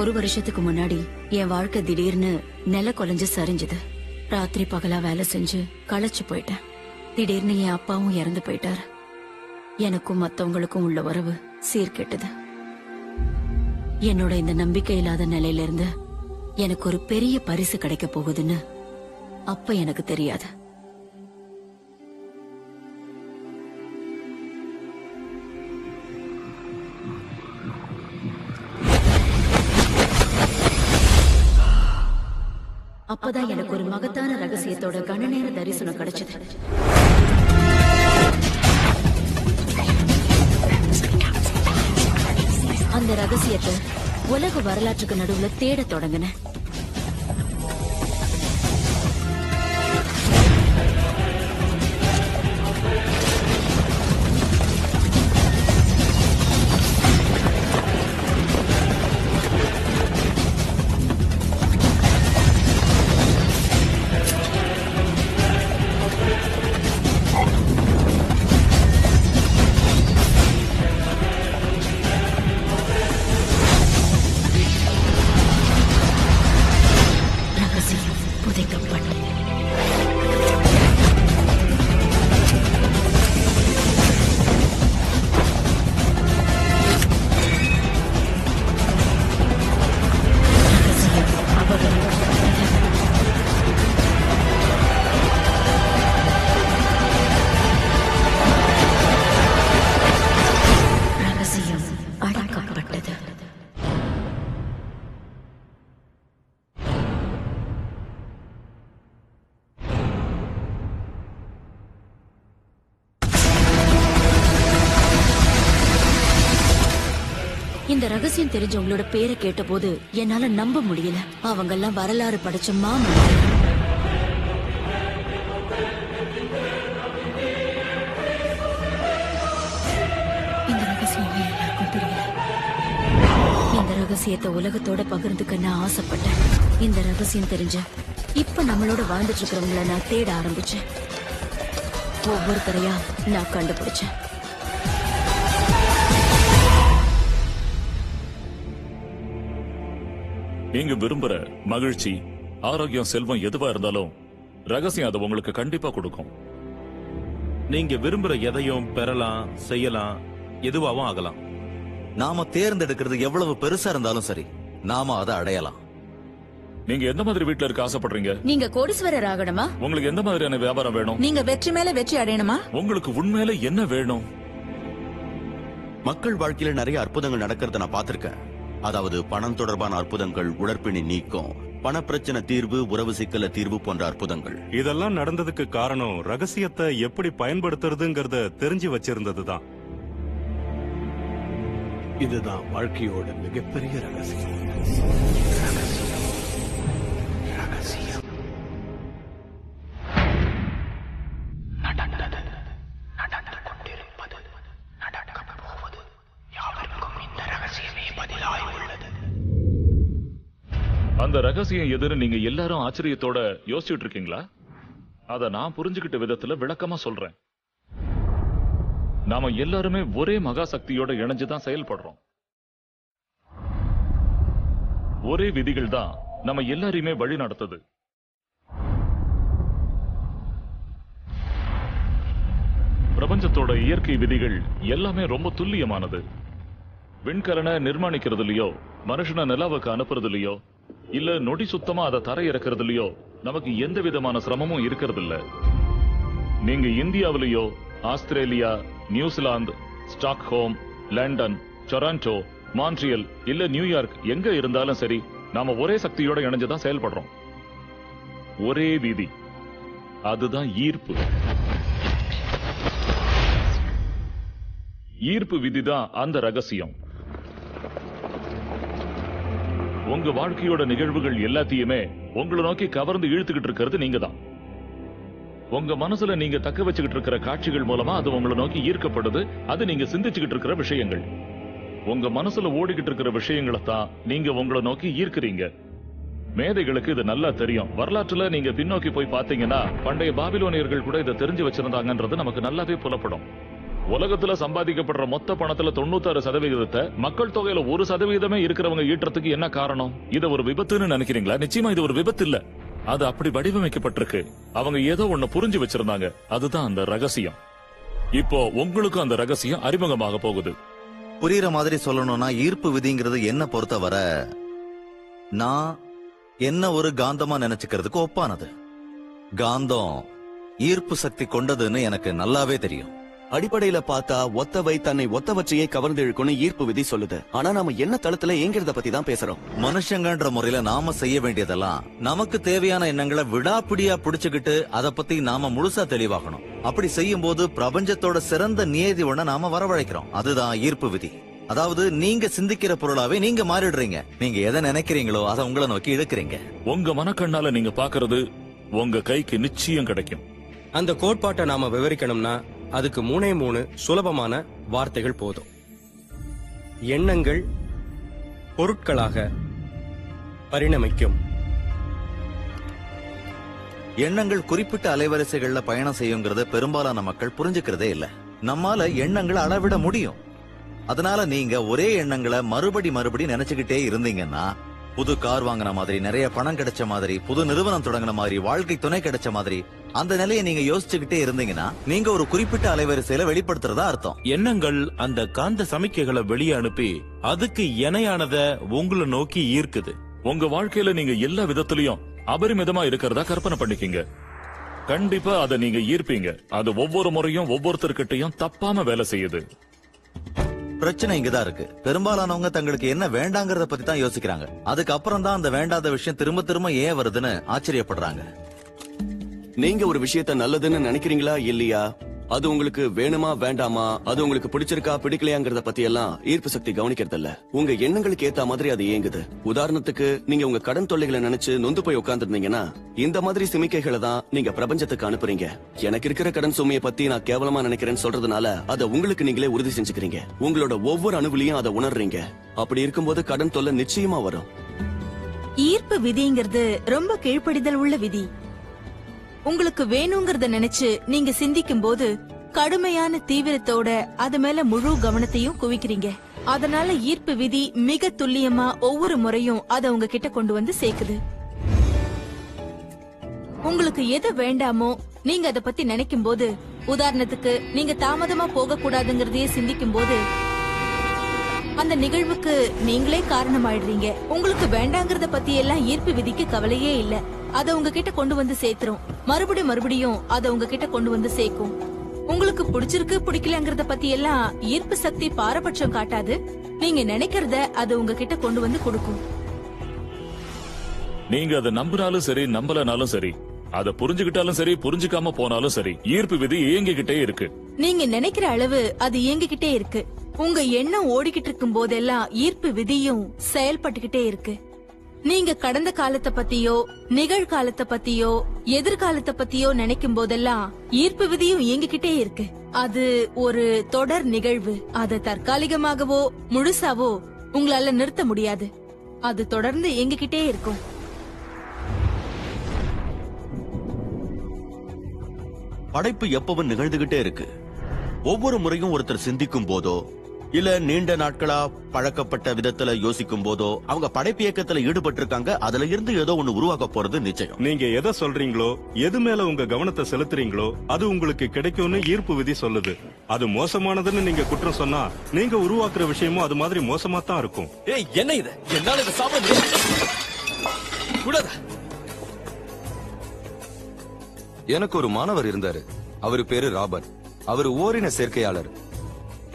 1 வருஷத்துக்கு முன்னாடி என் வாழ்க்கை திடீர்னு நில கொலைஞ்சு சரிஞ்சது. ராத்திரி பகலா வேலை செஞ்சு களைச்சு போயிட்டேன். திடீர்னு என் அப்பாவும் இறந்து போயிட்டாரு. எனக்கும் மத்தவங்களுக்கும் உள்ள உறவு சீர்கெட்டது. என்னோட இந்த நம்பிக்கை இல்லாத நிலையில இருந்து எனக்கு ஒரு பெரிய பரிசு கிடைக்க போகுதுன்னு அப்ப எனக்கு தெரியாது. அப்பதான் எனக்கு ஒரு மகத்தான ரகசியத்தோட கணநேர தரிசனம் கிடைச்சது. அந்த ரகசியத்தை உலக வரலாற்றுக்கு நடுவுல தேட தொடங்கினேன். இந்த ரகசியம் தெரிஞ்சவங்களோட பேரை கேட்ட போது என்னால நம்ப முடியல. அவங்க எல்லாம் வரலாறு படிச்ச மாமா. இந்த ரகசியம் எல்லாருக்கும் தெரியல. இந்த ரகசியத்தை உலகத்தோட பகிர்ந்துக்க நான் ஆசைப்பட்டேன். இந்த ரகசியம் தெரிஞ்ச இப்ப நம்மளோட வாழ்ந்துட்டு இருக்கிறவங்கள நான் தேட ஆரம்பிச்சேன். ஒவ்வொருத்தரையா நான் கண்டுபிடிச்சேன். நீங்க விரும்புற மகிழ்ச்சி, ஆரோக்கியம், செல்வம் எதுவா இருந்தாலும் ரகசியம் அதை உங்களுக்கு கண்டிப்பா கொடுக்கும். நீங்க விரும்புற எதையும் பெறலாம், செய்யலாம், எதுவாகவும் ஆகலாம். நாம தேர்ந்தெடுக்கிறது எவ்வளவு பெருசா இருந்தாலும் சரி, நாம அதை அடையலாம். நீங்க எந்த மாதிரி வீட்ல இருக்க ஆசைப்படுறீங்க? நீங்க கோடீஸ்வரர் ஆகணுமா? உங்களுக்கு எந்த மாதிரியான வியாபாரம் வேணும்? நீங்க வெற்றி மேல வெற்றி அடையணுமா? உங்களுக்கு உண்மையில என்ன வேணும்? மக்கள் வாழ்க்கையில நிறைய அற்புதங்கள் நடக்கிறத நான் பார்த்திருக்கேன். அதாவது பணம் தொடர்பான அற்புதங்கள், உடற்பிணி நீக்கம், பணப்பிரச்சனை தீர்வு, உறவு சிக்கல தீர்வு போன்ற அற்புதங்கள். இதெல்லாம் நடந்ததுக்கு காரணம் ரகசியத்தை எப்படி பயன்படுத்துறதுங்கிறத தெரிஞ்சு வச்சிருந்ததுதான். இதுதான் வாழ்க்கையோட மிகப்பெரிய ரகசியம். நடந்தது, நடந்து கொண்டிருப்பது, நடக்கப் போவது யாவருக்கும் இந்த ரகசியமே பதிலாய் உள்ளது. அந்த ரகசியம் எதுன்னு நீங்க எல்லாரும் ஆச்சரியத்தோட யோசிச்சுட்டு இருக்கீங்களா? அத நான் புரிஞ்சுக்கிட்ட விதத்துல விளக்கமா சொல்றேன். நாம எல்லாருமே ஒரே மகா சக்தியோட இணைஞ்சுதான் செயல்படுறோம். ஒரே விதிகள் தான் நம்ம எல்லாரையுமே வழி நடத்துது. பிரபஞ்சத்தோட இயற்கை விதிகள் எல்லாமே ரொம்ப துல்லியமானது. விண்கலனை நிர்மாணிக்கிறதுலயோ, மனுஷனை நிலாவுக்கு அனுப்புறதுலயோ, இல்ல நொடி சுத்தமா அதை தரையிறக்கிறதுலயோ நமக்கு எந்த விதமான சிரமமும் இருக்கிறது இல்ல. நீங்க இந்தியாவிலேயோ, Australia, New Zealand, Stockholm, London, Toronto, Montreal இல்ல நியூயார்க் எங்க இருந்தாலும் சரி, நாம ஒரே சக்தியோட இணைஞ்சுதான் செயல்படுறோம். ஒரே விதி, அதுதான் ஈர்ப்பு. ஈர்ப்பு விதிதான் அந்த ரகசியம். உங்க வாழ்க்கையோட நிகழ்வுகள் எல்லாத்தையுமே உங்களை நோக்கி கவர்ந்து இழுத்துக்கிட்டு இருக்கிறது நீங்க தான். உங்க மனசுல நீங்க தக்க வச்சுக்கிட்டு இருக்கிற காட்சிகள் மூலமா அது உங்களை நோக்கி ஈர்க்கப்படுது. அது நீங்க சிந்திச்சுக்கிட்டு இருக்கிற விஷயங்கள். உங்க மனசுல ஓடிக்கிட்டு இருக்கிற விஷயங்களை தான் நீங்க உங்களை நோக்கி ஈர்க்கிறீங்க. மேதைகளுக்கு இது நல்லா தெரியும். வரலாற்றுல நீங்க பின்னோக்கி போய் பாத்தீங்கன்னா பண்டைய பாபிலோனியர்கள் கூட இதை தெரிஞ்சு வச்சிருந்தாங்கன்றது நமக்கு நல்லாவே புலப்படும். உலகத்துல சம்பாதிக்கப்படுற மொத்த பணத்துல 96% மக்கள் தொகையில 1% இருக்கிறவங்க ஈட்டுறதுக்கு என்ன காரணம்? இத ஒரு விபத்துன்னு நினைக்கிறீங்களா? நிச்சயமா இது ஒரு விபத்து இல்ல. அது அப்படி வடிவமைக்கப்பட்டிருக்கு. அவங்க ஏதோ ஒண்ணு புரிஞ்சு வச்சிருந்தாங்க. அதுதான் அந்த ரகசியம். இப்போ உங்களுக்கு அந்த ரகசியம் அறிமுகமாக போகுது. புரியுற மாதிரி சொல்லணும்னா, ஈர்ப்பு விதிங்கிறது என்ன பொறுத்தவரை நான் என்ன ஒரு காந்தமா நினைச்சுக்கிறதுக்கு ஒப்பானது. காந்தம் ஈர்ப்பு சக்தி கொண்டதுன்னு எனக்கு நல்லாவே தெரியும். அடிப்படையில பார்த்தா ஒத்தவை தன்னை ஒத்தவற்றையே கவர்ந்து இழுக்கும்னு ஈர்ப்பு விதி சொல்லுது. ஆனா நாம என்ன தளத்துல ஏங்கிறத பத்தி தான் பேசுறோம். மனுஷங்கன்ற முறையில நாம செய்ய வேண்டியதெல்லாம் நமக்கு தேவையான எண்ணங்களை விடாப்பிடியா பிடிச்சுக்கிட்டு அதை பத்தி நாம முழுசா தெளிவாகணும். அப்படி செய்யும் போது பிரபஞ்சத்தோட சிறந்த நியதி ஒண்ண நாம வரவழைக்கிறோம். அதுதான் ஈர்ப்பு விதி. அதாவது நீங்க சிந்திக்கிற பொருளாவே நீங்க மாறிடுறீங்க. நீங்க எதை நினைக்கிறீங்களோ அதை உங்களை நோக்கி இழுக்கிறீங்க. உங்க மனக்கண்ணால நீங்க பாக்குறது உங்க கைக்கு நிச்சயம் கிடைக்கும். அந்த கோட்பாட்டை நாம விவரிக்கணும்னா அதுக்கு 3 சுலபமான வார்த்தைகள் போதும். எண்ணங்கள் பொருட்களாக பரிணமிக்கும். எண்ணங்கள் குறிப்பிட்ட அலைவரிசைகள்ல பயணம் செய்யுங்கிறத பெரும்பாலான மக்கள் புரிஞ்சுக்கிறதே இல்ல. நம்மால எண்ணங்களை அளவிட முடியும். அதனால நீங்க ஒரே எண்ணங்களை மறுபடி நினைச்சுக்கிட்டே இருந்தீங்கன்னா, புது கார் வாங்கின மாதிரி, நிறைய பணம் கிடைச்ச மாதிரி, புது நிறுவனம் தொடங்கின மாதிரி, வாழ்க்கை துணை கிடைச்ச மாதிரி, அந்த நிலையை நீங்க யோசிச்சுக்கிட்டே இருந்தீங்கன்னா நீங்க ஒரு குறிப்பிட்ட அலைவரிசையில வெளிப்படுத்துறதா அர்த்தம். எண்ணங்கள் அந்த காந்த சமிக்கைகளை வெளியே அனுப்பி அதுக்கு இணையானத உங்களை நோக்கி ஈர்க்குது. உங்க வாழ்க்கையில நீங்க எல்லா விதத்திலையும் அபரிமிதமா இருக்கிறதா கற்பனை பண்ணிக்கீங்க. கண்டிப்பா அதை நீங்க ஈர்ப்பீங்க. அது ஒவ்வொரு முறையும் ஒவ்வொருத்தர்கிட்டையும் தப்பாம வேலை செய்யுது. பிரச்சனை இங்கதான் இருக்கு. பெரும்பாலானவங்க தங்களுக்கு என்ன வேண்டாங்கறத பத்தி தான் யோசிக்கிறாங்க. அதுக்கப்புறம் தான் அந்த வேண்டாத விஷயம் திரும்ப திரும்ப ஏன் வருதுன்னு ஆச்சரியப்படுறாங்க. நீங்க ஒரு விஷயத்த நல்லதுன்னு நினைக்கிறீங்களா இல்லையா, அது உங்களுக்கு வேணுமா வேண்டாமா, அது உங்களுக்கு பிடிச்சிருக்கா பிடிக்கலையாங்கிறத பத்தி எல்லாம் ஈர்ப்பு சக்தி கவனிக்கிறது இல்ல. உங்க எண்ணங்களுக்கு ஏத்த மாதிரி அது இயங்குது. உதாரணத்துக்கு, நீங்க உங்க கடன் தொல்லைகளை நினைச்சு நொந்து போய் உட்கார்ந்துருந்தீங்கன்னா இந்த மாதிரி சிமிக்கைகளை தான் நீங்க பிரபஞ்சத்துக்கு அனுப்புறீங்க. எனக்கு இருக்கிற கடன் சுமையை பத்தி நான் கேவலமா நினைக்கிறேன்னு சொல்றதுனால அதை உங்களுக்கு நீங்களே உறுதி செஞ்சுக்கிறீங்க. உங்களோட ஒவ்வொரு அணுவிலையும் அதை உணர்றீங்க. அப்படி இருக்கும்போது கடன் தொல்லை நிச்சயமா வரும். ஈர்ப்பு விதிங்கிறது ரொம்ப கீழ்ப்படிதல் உள்ள விதி. உங்களுக்கு வேணுங்கிறத நினைச்சு நீங்க சிந்திக்கும் போது கடுமையான தீவிரத்தோட அது மேல முழு கவனத்தையும் குவிக்கிறீங்க. அதனால ஈர்ப்பு விதி மிக துல்லியமா ஒவ்வொரு முறையும் அதை உங்ககிட்ட கொண்டு வந்து சேர்க்குது. உங்களுக்கு எது வேண்டாமோ நீங்க அதை பத்தி நினைக்கும் போது, உதாரணத்துக்கு நீங்க தாமதமா போக கூடாதுங்கிறதையே சிந்திக்கும் போது, அந்த நிகழ்வுக்கு நீங்களே காரணமாயிடுறீங்க. உங்களுக்கு வேண்டாங்கிறத பத்தி எல்லாம் ஈர்ப்பு விதிக்கு கவலையே இல்ல. அதை உங்ககிட்ட கொண்டு வந்து சேர்த்துரும். மறுபடியும் அதை உங்ககிட்ட கொண்டு வந்து சேர்க்கும். உங்களுக்கு பிடிச்சிருக்கு பிடிக்கலங்கிறத பத்தி எல்லாம் ஈர்ப்பு சக்தி பாரபட்சம் காட்டாது. நீங்க நினைக்கிறத அது உங்ககிட்ட கொண்டு வந்து கொடுக்கும். நீங்க அதை நம்பினாலும் சரி, நம்பலனாலும் சரி, அதை புரிஞ்சுக்கிட்டாலும் சரி, புரிஞ்சுக்காம போனாலும் சரி, ஈர்ப்பு விதி இயங்கிக்கிட்டே இருக்கு. நீங்க நினைக்கிற அளவு அது இயங்கிக்கிட்டே இருக்கு. உங்க எண்ணம் ஓடிக்கிட்டு இருக்கும் போதெல்லாம் ஈர்ப்பு விதியும் செயல்பட்டுக்கிட்டே இருக்கு. நீங்க கடந்த காலத்தை பத்தியோ, நிகழ்காலத்தை பத்தியோ, எதிர்காலத்தை பத்தியோ நினைக்கும் போதெல்லாம் ஈர்ப்பு விதியும் இயங்கிக்கிட்டே இருக்கு. அது ஒரு தொடர் நிகழ்வு. அதை தற்காலிகமாகவோ முழுசாவோ உங்களால நிறுத்த முடியாது. அது தொடர்ந்து இயங்கிக்கிட்டே இருக்கும். படைப்பு எப்பவும் நிகழ்ந்துகிட்டே இருக்கு. ஒவ்வொரு முறையும் ஒருத்தர் சிந்திக்கும் போதோ இல்ல நீண்ட நாட்களா பழக்கப்பட்ட விதத்துல யோசிக்கும் போதோ அவங்க படைப்பு இயக்கத்துல ஈடுபட்டு இருக்காங்க. அதுல இருந்து ஏதோ ஒண்ணு உருவாக்க போறது நிச்சயம். நீங்க எதை சொல்றீங்களோ, எது மேல உங்க கவனத்தை செலுத்துறீங்களோ அது உங்களுக்கு கிடைக்கும்னு ஈர்ப்பு விதி சொல்லுது. அது மோசமானதுன்னு நீங்க குற்றம் சொன்னா நீங்க உருவாக்குற விஷயமும் அது மாதிரி மோசமா தான் இருக்கும். ஏய், என்ன இது? என்னால இதை சாப்பிட முடியாது. எனக்கு ஒரு மாணவர் இருந்தாரு. அவரு பேரு ராபர்ட். அவரு ஓரின சேர்க்கையாளர்.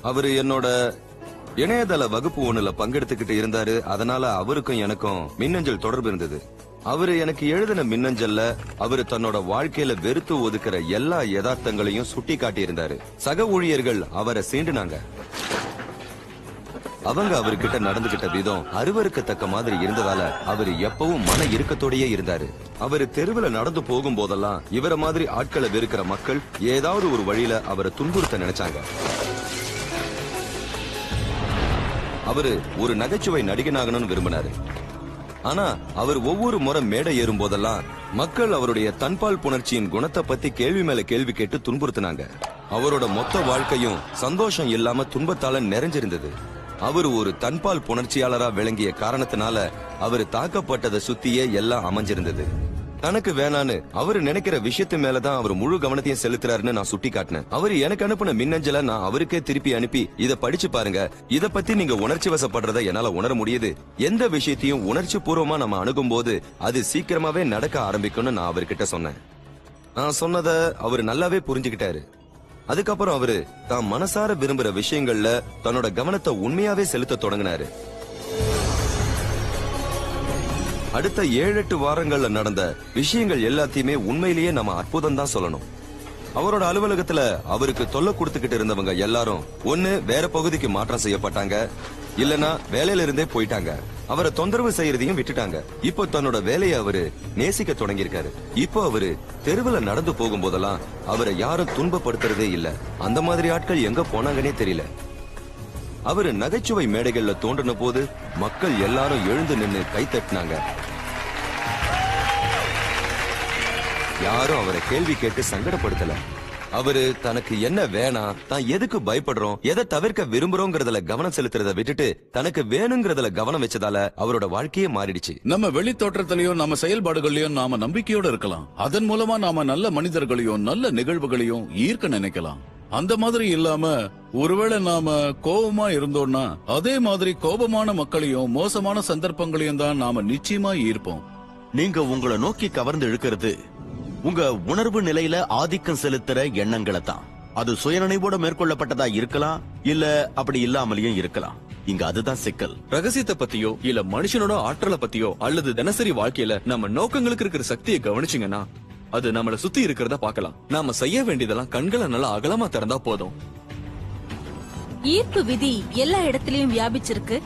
அவரு என்னோட இணையதள வகுப்பு ஒண்ணுல பங்கெடுத்துக்கிட்டு இருந்தாரு. அதனால அவருக்கும் எனக்கும் மின்னஞ்சல் தொடர்பு இருந்தது. அவரு எனக்கு எழுதின மின்னஞ்சல்ல அவரு தன்னோட வாழ்க்கையில வெறுத்து ஒதுக்குற எல்லா யதார்த்தங்களையும் சுட்டி காட்டி இருந்தாரு. சக ஊழியர்கள் அவரை சீண்டுனாங்க. அவங்க அவர்கிட்ட நடந்துகிட்ட விதம் அருவருக்கத்தக்க மாதிரி இருந்ததால அவரு எப்பவும் மன இறுக்கத்தோடயே இருந்தாரு. அவரு தெருவுல நடந்து போகும் போதெல்லாம் இவரை மாதிரி ஆட்களை வெறுக்கிற மக்கள் ஏதாவது ஒரு வழியில அவரை துன்புறுத்த நினைச்சாங்க. அவரு ஒரு நகைச்சுவை நடிகனாகணும்னு விரும்பினாரு. ஆனா அவர் ஒவ்வொரு முறை மேடை ஏறும் போதெல்லாம் மக்கள் அவருடைய தன்பால் புணர்ச்சியின் குணத்தை பத்தி கேள்வி மேல கேள்வி கேட்டு துன்புறுத்தினாங்க. அவரோட மொத்த வாழ்க்கையும் சந்தோஷம் இல்லாம துன்பத்தால நிறைஞ்சிருந்தது. அவர் ஒரு தன்பால் புணர்ச்சியாளரா விளங்கிய காரணத்தினால அவர் தாக்கப்பட்டதை சுத்தியே எல்லாம் அமைஞ்சிருந்தது. தனக்கு வேணான்னு அவரு நினைக்கிற விஷயத்து மேலதான் அவர் முழு கவனத்தையும் செலுத்துறாருன்னு நான் சுட்டி காட்டினேன். அவர் எனக்கு அனுப்பின மின்னஞ்சலை நான் அவருக்கே திருப்பி அனுப்பி இத படிச்சு பாருங்க, இத பத்தி நீங்க உணர்ச்சி வசப்படுறத என்னால உணர முடியுது. எந்த விஷயத்தையும் உணர்ச்சி பூர்வமா நம்ம அணுகும் போது அது சீக்கிரமாவே நடக்க ஆரம்பிக்கும்னு நான் அவர்கிட்ட சொன்னேன். நான் சொன்னத அவரு நல்லாவே புரிஞ்சுக்கிட்டாரு. அதுக்கப்புறம் அவரு தான் மனசார விரும்புற விஷயங்கள்ல தன்னோட கவனத்தை உண்மையாவே செலுத்த தொடங்கினாரு. அடுத்த 7-8 வாரங்கள்ல நடந்த விஷயங்கள் எல்லாத்தையுமே உண்மையிலேயே நம்ம அற்புதம் தான் சொல்லணும். அவரோட அலுவலகத்துல அவருக்கு தொல்லை கொடுத்துக்கிட்டு இருந்தவங்க எல்லாரும் ஒண்ணு வேற பகுதிக்கு மாற்றம் செய்யப்பட்டாங்க, இல்லனா வேலையில இருந்தே போயிட்டாங்க. அவரை தொந்தரவு செய்யறதையும் விட்டுட்டாங்க. இப்போ தன்னோட வேலையை அவரு நேசிக்க தொடங்கியிருக்காரு. இப்போ அவரு தெருவுல நடந்து போகும்போதெல்லாம் அவரை யாரும் துன்பப்படுத்துறதே இல்ல. அந்த மாதிரி ஆட்கள் எங்க போனாங்கன்னே தெரியல. அவரு நகைச்சுவை மேடைகள்ல தோன்றின போது மக்கள் எல்லாரும் எழுந்து நின்னு கை தட்டினாங்க. யாரும் அவரை கேள்வி கேட்டு சங்கடப்படுத்தல. அவரு தனக்கு என்ன வேணாம், தான் எதுக்கு பயப்படுறோம், எதை தவிர்க்க விரும்புறோங்கிறதுல கவனம் செலுத்துறத விட்டுட்டு தனக்கு வேணுங்கிறதுல கவனம் வச்சதால அவரோட வாழ்க்கையே மாறிடுச்சு. நம்ம வெளி தோற்றத்திலையும் நம்ம செயல்பாடுகளையும் நாம நம்பிக்கையோட இருக்கலாம். அதன் மூலமா நாம நல்ல மனிதர்களையும் நல்ல நிகழ்வுகளையும் ஈர்க்க நினைக்கலாம். அந்த மாதிரி இல்லாம ஒருவேளை நாம கோபமா இருந்தோம்னா அதே மாதிரி கோபமான மக்களையும் மோசமான சந்தர்ப்பங்களையும் தான் நாம நிச்சயமா ஈர்ப்போம். நீங்க உங்களை நோக்கி கவர்ந்து இழுக்கிறது உங்க உணர்வு நிலையில ஆதிக்கம் செலுத்துற எண்ணங்களை தான். அது சுயநினைவோட மேற்கொள்ளப்பட்டதா இருக்கலாம், இல்ல அப்படி இல்லாமலேயும் இருக்கலாம். இங்க அதுதான் சிக்கல். ரகசியத்தை பத்தியோ இல்ல மனுஷனோட ஆற்றலை பத்தியோ அல்லது தினசரி வாழ்க்கையில நம்ம நோக்கங்களுக்கு இருக்கிற சக்தியை கவனிச்சீங்கன்னா அது நம்மள சுத்தி இருக்கிறத பார்க்கலாம். நாம செய்ய வேண்டியதெல்லாம் கண்களை நல்லா அகலமா திறந்தா போதும். ஈர்ப்பு விதி எல்லா இடத்திலயும் வியாபிச்சிருக்கு.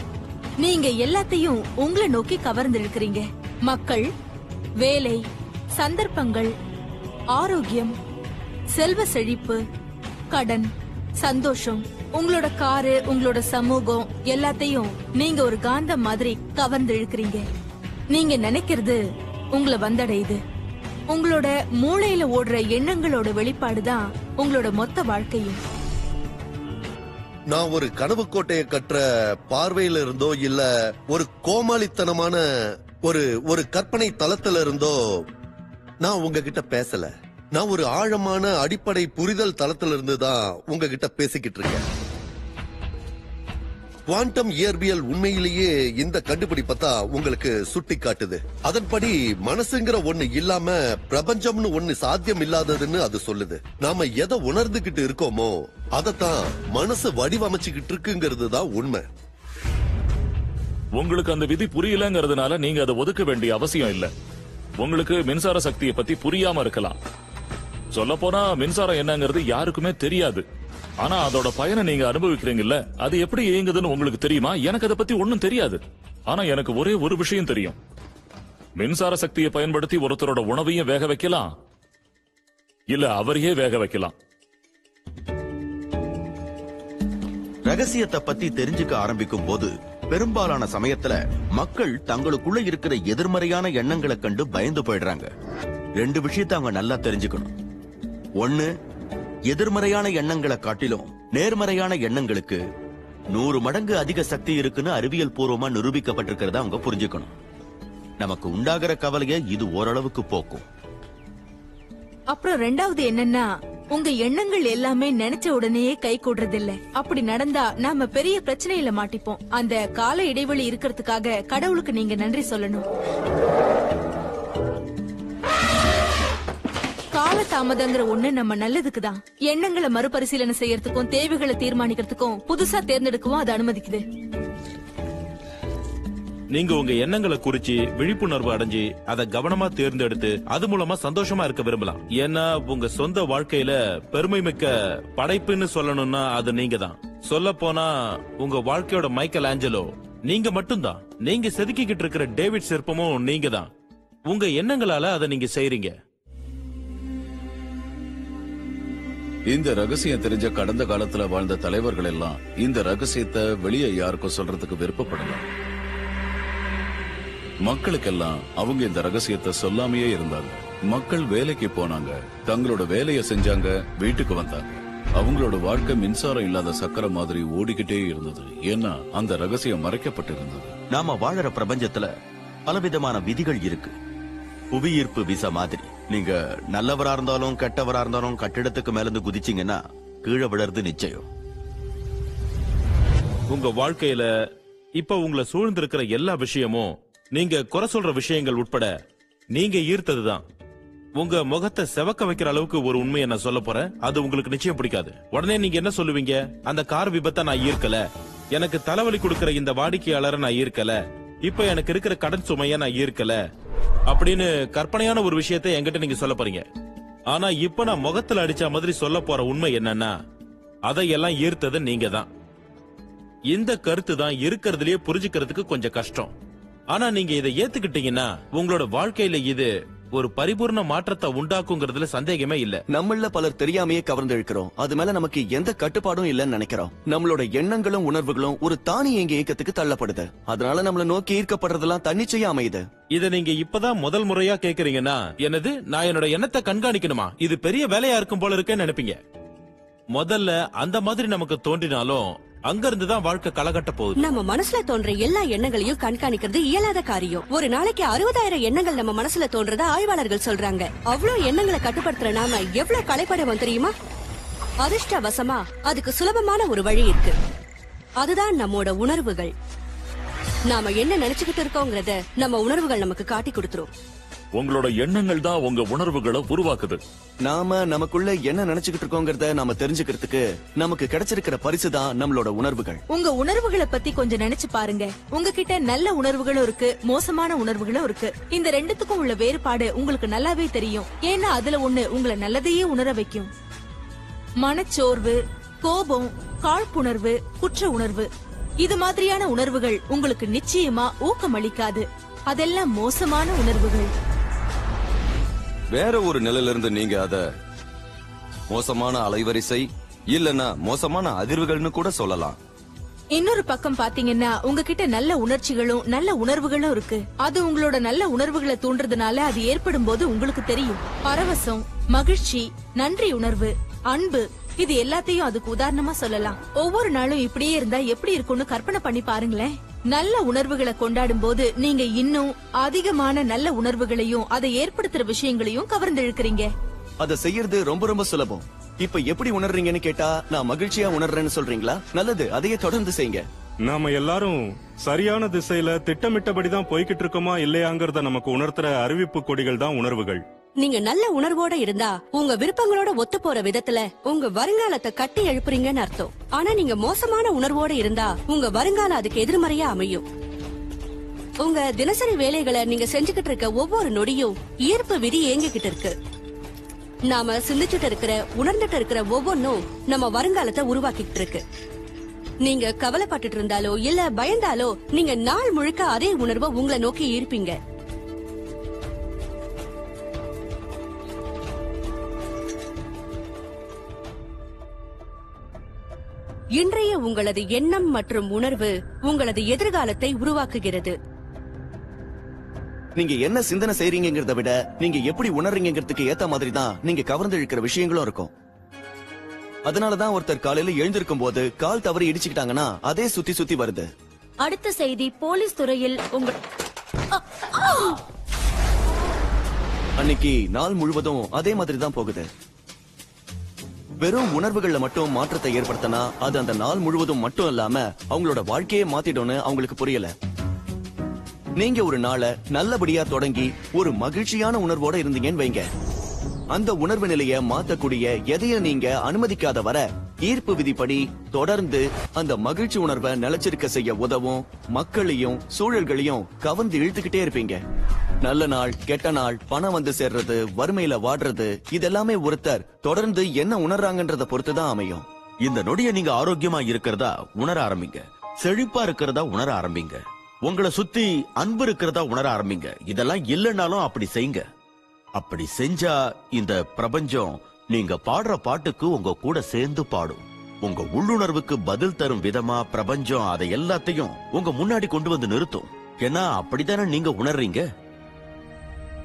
நீங்க எல்லாத்தையும் உங்களை நோக்கி கவர்ந்து இழுக்கிறீங்க. மக்கள், வேலை, சந்தர்ப்பங்கள், ஆரோக்கியம், செல்வ செழிப்பு, கடன், சந்தோஷம், உங்களோட காரு, உங்களோட சமூகம் எல்லாத்தையும் நீங்க ஒரு காந்தம் மாதிரி கவர்ந்து இழுக்கிறீங்க. நீங்க நினைக்கிறது உங்களை வந்தடையுது. உங்களோட மூளையில ஓடுற எண்ணங்களோட வெளிப்பாடுதான் உங்களோட மொத்த வாழ்க்கையும். நான் ஒரு கனவு கோட்டையை கட்டுற பார்வையில இருந்தோ இல்ல ஒரு கோமாளித்தனமான ஒரு கற்பனை தளத்துல இருந்தோ நான் உங்ககிட்ட பேசல. நான் ஒரு ஆழமான அடிப்படை புரிதல் தளத்துல இருந்து தான் உங்ககிட்ட பேசிக்கிட்டு இருக்கேன். குவாண்டம் இயற்பியல் உண்மையிலேயே இந்த கண்டுபிடிப்பத்தா உங்களுக்கு சுட்டி காட்டுது. அதன்படி மனசுங்கிற ஒண்ணு இல்லாம பிரபஞ்சம்னு ஒண்ணு சாத்தியம் இல்லாததுன்னு அது சொல்லுது. நாம எதை உணர்ந்துகிட்டு இருக்கோமோ அதத்தான் மனசு வடிவமைச்சுக்கிட்டு இருக்குங்கிறது தான் உண்மை. உங்களுக்கு அந்த விதி புரியலங்கிறதுனால நீங்க அதை ஒதுக்க வேண்டிய அவசியம் இல்ல. உங்களுக்கு மின்சார சக்தியை பத்தி புரியாம இருக்கலாம். சொல்ல போனா மின்சாரம் என்னங்கிறது யாருக்குமே தெரியாது. ஆனா அதோட பயனை நீங்க அனுபவிக்கிறீங்கல்ல, அது எப்படி இயங்குதுன்னு உங்களுக்கு தெரியுமா? எனக்கு அதை பத்தி ஒண்ணும் தெரியாது. ஆனா எனக்கு ஒரே ஒரு விஷயம் தெரியும். மின்சார சக்தியை பயன்படுத்தி ஒருத்தரோட உணவையும் வேக வைக்கலாம், இல்ல அவரையே வேக வைக்கலாம். ரகசியத்தை பத்தி தெரிஞ்சுக்க ஆரம்பிக்கும் போது பெரும்பாலான சமயத்துல மக்கள் தங்களுக்குள்ள இருக்கிற எதிர்மறையான எண்ணங்களை கண்டு பயந்து போயிடுறாங்க. 2 விஷயத்தை அவங்க நல்லா தெரிஞ்சுக்கணும். ஒண்ணு, எதிர்மறையான எண்ணங்களை காட்டிலும் நேர்மறையான எண்ணங்களுக்கு 100 மடங்கு அதிக சக்தி இருக்குன்னு அறிவியல் பூர்வமா நிரூபிக்கப்பட்டிருக்கிறத அவங்க புரிஞ்சுக்கணும். நமக்கு உண்டாகிற கவலையை இது ஓரளவுக்கு போக்கும். அப்புறம் 2வது என்னன்னா, உங்க எண்ணங்கள் எல்லாமே நினைச்ச உடனேயே கை கூடுறதில்ல. அப்படி நடந்தா நாம பெரிய பிரச்சனையில மாட்டிப்போம். அந்த கால இடைவெளி இருக்கிறதுக்காக கடவுளுக்கு நீங்க நன்றி சொல்லணும். கால தாமதங்கிற ஒண்ணு நம்ம நல்லதுக்கு தான். எண்ணங்களை மறுபரிசீலனை செய்யறதுக்கும் தேவைகளை தீர்மானிக்கிறதுக்கும் புதுசா தேர்ந்தெடுக்கவும் அது அனுமதிக்குது. நீங்க உங்க எண்ணங்களை குறிச்சு விழிப்புணர்வு அடைஞ்சு அதை கவனமா தேர்ந்தெடுத்து அது மூலமா சந்தோஷமா இருக்க விரும்பலாம். ஏன்னா உங்க சொந்த வாழ்க்கையில பெருமை மிக்க படைப்புன்னு சொல்லணும்னா அது நீங்க தான். சொல்ல போனா உங்க வாழ்க்கையோட மைக்கேல் ஆஞ்சலோ நீங்க மட்டும்தான். நீங்க செதுக்கிக்கிட்டு இருக்கிற டேவிட் சிற்பமும் நீங்க தான். உங்க எண்ணங்களால அதை நீங்க செய்றீங்க. இந்த ரகசியம் தெரிஞ்ச கடந்த காலத்துல வாழ்ந்த தலைவர்கள் எல்லாம் இந்த ரகசியத்தை வெளியே யாருக்கும் சொல்றதுக்கு விருப்பப்படலாம். மக்களுக்கெல்லாம் அவங்க இந்த ரகசியத்தை சொல்லாமையே இருந்தாங்க. மக்கள் வேலைக்கு போனாங்க, தங்களோட வேலையை செஞ்சாங்க, வீட்டுக்கு வந்தாங்க. அவங்களோட வாழ்க்கை மின்சாரம் இல்லாத சக்கரை மாதிரி ஓடிக்கிட்டே இருந்தது. ஏன்னா அந்த ரகசியம் மறைக்கப்பட்டிருந்தது. நாம வாழற பிரபஞ்சத்துல பலவிதமான விதிகள் இருக்கு. புவியீர்ப்பு விசை மாதிரி நீங்க நல்லவரா இருந்தாலும் கெட்டவரா இருந்தாலும் கட்டிடத்துக்கு மேலிருந்து குதிச்சீங்கன்னா கீழே விழறது நிச்சயம். உங்க வாழ்க்கையில இப்ப உங்களை சூழ்ந்திருக்கிற எல்லா விஷயமும் நீங்க குறை சொல்ற விஷயங்கள் உட்பட நீங்க ஈர்த்ததுதான். உங்க முகத்தை செவக்க வைக்கிற அளவுக்கு ஒரு உண்மையை நான் சொல்ல போறேன். அது உங்களுக்கு நிச்சயம் பிடிக்காது. உடனே நீங்க என்ன சொல்லுவீங்க? அந்த கார் விபத்தை நான் ஈர்க்கல, எனக்கு தலைவலி கொடுக்கிற இந்த வாடிக்கையாளரை நான் ஈர்க்கல, இப்ப எனக்கு இருக்கிற கடன் சுமைய நான் ஈர்க்கல அப்படின்னு கற்பனையான ஒரு விஷயத்தை என்கிட்ட நீங்க சொல்ல போறீங்க. ஆனா இப்ப நான் முகத்துல அடிச்ச மாதிரி சொல்ல போற உண்மை என்னன்னா, அதையெல்லாம் ஈர்த்தது நீங்க தான். இந்த கருத்து தான் இருக்கிறதுலயே புரிஞ்சுக்கிறதுக்கு கொஞ்சம் கஷ்டம். ஆனா நீங்க இதை ஏத்துக்கிட்டீங்கன்னா உங்களோட வாழ்க்கையில இது ஒரு பரிபூர்ண மாற்றத்தை உண்டாக்குங்கிறதுல சந்தேகமே இல்ல. நம்மள பலர் தெரியாமையே கவர்ந்து இழுக்கிறோம். அது மேல நமக்கு எந்த கட்டுப்பாடும் இல்லன்னு நினைக்கிறோம். நம்மளோட எண்ணங்களும் உணர்வுகளும் ஒரு தானியங்கி இயக்கத்துக்கு தள்ளப்படுது. அதனால நம்மள நோக்கி ஈர்க்கப்படுறதெல்லாம் தன்னிச்சையா அமையுது. இத நீங்க இப்பதான் முதல் முறையா கேக்குறீங்கன்னா, என்னது நான் என்னோட எண்ணத்தை கண்காணிக்கணுமா, இது பெரிய வேலையா இருக்கும் போல இருக்கேன்னு நினைப்பீங்க. முதல்ல அந்த மாதிரி நமக்கு தோன்றினாலும் அங்க இருந்துதான் வாழ்க்கை களகட்ட போகுது. நம்ம மனசுல தோன்ற எல்லா எண்ணங்களையும் கண்காணிக்கிறது இயலாத காரியம். ஒரு நாளைக்கு 60,000 எண்ணங்கள் நம்ம மனசுல தோன்றத ஆய்வாளர்கள் சொல்றாங்க. அவ்வளவு எண்ணங்களை கட்டுப்படுத்துற நாம எவ்வளவு களைப்படைவோம் தெரியுமா? அதிர்ஷ்டவசமா அதுக்கு சுலபமான ஒரு வழி இருக்கு. அதுதான் நம்மோட உணர்வுகள். நாம என்ன நினைச்சுக்கிட்டு இருக்கோங்கிறத நம்ம உணர்வுகள் நமக்கு காட்டி கொடுத்துரும். உங்களோட எண்ணங்கள் தான் உங்க உணர்வுகளை உருவாக்குது. நாம நமக்குள்ள என்ன நினைச்சுக்கிட்டு இருக்கோங்கிறத நாம தெரிஞ்சுக்கிறதுக்கு நமக்கு கிடைச்சிருக்கிற பரிசு தான் நம்மளோட உணர்வுகள். உங்க உணர்வுகளை பத்தி கொஞ்சம் நினைச்சு பாருங்க. உங்ககிட்ட நல்ல உணர்வுகளும் இருக்கு, மோசமான உணர்வுகளும் இருக்கு. இந்த ரெண்டுத்துக்கும் உள்ள வேறுபாடு உங்களுக்கு நல்லாவே தெரியும். ஏன்னா அதுல ஒண்ணு உங்களை நல்லதையே உணர வைக்கும். மனச்சோர்வு, கோபம், காழ்ப்புணர்வு, குற்ற உணர்வு, இது மாதிரியான உணர்வுகள் உங்களுக்கு நிச்சயமா ஊக்கமளிக்காது. அதெல்லாம் மோசமான உணர்வுகள். வேற ஒரு நிலையிலிருந்து நீங்க அத மோசமான அலைவரிசை இல்லனா மோசமான அதிர்வுகள்னு கூட சொல்லலாம். இன்னொரு பக்கம் பாத்தீங்கன்னா உங்ககிட்ட நல்ல உணர்ச்சிகளும் நல்ல உணர்வுகளும் இருக்கு. அது உங்களோட நல்ல உணர்வுகளை தூண்டுறதுனால அது ஏற்படும் போது உங்களுக்கு தெரியும். பரவசம், மகிழ்ச்சி, நன்றி உணர்வு, அன்பு, இது எல்லாத்தையும் அதுக்கு உதாரணமா சொல்லலாம். ஒவ்வொரு நாளும் இப்படியே இருந்தா எப்படி இருக்கும்னு கற்பனை பண்ணி பாருங்களேன். நல்ல உணர்வுகளை கொண்டாடும் போது நீங்க இன்னும் அதிகமான நல்ல உணர்வுகளையும் அதை ஏற்படுத்துற விஷயங்களையும் கவர்ந்து இழுக்கிறீங்க. அதை செய்யறது ரொம்ப ரொம்ப சுலபம். இப்ப எப்படி உணர்றீங்கன்னு கேட்டா, நான் மகிழ்ச்சியா உணர்றேன்னு சொல்றீங்களா? நல்லது, அதையே தொடர்ந்து செய்யுங்க. நாம எல்லாரும் சரியான திசையில திட்டமிட்டபடிதான் போய்கிட்டு இருக்கோமா இல்லையாங்கிறத நமக்கு உணர்த்துற அறிவிப்பு கொடிகள் தான் உணர்வுகள். நீங்க நல்ல உணர்வோட இருந்தா உங்க விருப்பங்களோட ஒத்து போற விதத்துல உங்க வருங்காலத்தை கட்டி எழுப்புறீங்கன்னு அர்த்தம். ஆனா நீங்க மோசமான உணர்வோட இருந்தா உங்க வருங்காலம் அதுக்கு எதிர்மறையா அமையும். உங்க தினசரி வேலைகளை நீங்க செஞ்சுக்கிட்டு இருக்க ஒவ்வொரு நொடியும் ஈர்ப்பு விதி ஏங்கிக்கிட்டு இருக்கு. நாம சிந்திச்சுட்டு இருக்கிற, உணர்ந்துட்டு இருக்கிற ஒவ்வொன்னும் நம்ம வருங்காலத்தை உருவாக்கிட்டு இருக்கு. நீங்க கவலைப்பட்டுட்டு இருந்தாலோ இல்ல பயந்தாலோ நீங்க நாள் முழுக்க அதே உணர்வை உங்களை நோக்கி ஈர்ப்பீங்க. இன்றைய உங்களது எண்ணம் மற்றும் உணர்வு உங்களது எதிர்காலத்தை உருவாக்குகிறது. நீங்க என்ன சிந்தனை செய்றீங்கிறத விட நீங்க எப்படி உணர்றீங்கிறதுக்கு ஏத்த மாதிரி தான் நீங்க கவர்ந்து இழுக்கிற விஷயங்களும் இருக்கும். அதனாலதான் ஒருத்தர் காலையில எழுந்திருக்கும் போது கால் தவறி இடிச்சுக்கிட்டாங்கன்னா அதே சுத்தி சுத்தி வருது. அடுத்த செய்தி, போலீஸ் துறையில் அன்னைக்கு நாள் முழுவதும் அதே மாதிரி தான் போகுது. வெறும் உணர்வுகள்ல மட்டும் மாற்றத்தை ஏற்படுத்தினா அது அந்த நாள் முழுவதும் மட்டும் இல்லாம அவங்களோட வாழ்க்கையே மாத்திடும்னு அவங்களுக்கு புரியல. நீங்க ஒரு நாளை நல்லபடியா தொடங்கி ஒரு மகிழ்ச்சியான உணர்வோட இருந்தீங்கன்னு வைங்க. அந்த உணர்வு நிலைய மாத்தக்கூடிய எதையும் நீங்க அனுமதிக்காத வர ஈர்ப்பு விதிப்படி தொடர்ந்து அந்த மகிழ்ச்சி உணர்வை நிலைச்சிருக்க செய்ய உதவும் மக்களையும் சூழல்களையும் கவர்ந்து இழுத்துக்கிட்டே இருப்பீங்க. நல்ல நாள், கெட்ட நாள், பணம் வந்து சேர்றது, வறுமையில வாடுறது, இதெல்லாமே ஒருத்தர் தொடர்ந்து என்ன உணர்றாங்கன்றத பொறுத்துதான் அமையும். இந்த நொடியை நீங்க ஆரோக்கியமா இருக்கிறதா உணர ஆரம்பிங்க. செழிப்பா இருக்கிறதா உணர ஆரம்பிங்க. உங்களை சுத்தி அன்பு இருக்கிறதா உணர ஆரம்பிங்க. இதெல்லாம் இல்லைன்னாலும் அப்படி செய்யுங்க. அப்படி செஞ்சா இந்த பிரபஞ்சம் நீங்க பாடுற பாட்டுக்கு உங்க கூட சேர்ந்து பாடும். உங்க உள்ளுணர்வுக்கு பதில் தரும் விதமா பிரபஞ்சம் அதை எல்லாத்தையும் உங்க முன்னாடி கொண்டு வந்து நிறுத்தும். ஏன்னா அப்படித்தானே நீங்க உணர்றீங்க.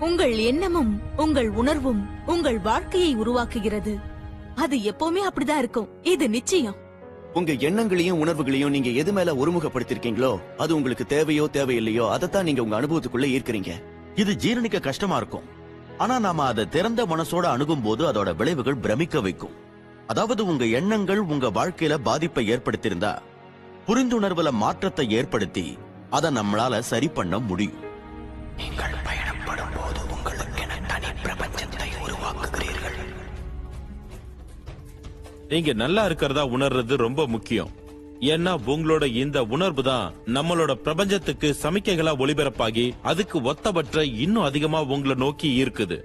உங்கள் எண்ணமும் உங்கள் உணர்வும் உங்கள் வாழ்க்கையை உருவாக்குகிறது. அது எப்பவுமே அப்படிதான் இருக்கும். இது நிச்சயம். உங்க எண்ணங்களையும் உணர்வுகளையும் நீங்க எது மேல ஒருமுகப்படுத்திருக்கீங்களோ அது உங்களுக்கு தேவையோ தேவையில்லையோ அதைத்தான் நீங்க உங்க அனுபவத்துக்குள்ள ஈர்க்கிறீங்க. இது ஜீரணிக்க கஷ்டமா இருக்கும். ஆனா நாம அதை திறந்த மனசோட அணுகும் போது அதோட விளைவுகள் பிரமிக்க வைக்கும். அதாவது உங்க எண்ணங்கள் உங்க வாழ்க்கையில பாதிப்பை ஏற்படுத்தியிருந்தா புரிந்துணர்வுல மாற்றத்தை ஏற்படுத்தி அதை நம்மளால சரி பண்ண முடியும். நீங்கள் பயணப்படும் போது உங்களுக்கென தனி பிரபஞ்சத்தை உருவாக்குகிறீர்கள். நீங்க நல்லா இருக்கிறதா உணர்றது ரொம்ப முக்கியம். ஏன்னா உங்களோட இந்த உணர்வு தான் நம்மளோட பிரபஞ்சத்துக்கு சமிக்கைகளா ஒளிபரப்பாகி அதுக்கு ஒத்தபற்ற இன்னும் அதிகமா உங்களை நோக்கி ஈர்க்குது.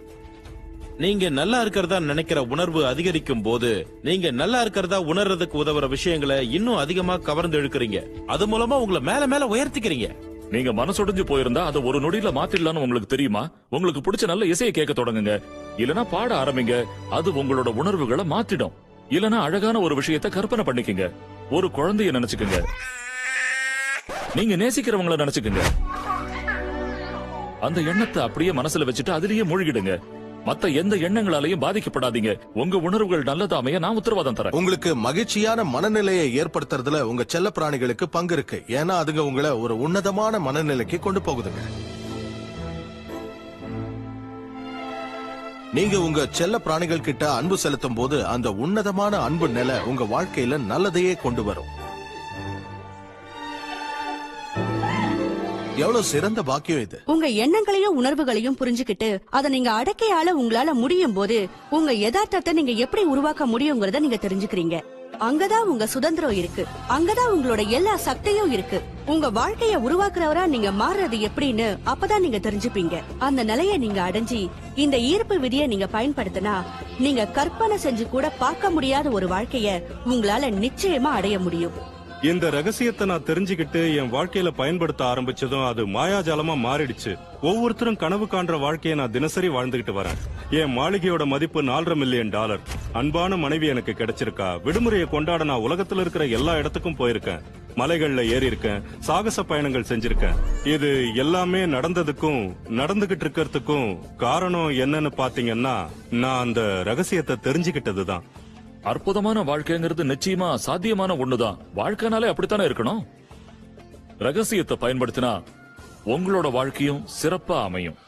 நீங்க நல்லா இருக்கிறதா நினைக்கிற உணர்வு அதிகரிக்கும் போது நீங்க நல்லா இருக்கிறதா உணர்றதுக்கு உதவுற விஷயங்களை இன்னும் அதிகமா கவர்ந்து இழுக்கிறீங்க. அது மூலமா உங்களை மேல மேல உயர்த்திக்கிறீங்க. நீங்க மனசொடைஞ்சு போயிருந்தா அதை ஒரு நொடியில மாத்திடலாம்னு உங்களுக்கு தெரியுமா? உங்களுக்கு பிடிச்ச நல்ல இசையை கேட்க தொடங்குங்க. இல்லனா பாட ஆரம்பிங்க. அது உங்களோட உணர்வுகளை மாத்திடும். இல்லனா அழகான ஒரு விஷயத்தை கற்பனை பண்ணிக்கங்க. ஒரு குழந்தைய நினைச்சுக்குங்க. நீங்க நேசிக்கிறவங்கள நினைச்சுக்குங்க. அந்த எண்ணத்தை அப்படியே மனசுல வச்சுட்டு அதிலேயே மூழ்கிடுங்க. மத்த எந்த எண்ணங்களாலையும் பாதிக்கப்படாதீங்க. உங்க உணர்வுகள் நல்லதா அமைய நான் உத்தரவாதம் தரேன். உங்களுக்கு மகிழ்ச்சியான மனநிலையை ஏற்படுத்துறதுல உங்க செல்ல பிராணிகளுக்கு பங்கு இருக்கு. ஏன்னா அதுங்க உங்களை ஒரு உன்னதமான மனநிலைக்கு கொண்டு போகுதுங்க. நீங்க உங்க செல்ல பிராணிகள் கிட்ட அன்பு செலுத்தும் போது அந்த உன்னதமான அன்பு நிலை உங்க வாழ்க்கையில நல்லதையே கொண்டு வரும். எவ்வளவு சிறந்த பாக்கியம் இது. உங்க எண்ணங்களையும் உணர்வுகளையும் புரிஞ்சுக்கிட்டு அதை நீங்க அடக்கையால உங்களால முடியும் போது உங்க யதார்த்தத்தை நீங்க எப்படி உருவாக்க முடியுங்கிறத நீங்க தெரிஞ்சுக்கிறீங்க. அங்கதான் உங்க சுதந்திரம் இருக்கு. அங்கதான் உங்களோட எல்லா சக்தியும் இருக்கு. உங்க வாழ்க்கைய உருவாக்குறவரா நீங்க மாறுறது எப்படின்னு அப்பதான் நீங்க தெரிஞ்சுப்பீங்க. அந்த நிலையை நீங்க அடைஞ்சி இந்த ஈர்ப்பு விதியை நீங்க பயன்படுத்தினா நீங்க கற்பனை செஞ்சு கூட பார்க்க முடியாத ஒரு வாழ்க்கைய உங்களால நிச்சயமா அடைய முடியும். இந்த ரகசியத்தை நான் தெரிஞ்சுக்கிட்டு என் வாழ்க்கையில பயன்படுத்த ஆரம்பிச்சதும் அது மாயாஜாலமா மாறிடுச்சு. ஒவ்வொருத்தரும் கனவு காண்ற வாழ்க்கையை நான் தினசரி வாழ்ந்துகிட்டு வரேன். என் மாளிகையோட மதிப்பு $4.5 மில்லியன். அன்பான மனைவி எனக்கு கிடைச்சிருக்கா. விடுமுறையை கொண்டாட நான் உலகத்துல இருக்கிற எல்லா இடத்துக்கும் போயிருக்கேன். மலைகள்ல ஏறி இருக்கேன். சாகச பயணங்கள் செஞ்சிருக்கேன். இது எல்லாமே நடந்ததுக்கும் நடந்துகிட்டு இருக்கிறதுக்கும் காரணம் என்னன்னு பாத்தீங்கன்னா நான் அந்த ரகசியத்தை தெரிஞ்சுக்கிட்டதுதான். அற்புதமான வாழ்க்கைங்கிறது நிச்சயமா சாத்தியமான ஒண்ணுதான். வாழ்க்கைனாலே அப்படித்தானே இருக்கணும். ரகசியத்தை பயன்படுத்தினா உங்களோட வாழ்க்கையும் சிறப்பா அமையும்.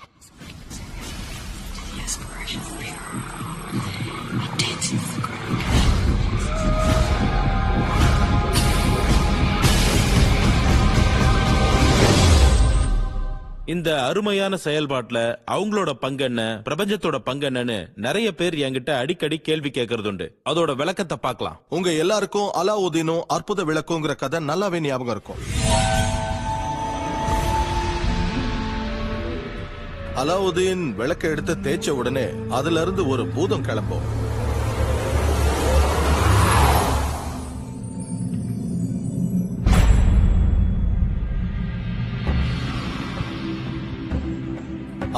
இந்த அருமையான செயல்பாட்டுல அவங்களோட பங்கு என்ன, பிரபஞ்சத்தோட பங்கு என்னன்னு நிறைய பேர் என்கிட்ட அடிக்கடி கேள்வி கேட்கறது உண்டு. அதோட விளக்கத்தை பார்க்கலாம். உங்க எல்லாருக்கும் அலாவுதீனும் அற்புத விளக்குங்கிற கதை நல்லாவே ஞாபகம் இருக்கும். அலாவுதீன் விளக்க எடுத்து தேய்ச்ச உடனே அதுல இருந்து ஒரு பூதம் கிளம்பும்.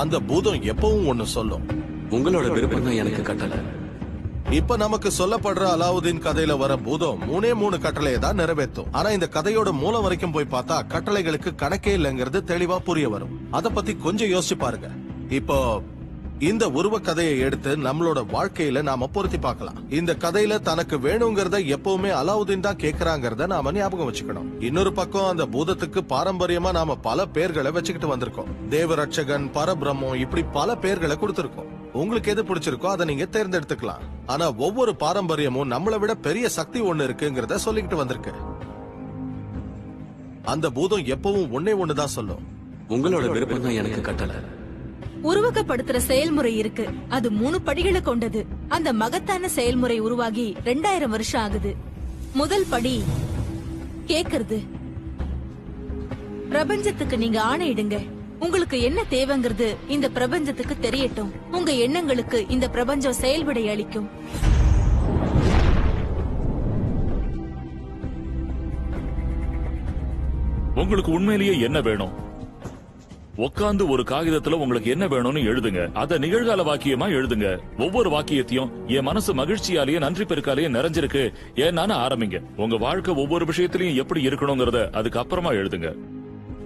அந்த பூதம் எப்பவும் ஒண்ணு சொல்லும், உங்களோட விருப்பம் தான் எனக்கு கட்டளை. இப்ப நமக்கு சொல்லப்படுற அலாவுதீன் கதையில வர பூதம் 3 கட்டளையை தான் நிறைவேற்றும். ஆனா இந்த கதையோட மூலம் வரைக்கும் போய் பார்த்தா கட்டளைகளுக்கு கணக்கே இல்லைங்கிறது தெளிவா புரிய வரும். அத பத்தி கொஞ்சம் யோசிச்சு பாருங்க. இப்போ இந்த உருவ கதையை எடுத்து நம்மளோட வாழ்க்கையில நாம பொருத்தி பார்க்கலாம். இந்த கதையில தனக்கு வேணுங்கிறத எப்பவுமே அலாவுதீன் தான் கேக்குறாங்கிறத நாம ஞாபகம் வச்சுக்கணும். இன்னொரு பக்கம் அந்த பூதத்துக்கு பாரம்பரியமா நாம பல பேர்களை வச்சுக்கிட்டு வந்திருக்கோம். தேவரட்சகன், பரபிரம்மம், இப்படி பல பேர்களை கொடுத்திருக்கோம். உங்களுக்கு எது பிடிச்சிருக்கோ அதை நீங்க தேர்ந்தெடுத்துக்கலாம். ஆனா ஒவ்வொரு பாரம்பரியமும் நம்மளை விட பெரிய சக்தி ஒண்ணு இருக்குங்கிறத சொல்லிக்கிட்டு வந்திருக்கு. அந்த பூதம் எப்பவும் ஒண்ணுதான் சொல்லும், உங்களோட விருப்பம் தான் எனக்கு கட்டளை. உருவகப்படுத்துற செயல்முறை இருக்கு. அது 3 படிகளை கொண்டது. அந்த மகத்தான செயல்முறை உருவாகி 2000 வருஷம் ஆகுது. முதல் படி கேக்குறது. பிரபஞ்சத்துக்கு நீங்க ஆணையிடுங்க. உங்களுக்கு என்ன தேவைங்கிறது இந்த பிரபஞ்சத்துக்கு தெரியட்டும். உங்க எண்ணங்களுக்கு இந்த பிரபஞ்சம் செயல்விடை அளிக்கும். உங்களுக்கு உண்மையிலேயே என்ன வேணும்? உட்கார்ந்து ஒரு காகிதத்துல உங்களுக்கு என்ன வேணும்னு எழுதுங்க. அத நிகழ்கால வாக்கியமா எழுதுங்க. ஒவ்வொரு வாக்கியத்தையும் என் மனசு மகிழ்ச்சியாலேயே நன்றி பெருக்காலேயே நிறைஞ்சிருக்கு ஏன்னு ஆரம்பிங்க. உங்க வாழ்க்கை ஒவ்வொரு விஷயத்திலையும் எப்படி இருக்கணுங்கிறத அதுக்கு அப்புறமா எழுதுங்க.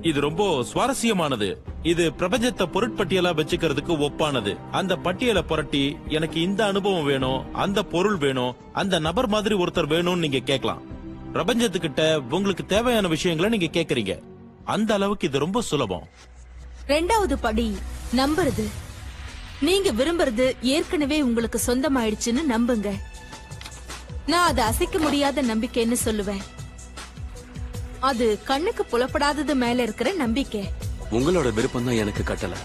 இது ரொம்ப சுவாரஸ்யமானது. இது பிரபஞ்சத்தை பொருட்பட்டியலா வச்சுக்கிறதுக்கு ஒப்பானது. அந்த பட்டியலை புரட்டி எனக்கு இந்த அனுபவம் வேணும், அந்த பொருள் வேணும், அந்த நபர் மாதிரி ஒருத்தர் வேணும்னு நீங்க கேட்கலாம். பிரபஞ்சத்துக்கிட்ட உங்களுக்கு தேவையான விஷயங்களை நீங்க கேக்குறீங்க. அந்த அளவுக்கு இது ரொம்ப சுலபம். 2வது படி நம்புறது. நீங்க விரும்புறது ஏற்கனவே உங்களுக்கு சொந்தமாயிடுச்சுன்னு நம்புங்க. நான் அதை அசைக்க முடியாத நம்பிக்கைன்னு சொல்லுவேன். அது கண்ணுக்கு புலப்படாதது மேல இருக்கிற நம்பிக்கை. உங்களோட விருப்பம் தான் எனக்கு கட்டளை.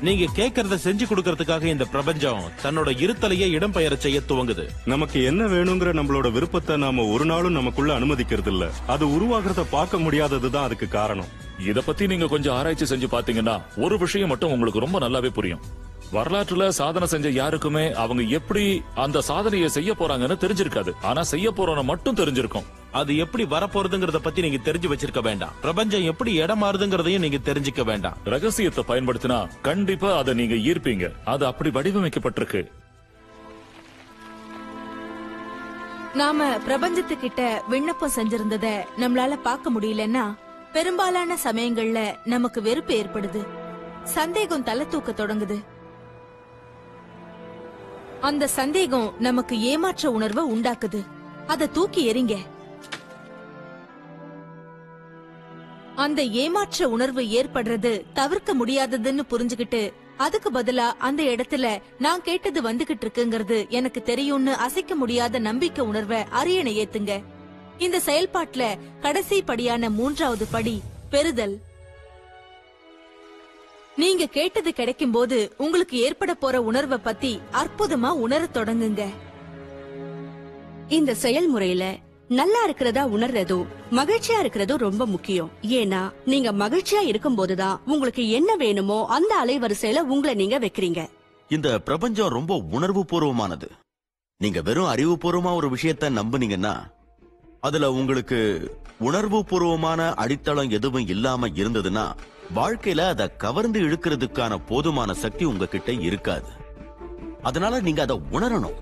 நீங்க கேட்கறத செஞ்சு கொடுக்கறதுக்காக இந்த பிரபஞ்சம் தன்னோட இருத்தலையே இடம்பெயர செய்ய துவங்குது. நமக்கு என்ன வேணுங்கிற நம்மளோட விருப்பத்தை நாம ஒரு நாளும் நமக்குள்ள அனுமதிக்கிறது இல்ல. அது உருவாகிறத பார்க்க முடியாததுதான் அதுக்கு காரணம். இத பத்தி நீங்க கொஞ்சம் ஆராய்ச்சி செஞ்சு பாத்தீங்கன்னா ஒரு விஷயம் மட்டும் உங்களுக்கு ரொம்ப நல்லாவே புரியும். வரலாற்றுல சாதனை செஞ்ச யாருக்குமே அவங்க எப்படி அந்த சாதனையை செய்ய போறாங்கன்னு தெரிஞ்சிருக்காது. ஆனா செய்ய போறவன மட்டும் தெரிஞ்சிருக்கும். அது எப்படி வரப்போறதுங்கிறத பத்தி நீங்க தெரிஞ்சு வச்சிருக்க வேண்டாம். பிரபஞ்சம் எப்படி இடம் மாறுதுங்கிறதையும் நீங்க தெரிஞ்சுக்க வேண்டாம். ரகசியத்தை பயன்படுத்தினா கண்டிப்பா அதை நீங்க ஈர்ப்பீங்க. அது அப்படி வடிவமைக்கப்பட்டிருக்கு. நாம பிரபஞ்சத்துக்கிட்ட விண்ணப்பம் செஞ்சிருந்தத நம்மளால பார்க்க முடியலன்னா பெரும்பாலான சமயங்கள்ல நமக்கு வெறுப்பு ஏற்படுது, சந்தேகம் தலை தூக்க தொடங்குது. அந்த சந்தேகம் நமக்கு ஏமாற்ற உணர்வை உண்டாக்குது. அதை தூக்கி எறிங்க. அந்த ஏமாற்ற உணர்வு ஏற்படுறது தவிர்க்க முடியாததுன்னு புரிஞ்சுகிட்டு அதுக்கு பதிலா அந்த இடத்துல நான் கேட்டது வந்துகிட்டு இருக்குங்கிறது எனக்கு தெரியும்னு அசைக்க முடியாத நம்பிக்கை உணர்வை அரியணை ஏத்துங்க. இந்த செயல்பாட்டுல கடைசி படியான 3வது படி பெறுதல். நீங்க கேட்டது கிடைக்கும் போது உங்களுக்கு ஏற்பட போற உணர்வை பத்தி அற்புதமா உணரத் தொடங்குங்க. இந்த செயல்முறையில நல்லா இருக்கிறதா உணர்றதும் மகிழ்ச்சியா இருக்கிறதும் ரொம்ப முக்கியம். ஏன்னா நீங்க மகிழ்ச்சியா இருக்கும் போதுதான் உங்களுக்கு என்ன வேணுமோ அந்த அலைவரிசையில உங்களை நீங்க வைக்கிறீங்க. இந்த பிரபஞ்சம் ரொம்ப உணர்வு பூர்வமானது. நீங்க வெறும் அறிவுபூர்வமா ஒரு விஷயத்த நம்புனீங்கன்னா அதுல உங்களுக்கு உணர்வு பூர்வமான அடித்தளம் எதுவும் இல்லாம இருந்ததுன்னா வாழ்க்கையில அதை கவர்ந்து இழுக்கிறதுக்கான போதுமான சக்தி உங்ககிட்ட இருக்காது. அதனால நீங்க அதை உணரணும்.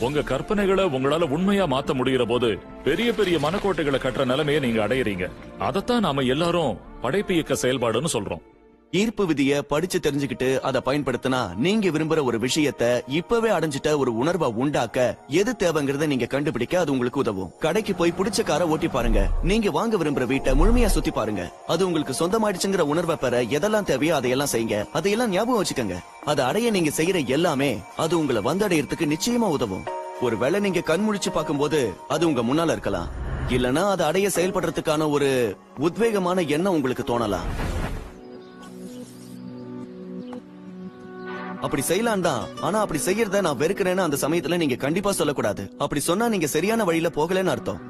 உங்க கற்பனைகளை உங்களால உண்மையா மாத்த முடிகிற போது பெரிய பெரிய மனக்கோட்டைகளை கட்டுற நிலைமையை நீங்க அடையறீங்க. அதத்தான் நாம எல்லாரும் படைப்பு இயக்க செயல்பாடுன்னு சொல்றோம். ஈர்ப்பு விதியை படிச்சு தெரிஞ்சுக்கிட்டு அதை பயன்படுத்தினா நீங்க விரும்புற ஒரு விஷயத்த இப்பவே அடைஞ்சிட்ட ஒரு உணர்வை உண்டாக்க எது தேவைங்கிறத நீங்க கண்டுபிடிக்க அது உங்களுக்கு உதவும். கடைக்கு போய் பிடிச்ச காரை ஓட்டி பாருங்க. நீங்க வாங்க விரும்புற வீட்டை முழுமையா சுத்தி பாருங்க. அது உங்களுக்கு சொந்தமாயிடுச்சுங்கிற உணர்வை பெற எதெல்லாம் தேவையோ அதையெல்லாம் செய்யுங்க. அதையெல்லாம் ஞாபகம் வச்சுக்கோங்க. அதை அடைய நீங்க செய்யற எல்லாமே அது உங்களை வந்தடையறதுக்கு நிச்சயமா உதவும். ஒருவேளை நீங்க கண் முழிச்சு பார்க்கும்போது அது உங்க முன்னால இருக்கலாம். இல்லனா அதை அடைய செயல்படுறதுக்கான ஒரு உத்வேகமான எண்ணம் உங்களுக்கு தோணலாம். அப்படி செய்யலாம் தான். ஆனா அப்படி செய்யறத நான் வெறுக்கிறேன்னு அந்த சமயத்துல நீங்க கண்டிப்பா சொல்லக்கூடாது. அப்படி சொன்னா நீங்க சரியான வழியில போகலன்னு அர்த்தம்.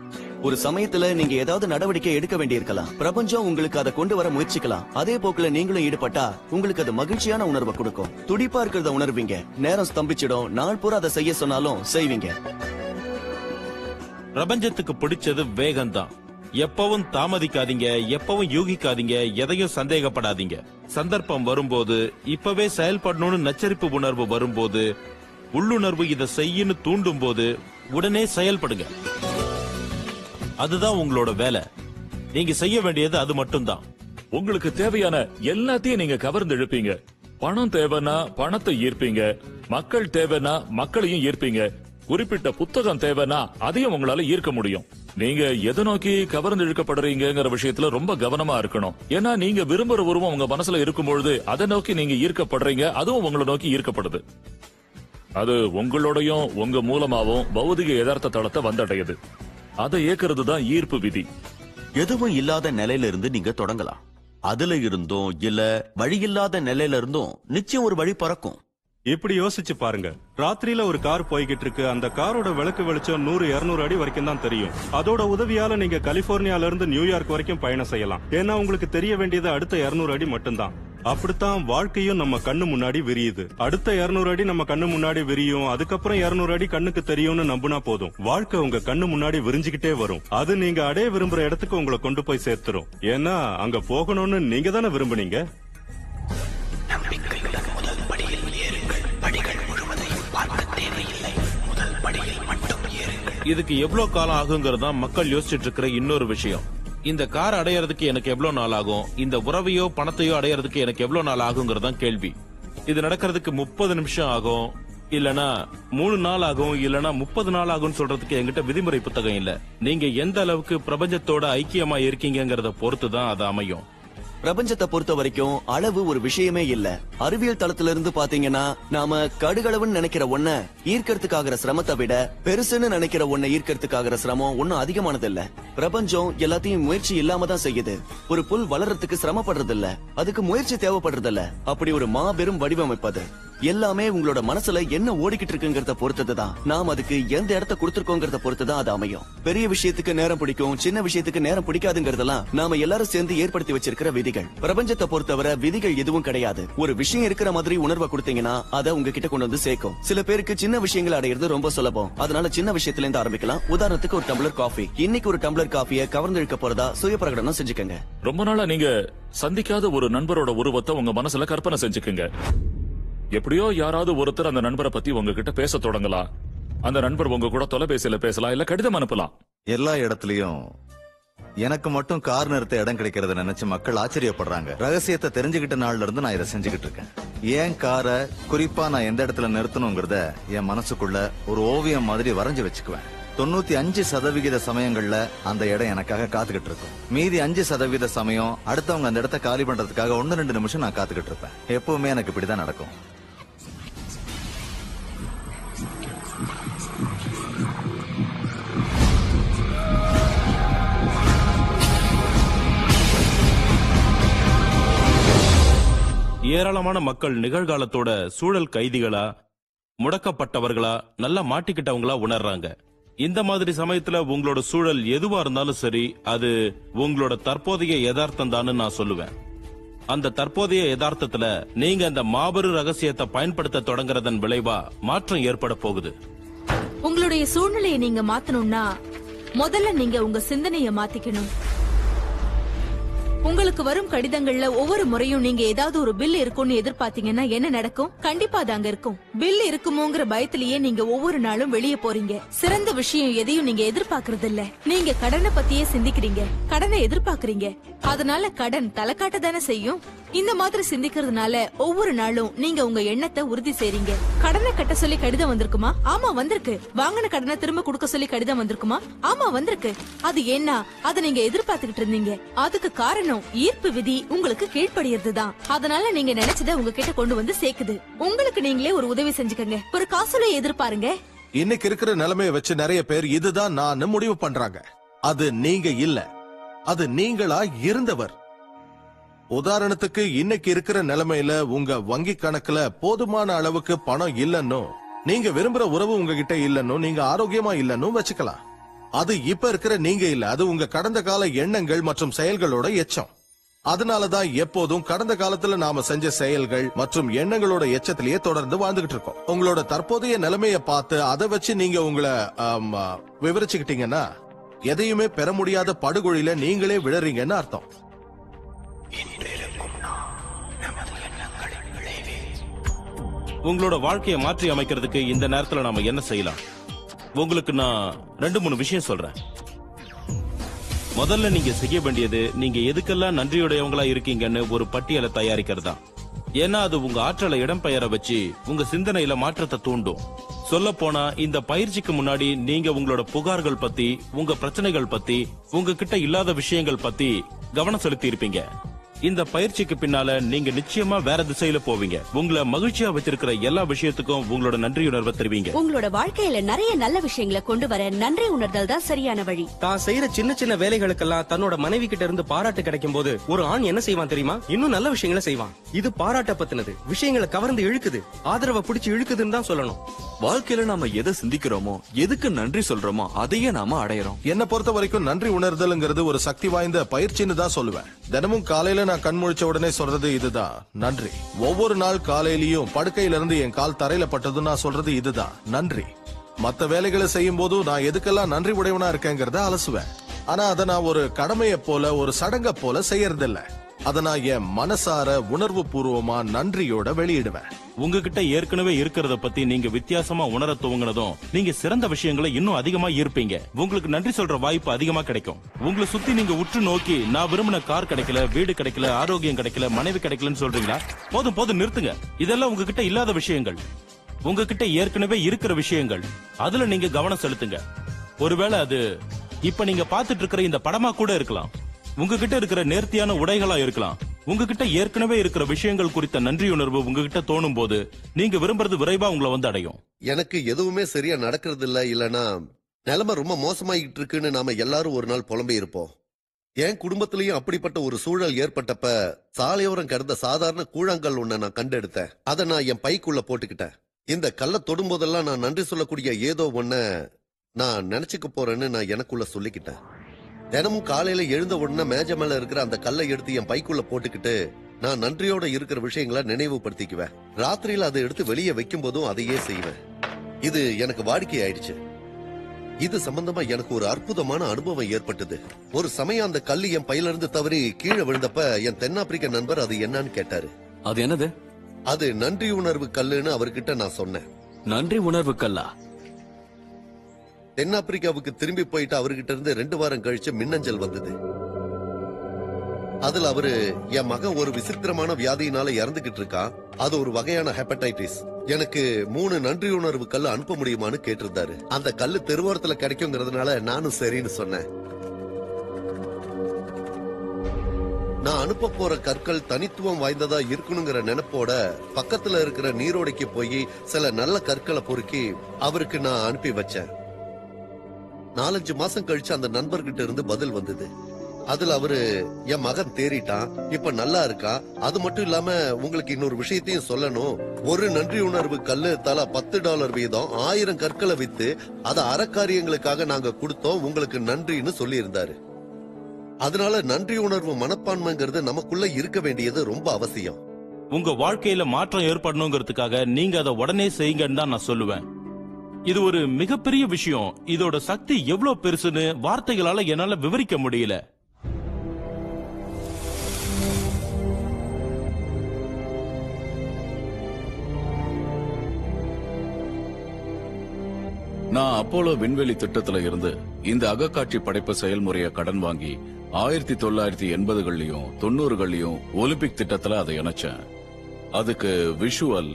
ஒரு சமயத்துல நீங்க ஏதாவது நடவடிக்கை எடுக்க வேண்டியிருக்கலாம். பிரபஞ்சம் உங்களுக்கு அதை கொண்டு வர முயற்சிக்கலாம். அதே போக்குல நீங்களும் ஈடுபட்டா உங்களுக்கு அது மகிழ்ச்சியான உணர்வை கொடுக்கும். துடிப்பா இருக்கிறத உணர்வீங்க. நேரம் ஸ்தம்பிச்சிடும். நாள் பூரா அதை செய்ய சொன்னாலும் செய்வீங்க. பிரபஞ்சத்துக்கு பிடிச்சது வேகம்தான். எப்பவும் தாமதிக்காதீங்க, எப்பவும் யூகிக்காதீங்க, எதையும் சந்தேகப்படாதீங்க. சந்தர்ப்பம் வரும்போது, இப்பவே செயல்படணும்னு நச்சரிப்பு உணர்வு வரும்போது, உள்ளுணர்வு இதை செய்யன்னு தூண்டும் போது உடனே செயல்படுங்க. அதுதான் உங்களோட வேலை. நீங்க செய்ய வேண்டியது அது மட்டும்தான். உங்களுக்கு தேவையான எல்லாத்தையும் நீங்க கவர்ந்து இழுப்பீங்க. பணம் தேவைன்னா பணத்தை ஈர்ப்பீங்க. மக்கள் தேவைன்னா மக்களையும் ஈர்ப்பீங்க. குறிப்பிட்ட புத்தகம் தேவைன்னா அதையும் உங்களால ஈர்க்க முடியும். நீங்க எதை நோக்கி கவர்ந்து இழுக்கப்படுறீங்கிற விஷயத்துல ரொம்ப கவனமா இருக்கணும். ஏன்னா நீங்க விரும்புற உருவம் உங்க மனசுல இருக்கும்பொழுது அதை நோக்கி நீங்க ஈர்க்கப்படுறீங்க. அதுவும் உங்களை நோக்கி ஈர்க்கப்படுது. அது உங்களோடையும் உங்க மூலமாவும் பௌதிக யதார்த்த தளத்தை வந்தடையுது. அதை ஏற்கிறது தான் ஈர்ப்பு விதி. எதுவும் இல்லாத நிலையில இருந்து நீங்க தொடங்கலாம். அதுல இருந்தும் இல்ல வழியில்லாத நிலையில இருந்தும் நிச்சயம் ஒரு வழி பறக்கும். இப்படி யோசிச்சு பாருங்க. ராத்திரியில ஒரு கார் போய்கிட்டு இருக்கு. அந்த காரோட விளக்கு வெளிச்சம் 100-200 அடி வரைக்கும் தான் தெரியும். அதோட உதவியால நீங்க கலிபோர்னியால இருந்து நியூயார்க் வரைக்கும் பயணம் செய்யலாம். ஏன்னா உங்களுக்கு தெரிய வேண்டியது அடுத்த 200 அடி மட்டும்தான். அப்படித்தான் வாழ்க்கையும் நம்ம கண்ணு முன்னாடி விரியுது. அடுத்த 200 அடி நம்ம கண்ணு முன்னாடி விரியும், அதுக்கப்புறம் 200 அடி கண்ணுக்கு தெரியும்னு நம்பினா போதும். வாழ்க்கை உங்க கண்ணு முன்னாடி விரிஞ்சுக்கிட்டே வரும். அது நீங்க அடைய விரும்புற இடத்துக்கு உங்களை கொண்டு போய் சேர்த்துரும். ஏன்னா அங்க போகணும்னு நீங்க தானே விரும்புனீங்க. நம்பிக்கையுடன் முதல் படியில் ஏறுங்கள். படிகள் முழுவதையும் பார்க்க தேவையில்லை. முதல் படியில் மட்டும் ஏறுங்கள். இதுக்கு எவ்வளவு காலம் ஆகுங்கிறது தான் மக்கள் யோசிச்சுட்டு இருக்கிற இன்னொரு விஷயம். இந்த கார் அடையறதுக்கு எனக்கு எவ்வளவு நாள் ஆகும், இந்த உறவையோ பணத்தையோ அடையறதுக்கு எனக்கு எவ்வளவு நாள் ஆகுங்கிறதான் கேள்வி. இது நடக்கிறதுக்கு 30 நிமிஷம் ஆகும், இல்லனா 3 நாள் ஆகும், இல்லனா 30 நாள் ஆகும் சொல்றதுக்கு என்கிட்ட விதிமுறை புத்தகம் இல்ல. நீங்க எந்த அளவுக்கு பிரபஞ்சத்தோட ஐக்கியமா இருக்கீங்கங்கறத பொறுத்து தான் அது அமையும். பிரபஞ்சத்தை பொறுத்த வரைக்கும் அளவு ஒரு விஷயமே இல்ல. அறிவியல் தளத்துல இருந்து பாத்தீங்கன்னா நாம கடுகளவுன்னு நினைக்கிற ஒன்ன ஈர்க்கறதுக்காகிற சிரமத்தை விட பெருசுன்னு நினைக்கிற ஒன்ன ஈர்க்கறதுக்காகிற சிரமம் ஒன்னும் அதிகமானது இல்ல. பிரபஞ்சம் எல்லாத்தையும் முயற்சி இல்லாம தான் செய்யுது. ஒரு புல் வளர்றதுக்கு சிரமப்படுறது இல்ல, அதுக்கு முயற்சி தேவைப்படுறது இல்ல. அப்படி ஒரு மாபெரும் வடிவமைப்பது. எல்லாமே உங்களோட மனசுல என்ன ஓடிக்கிட்டு இருக்குங்கிறத பொறுத்ததுதான். நாம் அதுக்கு எந்த இடத்த கொடுத்திருக்கோங்கிறத பொறுத்துதான் அது அமையும். பெரிய விஷயத்துக்கு நேரம் பிடிக்கும், சின்ன விஷயத்துக்கு நேரம் பிடிக்காதுங்கிறதெல்லாம் நாம எல்லாரும் சேர்ந்து ஏற்படுத்தி வச்சிருக்கிற விதிகள். பிரபஞ்சத்தை பொறுத்தவரை விதிகள் எதுவும் கிடையாது. ஒரு விஷயம் இருக்கிற மாதிரி உணர்வை கொடுத்தீங்கன்னா அதை உங்ககிட்ட கொண்டு வந்து சேர்க்கும். சில பேருக்கு சின்ன விஷயங்கள் அடையிறது ரொம்ப சுலபம். அதனால சின்ன விஷயத்துல இருந்து ஆரம்பிக்கலாம். உதாரணத்துக்கு ஒரு டம்ளர் காஃபி. இன்னைக்கு ஒரு டம்ளர் காஃபியை கவர்ந்து இழுக்க போறதா சுய பிரகடனம் செஞ்சுக்கங்க. ரொம்ப நாளா நீங்க சந்திக்காத ஒரு நண்பரோட உருவத்தை உங்க மனசுல கற்பனை செஞ்சுக்கங்க. எப்படியோ யாராவது ஒருத்தர் அந்த நண்பரை பத்தி உங்ககிட்ட பேச தொடங்கலாம். அந்த நண்பர் உங்க கூட தொலைபேசியில பேசலாம், இல்ல கடிதம் அனுப்பலாம். எல்லா இடத்துலயும் எனக்கு மட்டும் கார் நிறுத்த இடம் கிடைக்கிறத நினைச்சு மக்கள் ஆச்சரியப்படுறாங்க. ரகசியத்தை தெரிஞ்சுக்கிட்ட நாள்ல இருந்து நான் இதை செஞ்சுக்கிட்டு இருக்கேன். ஏன் காரை குறிப்பா நான் எந்த இடத்துல நிறுத்தணுங்கிறத என் மனசுக்குள்ள ஒரு ஓவியம் மாதிரி வரைஞ்சு வச்சுக்குவேன். 95% சமயங்கள்ல அந்த இடம் எனக்காக காத்துக்கிட்டு இருக்கும். மீதி 5% சமயம் அடுத்தவங்க அந்த இடத்த காலி பண்றதுக்காக 1-2 நிமிஷம் நான் காத்துக்கிட்டு இருப்பேன். எப்பவுமே எனக்கு இப்படிதான் நடக்கும். ஏராளமான மக்கள் நிகழ்காலத்தோட சூழல் கைதிகளா, முடக்கப்பட்டவர்களா, நல்லா மாட்டிக்கிட்டவங்களா உணர்றாங்க. இந்த மாதிரி சமயத்துல உங்களோட சூழல் எதுவா இருந்தாலும் சரி, அது உங்களோட தற்போதைய யதார்த்தம் தான் நான் சொல்லுவேன். அந்த தற்போதைய யதார்த்தத்துல நீங்க அந்த மாபெரும் ரகசியத்தை பயன்படுத்த தொடங்குறதன் விளைவா மாற்றம் ஏற்பட போகுது. உங்களுடைய சூழ்நிலையை நீங்க மாத்தணும்னா முதல்ல நீங்க உங்க சிந்தனைய மாத்திக்கணும். உங்களுக்கு வரும் கடிதங்கள்ல ஒவ்வொரு முறையும் நீங்க ஏதாவது ஒரு பில் இருக்கும்னு எதிர்பார்த்தீங்கன்னா என்ன நடக்கும்? கண்டிப்பா அது அங்க இருக்கும். பில் இருக்குமோங்கிற பயத்திலேயே நீங்க ஒவ்வொரு நாளும் வெளியே போறீங்க. சிறந்த விஷயம் எதையும் நீங்க எதிர்பார்க்கறது இல்ல. நீங்க கடனை பத்தியே சிந்திக்கிறீங்க, கடனை எதிர்பார்க்கறீங்க. அதனால கடன் தலைக்காட்ட தானே செய்யும். இந்த மாதிரி சிந்திக்கிறதுனால ஒவ்வொரு நாளும் நீங்க உங்க எண்ணத்தை உறுதி செய்றீங்க. கடனை கட்ட சொல்லி கடிதம் வந்திருக்குமா? ஆமா வந்திருக்கு. வாங்கின கடனை திரும்ப கொடுக்க சொல்லி கடிதம் வந்திருக்குமா? ஆமா வந்திருக்கு. அது என்ன? அதை நீங்க எதிர்பார்த்துக்கிட்டு இருந்தீங்க. அதுக்கு காரணம் ஈர்ப்பு விதி உங்களுக்கு கீழ்ப்படியறதுதான். அதனால நீங்க நினைச்சதை உங்ககிட்ட கொண்டு வந்து சேர்க்குது. உங்களுக்கு நீங்களே ஒரு உதவி செஞ்சுக்கங்க. ஒரு காசோலை எதிர்பாருங்க. இன்னைக்கு இருக்கிற நிலைமையை வச்சு நிறைய பேர் இதுதான் நான் முடிவு பண்றாங்க. அது நீங்க இல்ல, அது நீங்களா இருந்தவர். உதாரணத்துக்கு இன்னைக்கு இருக்கிற நிலைமையில உங்க வங்கி கணக்குல போதுமான அளவுக்கு பணம் இல்லன்னு, நீங்க விரும்புற உறவு உங்ககிட்ட இல்லன்னு, நீங்க ஆரோக்கியமா இல்லன்னு வச்சுக்கலாம். அது இப்ப இருக்கிற நீங்க இல்ல, அது உங்க கடந்த கால எண்ணங்கள் மற்றும் செயல்களோட எச்சம். அதனாலதான் எப்போதும் கடந்த காலத்துல நாம செஞ்ச செயல்கள் மற்றும் எண்ணங்களோட எச்சத்திலேயே தொடர்ந்து வாழ்ந்துகிட்டு இருக்கோம். உங்களோட தற்போதைய நிலைமையை பார்த்து அதை வச்சு நீங்க உங்களை விவரிச்சுக்கிட்டீங்கன்னா எதையுமே பெற முடியாத படுகொழில நீங்களே விழறீங்கன்னு அர்த்தம். உங்களோட வாழ்க்கையை மாற்றி அமைக்கிறதுக்கு இந்த நேரத்துல நாம என்ன செய்யலாம்? உங்களுக்கு நான் 2-3 விஷயம் சொல்றேன். முதல்ல நீங்க செய்ய வேண்டியது, நீங்க எதுக்கெல்லாம் நன்றியுடையவங்களா இருக்கீங்கன்னு ஒரு பட்டியலை தயாரிக்கிறதா. ஏன்னா அது உங்க ஆற்றலை இடம்பெயர வச்சு உங்க சிந்தனையில மாற்றத்தை தூண்டும். சொல்ல போனா இந்த பயிற்சிக்கு முன்னாடி நீங்க உங்களோட புகார்கள் பத்தி, உங்க பிரச்சனைகள் பத்தி, உங்ககிட்ட இல்லாத விஷயங்கள் பத்தி கவனம் செலுத்தி இருப்பீங்க. இந்த பயிற்சிக்கு பின்னால நீங்க நிச்சயமா வேற திசையில போவீங்க. உங்களை மகிழ்ச்சியா வச்சிருக்கிற எல்லா விஷயத்துக்கும் உங்களோட நன்றியுணர்வை தெரிவிங்க. உங்களோட வாழ்க்கையில நிறைய நல்ல விஷயங்களை கொண்டு வர நன்றி உணர்தல் தான் சரியான வழி. தான் செய்யற சின்ன சின்ன வேலைகளுக்கெல்லாம் தன்னோட மனைவி கிட்ட இருந்து பாராட்டு கிடைக்கும் போது ஒரு ஆண் என்ன செய்வான் தெரியுமா? இன்னும் நல்ல விஷயங்களை செய்வான். இது பாராட்ட பத்தினது. விஷயங்களை கவர்ந்து இழுக்குது, ஆதரவை பிடிச்சு இழுக்குதுன்னு தான் சொல்லணும். வாழ்க்கையில நாம எதை சிந்திக்கிறோமோ, எதுக்கு நன்றி சொல்றோமோ அதையே நாம அடையறோம். என்ன பொறுத்த வரைக்கும் நன்றி உணர்தல்ங்கிறது ஒரு சக்தி வாய்ந்த பயிற்சின்னு தான் சொல்லுவேன். தினமும் காலையில நான் கண் முழிச்ச உடனே சொல்றது இதுதான், நன்றி. ஒவ்வொரு நாள் காலையிலயும் படுக்கையில இருந்து என் கால் தரையில பட்டதும் நான் சொல்றது இதுதான், நன்றி. மத்த வேலைகளை செய்யும் போது நான் எதுக்கெல்லாம் நன்றி உடையவனா இருக்கேங்கிறத அலசுவேன். ஆனா அதை நான் ஒரு கடமையை போல, ஒரு சடங்க போல செய்யறதில்ல. அதை நான் என் மனசார உணர்வு பூர்வமா நன்றியோட வெளியிடுவேன். உங்ககிட்ட ஏற்கனவே இருக்கிறத பத்தி நீங்க வித்தியாசமா உணர துவங்கினதும் நீங்க சிறந்த விஷயங்களை இன்னும் அதிகமா ஈர்ப்பீங்க. உங்களுக்கு நன்றி சொல்ற வாய்ப்பு அதிகமா கிடைக்கும். உங்களை சுத்தி நீங்க உற்று நோக்கி நான் விரும்பின கார் கிடைக்கல, வீடு கிடைக்கல, ஆரோக்கியம் கிடைக்கல, மனைவி கிடைக்கலன்னு சொல்றீங்களா? போதும் போதும் நிறுத்துங்க. இதெல்லாம் உங்ககிட்ட இல்லாத விஷயங்கள். உங்ககிட்ட ஏற்கனவே இருக்கிற விஷயங்கள். அதுல நீங்க கவனம் செலுத்துங்க. ஒருவேளை அது இப்ப நீங்க பாத்துட்டு இருக்கிற இந்த படமா கூட இருக்கலாம். உங்ககிட்ட இருக்கிற நேர்த்தியான உடைகளா இருக்கலாம். உங்ககிட்ட ஏற்கனவே இருக்கிற விஷயங்கள் குறித்த நன்றியுணர்வு உங்ககிட்ட தோணும் போது நீங்க விரும்புறது விரைவா உங்களை வந்து அடையும். எனக்கு எதுவுமே சரியா நடக்கிறது இல்ல, இல்லனா நிலைமை ரொம்ப மோசமாயிட்டு இருக்குன்னு நாம எல்லாரும் ஒரு நாள் புலம்பி இருப்போம். என் குடும்பத்திலயும் அப்படிப்பட்ட ஒரு சூழல் ஏற்பட்டப்ப சாலையோரம் கிடந்த சாதாரண கூழாங்கல் ஒண்ண நான் கண்டெடுத்தேன். அதை நான் என் பைக்குள்ள போட்டுக்கிட்டேன். இந்த கல்லை தொடும் போதெல்லாம் நான் நன்றி சொல்லக்கூடிய ஏதோ ஒண்ண நான் நினைச்சுக்க போறேன்னு நான் எனக்குள்ள சொல்லிக்கிட்டேன். தினமும் காலையில எழுந்த உடனே மேஜ மேல இருக்கிற அந்த கல்லை எடுத்து என் பைக்குள்ள போட்டுக்கிட்டு நான் நன்றியோட இருக்கிற விஷயங்களை நினைவுபடுத்திக்குவேன். ராத்திரியில அதை எடுத்து வெளியே வைக்கும் போதும் அதையே செய்வேன். இது எனக்கு வாடிக்கை ஆயிடுச்சு. இது சம்பந்தமா எனக்கு ஒரு அற்புதமான அனுபவம் ஏற்பட்டது. ஒரு சமயம் அந்த கல்லு என் பையில இருந்து தவறி கீழே விழுந்தப்ப என் தென்னாப்பிரிக்க நண்பர் அது என்னன்னு கேட்டாரு. அது என்னது? அது நன்றி உணர்வு கல்லுன்னு அவர்கிட்ட நான் சொன்னேன். நன்றி உணர்வு கல்லா? தென்னாப்பிரிக்காவுக்கு திரும்பி போயிட்டு அவர்கிட்ட இருந்து 2 வாரம் கழிச்சு மின்னஞ்சல் வந்தது. அதுல அவரு என் மகன் ஒரு விசித்திரமான வியாதியினால இறந்துகிட்டு இருக்கான், அது ஒரு வகையான ஹெப்படைட்டிஸ், எனக்கு 3 நன்றி உணர்வு கல்லு அனுப்ப முடியுமான்னு கேட்டிருந்தாரு. அந்த கல்லு தெருவோரத்துல கிடைக்குங்கிறதுனால நானும் சரின்னு சொன்னேன். நான் அனுப்ப போற கற்கள் தனித்துவம் வாய்ந்ததா இருக்கணுங்கிற நினைப்போட பக்கத்துல இருக்கிற நீரோடைக்கு போய் சில நல்ல கற்களை பொறுக்கி அவருக்கு நான் அனுப்பி வச்சேன். 4-5 மாசம் கழிச்சு அந்த நண்பர்கிட்ட இருந்து பதில் வந்தது. அதுல அவரு என் மகன் தேறிட்டான், இப்ப நல்லா இருக்கா, அது மட்டும் இல்லாம உங்களுக்கு இன்னொரு விஷயத்தையும் சொல்லணும், ஒரு நன்றி உணர்வு கல்லு தலா $10 வீதம் 1000 கற்களை வித்து அதை அறக்காரியங்களுக்காக நாங்க கொடுத்தோம், உங்களுக்கு நன்றின்னு சொல்லி இருந்தாரு. அதனால நன்றி உணர்வு மனப்பான்மைங்கிறது நமக்குள்ள இருக்க வேண்டியது ரொம்ப அவசியம். உங்க வாழ்க்கையில மாற்றம் ஏற்படணுங்கிறதுக்காக நீங்க அதை உடனே செய்யுங்கன்னு தான் நான் சொல்லுவேன். இது ஒரு மிகப்பெரிய விஷயம். இதோட சக்தி எவ்வளவு பெருசுன்னு வார்த்தைகளால என்னால விவரிக்க முடியல. நான் அப்போலோ விண்வெளி திட்டத்துல இருந்து இந்த அகக்காட்சி படைப்பு செயல்முறையை கடன் வாங்கி 1980கள்லயும் 90கள்லயும் ஒலிம்பிக் திட்டத்துல அதை இணைச்சேன். அதுக்கு விஷுவல்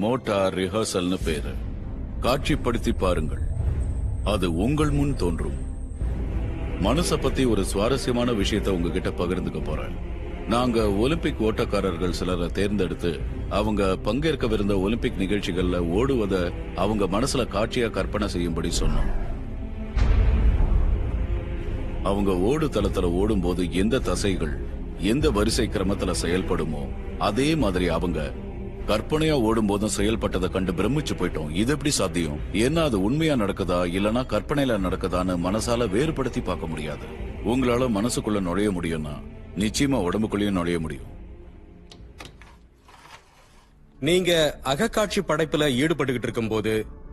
மோட்டார் ரிஹர்சல்னு பேரு. காட்சிப்படுத்தி பாருங்கள், அது உங்கள் முன் தோன்றும். மனச பத்தி ஒரு சுவாரஸ்யமான விஷயத்தை உங்ககிட்ட பகிர்ந்துக்க போறேன். நாங்க ஒலிம்பிக் ஓட்டக்காரர்கள் சிலரை தேர்ந்தெடுத்து அவங்க பங்கேற்கவிருந்த ஒலிம்பிக் நிகழ்ச்சிகள்ல ஓடுவத அவங்க மனசுல காட்சியா கற்பனை செய்யும்படி சொன்னோம். அவங்க ஓடு தளத்துல ஓடும் போது எந்த தசைகள் எந்த வரிசை கிரமத்துல செயல்படுமோ அதே மாதிரி அவங்க கற்பனையா ஓடும் போதும் செயல்பட்டதை கண்டு பிரமிச்சு போயிட்டோம். இது எப்படி சாத்தியம்? ஏன்னா அது உண்மையா நடக்குதா இல்லனா கற்பனையில நடக்குதான்னு மனசால வேறுபடுத்தி பார்க்க முடியாது. உங்களால மனசுக்குள்ள நுழைய முடியும்னா நிச்சயமா உடம்புக்குள்ளேயும் நுழைய முடியும். நீங்க அகக்காட்சி படைப்புல ஈடுபட்டுக்கிட்டு இருக்கும் போது,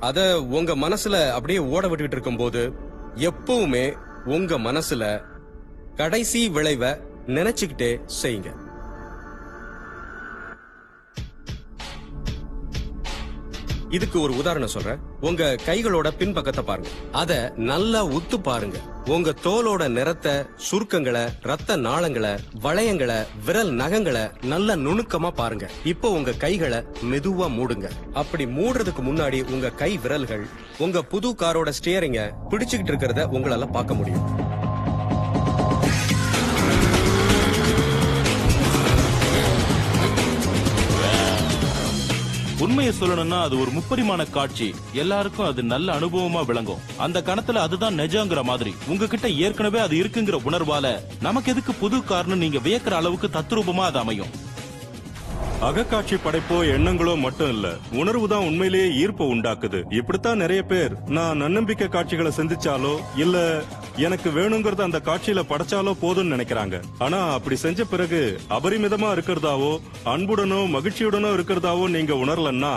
அத உங்க மனசுல அப்படியே ஓட விட்டுக்கிட்டு இருக்கும் போது, எப்பவுமே உங்க மனசுல கடைசி விளைவை நினைச்சுக்கிட்டே செய்யுங்க. இதுக்கு ஒரு உதாரணம் சொல்றேன். உங்க கைகளோட பின்பக்கத்தை பாருங்க, அத நல்லா உத்து பாருங்க. உங்க தோலோட நிறத்தை, சுருக்கங்களை, ரத்த நாளங்களை, வளையங்களை, விரல் நகங்களை நல்ல நுணுக்கமா பாருங்க. இப்போ உங்க கைகளை மெதுவா மூடுங்க. அப்படி மூடுறதுக்கு முன்னாடி உங்க கை விரல்கள் உங்க புது காரோட ஸ்டியரிங்க பிடிச்சுக்கிட்டு இருக்கிறத உங்களால பார்க்க முடியும். உண்மையை சொல்லணும்னா அது ஒரு முப்பரிமாண காட்சி. எல்லாருக்கும் அது நல்ல அனுபவமா விளங்கும். அந்த கணத்துல அதுதான் நிஜங்கிற மாதிரி உங்ககிட்ட ஏற்கனவே அது இருக்குங்கிற உணர்வால நமக்கு எதுக்கு புது காரணம் நீங்க வியக்கிற அளவுக்கு தத்ரூபமா அது அமையும். அகக்காட்சி படைப்போ எண்ணங்களோ மட்டும் இல்ல, உணர்வு தான் உண்மையிலேயே ஈர்ப்பை உண்டாக்குது. இப்படித்தான் நிறைய பேர் நான் நன்னம்பிக்கை காட்சிகளை சிந்திச்சாலோ இல்ல எனக்கு வேணுங்கிறத அந்த காட்சியில படைச்சாலோ போதும்னு நினைக்கிறாங்க. ஆனா அப்படி செஞ்ச பிறகு அபரிமிதமா இருக்கிறதாவோ அன்புடனோ மகிழ்ச்சியுடனோ இருக்கிறதாவோ நீங்க உணரலன்னா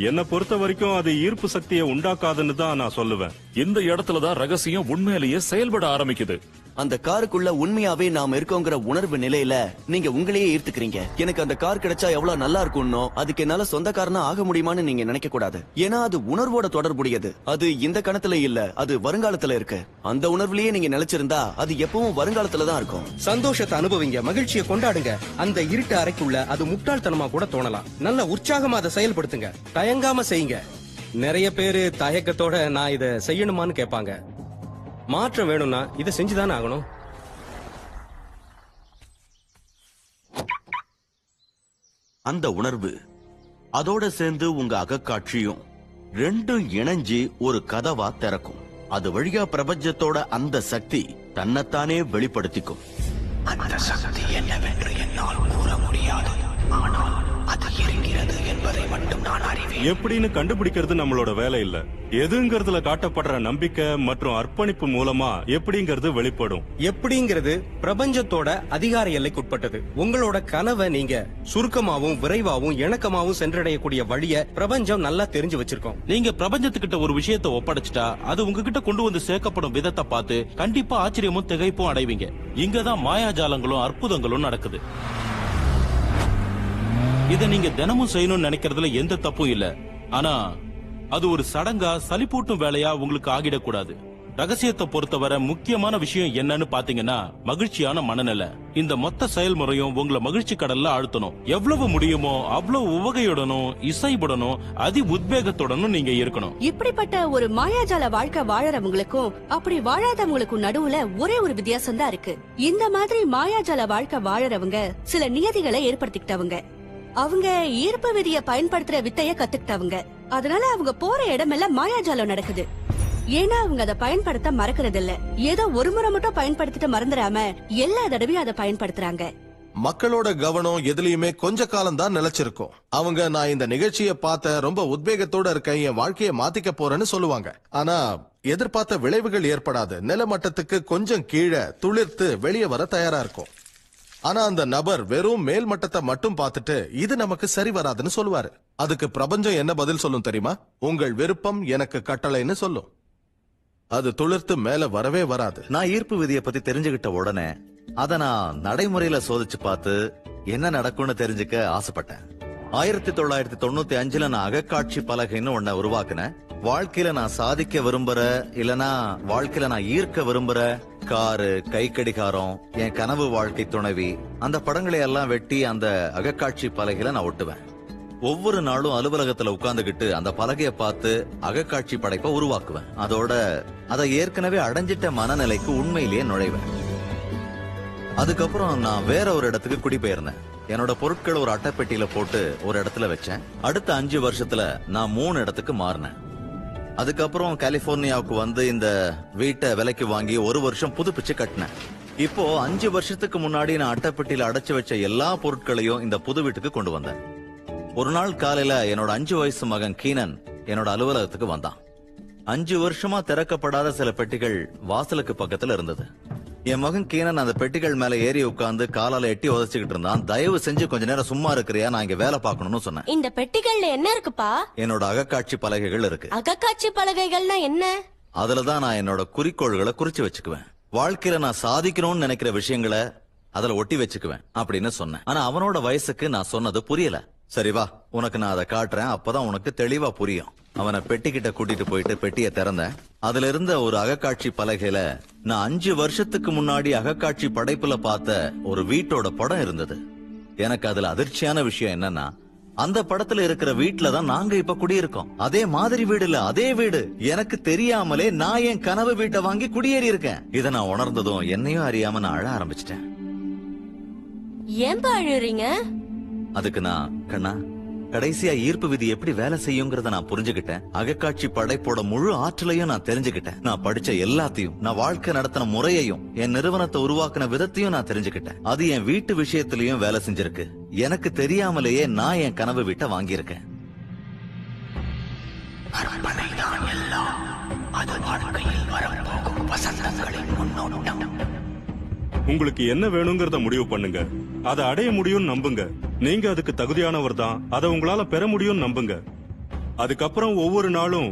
என்னை பொறுத்த வரைக்கும் அது ஈர்ப்பு சக்தியை உண்டாக்காதுன்னு தான் நான் சொல்லுவேன். இந்த இடத்துலதான் ரகசியம் உண்மையிலேயே செயல்பட ஆரம்பிக்குது. அந்த காருக்குள்ள உண்மையாவே நாம இருக்கோங்கிற உணர்வு நிலையில நீங்க உங்களையே ஈர்த்துக்கிறீங்க. எனக்கு அந்த கார் கிடைச்சா எவ்வளவு நல்லா இருக்கும்னோ அதுக்கு என்னால சொந்தக்காரனா ஆக முடியுமான்னு நீங்க நினைக்க கூடாது. ஏன்னா அது உணர்வோட தொடர்புடையது. அது இந்த கணத்துல இல்ல, அது வருங்காலத்துல இருக்கு. அந்த உணர்வுலயே நீங்க நிலைச்சிருந்தா அது எப்பவும் வருங்காலத்துல தான் இருக்கும். சந்தோஷத்தை அனுபவிங்க, மகிழ்ச்சியை கொண்டாடுங்க. அந்த இருட்டு அறைக்குள்ள அது முட்டாள்தனமா கூட தோணலாம். நல்ல உற்சாகமா அதை செயல்படுத்துங்க, தயங்காம செய்யுங்க. நிறைய பேரு தயக்கத்தோட நான் இதை செய்யணுமான்னு கேட்பாங்க. மாற்றம் வேணும்னா இதை செஞ்சுதானே ஆகணும். அந்த உணர்வு அதோட சேர்ந்து உங்க அகக்காட்சியும் ரெண்டும் இணைஞ்சு ஒரு கதவா திறக்கும். அது வழியா பிரபஞ்சத்தோட அந்த சக்தி தன்னைத்தானே வெளிப்படுத்திக்கும். அந்த சக்தி என்னவென்று என்னால் கூற முடியாது, ஆனால் அது இருக்கிறது என்பதை மட்டும் நான் அறிவேன். எப்படின்னு கண்டுபிடிக்கிறது நம்மளோட வேலை இல்ல. எதுங்கிறதுல காட்டப்படுற நம்பிக்கை மற்றும் அர்ப்பணிப்பு மூலமா எப்படிங்கிறது வெளிப்படும். எப்படிங்கிறது பிரபஞ்சத்தோட அதிகார எல்லைக்குட்பட்டது. உங்களோட கனவை நீங்க சுருக்கமாவும் விரைவாவும் இணக்கமாவும் சென்றடையக்கூடிய வழிய பிரபஞ்சம் நல்லா தெரிஞ்சு வச்சிருக்கோம். நீங்க பிரபஞ்சத்துக்கிட்ட ஒரு விஷயத்தை ஒப்படைச்சிட்டா அது உங்ககிட்ட கொண்டு வந்து சேர்க்கப்படும் விதத்தை பார்த்து கண்டிப்பா ஆச்சரியமும் திகைப்பும் அடைவீங்க. இங்கதான் மாயாஜாலங்களும் அற்புதங்களும் நடக்குது. இத நீங்க தினமும் செய்யணும்னு நினைக்கிறதுல எந்த தப்பும் இல்ல. ஆனா அது ஒரு சடங்கா சலிப்பூட்டும் வேலையா உங்களுக்கு ஆகிடக்கூடாது. ரகசியத்தை பொறுத்தவரை முக்கியமான விஷயம் என்னன்னு பாத்தீங்கன்னா மகிழ்ச்சியான மனநிலை. இந்த மொத்த செயல்முறையும் உங்களை மகிழ்ச்சி கடல்ல ஆழ்த்தணும். எவ்வளவு முடியுமோ அவ்வளவு உவகையுடனும் இசைவுடனும் அதி உத்வேகத்துடனும் நீங்க இருக்கணும். இப்படிப்பட்ட ஒரு மாயாஜால வாழ்க்கை வாழறவங்களுக்கும் அப்படி வாழாதவங்களுக்கும் நடுவுல ஒரே ஒரு வித்தியாசம் தான் இருக்கு. இந்த மாதிரி மாயாஜால வாழ்க்கை வாழறவங்க சில நியதிகளை ஏற்படுத்திக்கிட்டவங்க. அவங்க ஈர்ப்பு விதியை பயன்படுத்துற வித்தைய கத்துக்கிட்டவங்க. அதனால அவங்க போற இடமெல்லாம் மாயாஜாலம் நடக்குது. ஏன்னா அவங்க அதை பயன்படுத்த மறக்கிறது இல்ல. ஏதோ ஒரு முறை மட்டும் பயன்படுத்திட்டு மறந்துடாம எல்லா தடவையும் அதை பயன்படுத்துறாங்க. மக்களோட கவனம் எதுலயுமே கொஞ்ச காலம் தான் நிலைச்சிருக்கும். அவங்க நான் இந்த நிகழ்ச்சியை பார்த்த ரொம்ப உத்வேகத்தோட இருக்கேன், என் வாழ்க்கையை மாத்திக்க போறேன்னு சொல்லுவாங்க. ஆனா எதிர்பார்த்த விளைவுகள் ஏற்படாது. நிலமட்டத்துக்கு கொஞ்சம் கீழே துளிர்த்து வெளியே வர தயாரா இருக்கும். ஆனா அந்த நபர் வெறும் மேல் மட்டத்தை மட்டும் பார்த்துட்டு இது நமக்கு சரி வராதுன்னு சொல்லுவாரு. அதுக்கு பிரபஞ்சம் என்ன பதில் சொல்லும் தெரியுமா? உங்கள் விருப்பம் எனக்கு கட்டளைன்னு சொல்லும். அது துளிர்த்து மேல வரவே வராது. நான் ஈர்ப்பு விதியை பத்தி தெரிஞ்சுக்கிட்ட உடனே அத நான் நடைமுறையில சோதிச்சு பார்த்து என்ன நடக்கும்னு தெரிஞ்சுக்க ஆசைப்பட்டேன். 1995 நான் அகக்காட்சி பலகைன்னு ஒன்ன உருவாக்குனேன். வாழ்க்கையில நான் சாதிக்க விரும்புற இல்லனா வாழ்க்கையில நான் ஈர்க்க விரும்புற காரு, கை கடிகாரம், என் கனவு வாழ்க்கை துணைவி, அந்த படங்களை எல்லாம் வெட்டி அந்த அகக்காட்சி பலகையில நான் ஒட்டுவேன். ஒவ்வொரு நாளும் அலுவலகத்துல உட்கார்ந்துகிட்டு அந்த பலகையை பார்த்து அகக்காட்சி படைப்பை உருவாக்குவேன். அதோட அதை ஏற்கனவே அடைஞ்சிட்ட மனநிலைக்கு உண்மையிலேயே நுழைவேன். அதுக்கப்புறம் நான் வேற ஒரு இடத்துக்கு குடிபெயர்ந்தேன். என்னோட பொருட்களை ஒரு அட்டைப்பெட்டியில போட்டு ஒரு இடத்துல வச்சேன். அடுத்த 5 வருஷத்துல நான் 3 இடத்துக்கு மாறினேன். அதுக்கப்புறம் கலிபோர்னியாவுக்கு வந்து இந்த வீட்டை விலைக்கு வாங்கி 1 வருஷம் புதுப்பிச்சு கட்டினேன். இப்போ 5 வருஷத்துக்கு முன்னாடி நான் அட்டைப்பெட்டியில அடைச்சு வச்ச எல்லா பொருட்களையும் இந்த புது வீட்டுக்கு கொண்டு வந்தேன். ஒரு நாள் காலையில என்னோட 5 வயசு மகன் கீனன் என்னோட அலுவலகத்துக்கு வந்தான். 5 வருஷமா திறக்கப்படாத சில பெட்டிகள் வாசலுக்கு பக்கத்துல இருந்தது. என் மகன் கீனன் அந்த பெட்டிகள் மேல ஏறி உட்கார்ந்து காலால எட்டி உதச்சிக்கிட்டு இருந்தான். தயவு செஞ்சு கொஞ்ச நேரம் சும்மா இருக்கிறியா, நான் இங்க வேலை பார்க்கணும்னு சொன்னேன். இந்த பெட்டிகள்ல என்ன இருக்குப்பா? என்னோட அகக்காட்சி பலகைகள் இருக்கு. அகக்காட்சி பலகைகள்னா என்ன? அதுலதான் நான் என்னோட குறிக்கோள்களை குறிச்சு வச்சுக்குவேன். வாழ்க்கையில நான் சாதிக்கணும்னு நினைக்கிற விஷயங்களை அதுல ஒட்டி வச்சுக்குவேன் அப்படின்னு சொன்னேன். ஆனா அவனோட வயசுக்கு நான் சொன்னது புரியல. சரி வா, உனக்கு நான் அதை காட்டுறேன், அப்பதான் உனக்கு தெளிவா புரியும். அவனை பெட்டிக்கிட்ட கூட்டிட்டு போயிட்டு பெட்டியை திறந்தேன். அதுல இருந்த ஒரு அகக்காட்சி பலகையில நான் 5 வருஷத்துக்கு முன்னாடி அகக்காட்சி படைப்புல பார்த்த ஒரு வீட்டோட படம் இருந்தது. எனக்கு அதுல அதிர்ச்சியான விஷயம் என்னன்னா, அந்த படத்துல இருக்கிற வீட்டுல தான் நாங்க இப்ப குடியிருக்கோம். அதே மாதிரி வீடு இல்ல, அதே வீடு. எனக்கு தெரியாமலே நான் என் கனவு வீட்டை வாங்கி குடியேறி இருக்கேன். இதை நான் உணர்ந்ததும் என்னையும் அறியாம நான் அழ ஆரம்பிச்சிட்டேன். ஏன்பா அழுறீங்க? அதுக்கு நான் கண்ணா, கடைசியா ஈர்ப்பு விதி எப்படி வேலை செய்யுங்கிறத நான் புரிஞ்சுக்கிட்டேன். அகக்காட்சி படைப்போட முழு ஆற்றலையும் நான் தெரிஞ்சுக்கிட்டேன். நான் படிச்ச எல்லாத்தையும், நான் வாழ்க்கை நடத்தின முறையையும், என் நிறுவனத்தை உருவாக்கின விதத்தையும் நான் தெரிஞ்சுக்கிட்டேன். அது என் வீட்டு விஷயத்திலயும் வேலை செஞ்சிருக்கு. எனக்கு தெரியாமலேயே நான் என் கனவு வீட்டை வாங்கியிருக்கேன். கற்பனைதான் எல்லாம். அது வாழ்க்கையில் வரப்போகும் வசந்தங்களின் முன்னோட்டம். உங்களுக்கு என்ன வேணுங்கிறத முடிவு பண்ணுங்க. அதை அடைய முடியும்னு நம்புங்க. நீங்க அதுக்கு தகுதியானவர் தான். அதை உங்களால பெற முடியும்னு நம்புங்க. அதுக்கப்புறம் ஒவ்வொரு நாளும்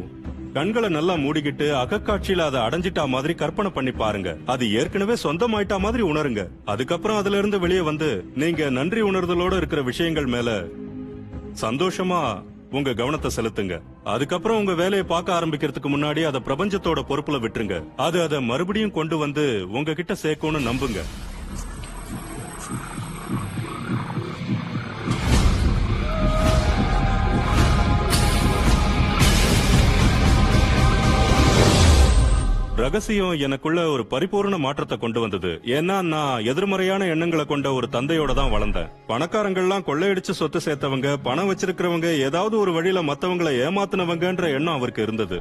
கண்களை நல்லா மூடிக்கிட்டு அகக்காட்சியில அதை அடைஞ்சிட்டா மாதிரி கற்பனை பண்ணி பாருங்க. அது ஏற்கனவே சொந்தமாயிட்டா மாதிரி உணருங்க. அதுக்கப்புறம் அதுல இருந்து வெளியே வந்து நீங்க நன்றி உணர்தலோட இருக்கிற விஷயங்கள் மேல சந்தோஷமா உங்க கவனத்தை செலுத்துங்க. அதுக்கப்புறம் உங்க வேலையை பார்க்க ஆரம்பிக்கிறதுக்கு முன்னாடி அதை பிரபஞ்சத்தோட பொறுப்புல விட்டுருங்க. அது அதை மறுபடியும் கொண்டு வந்து உங்ககிட்ட சேர்க்கும்னு நம்புங்க. ரகசியம் எனக்குள்ள ஒரு பரிபூர்ண மாற்றத்தை கொண்டு வந்தது. ஏன்னா நான் எதிர்மறையான எண்ணங்களை கொண்ட ஒரு தந்தையோட தான் வளர்ந்தேன். பணக்காரங்கள்லாம் கொள்ளையடிச்சு சொத்து சேர்த்தவங்க, பணம் வச்சிருக்கிறவங்க, ஏதாவது ஒரு வழியில மத்தவங்களை ஏமாத்தினவங்கன்ற எண்ணம் அவருக்கு இருந்தது.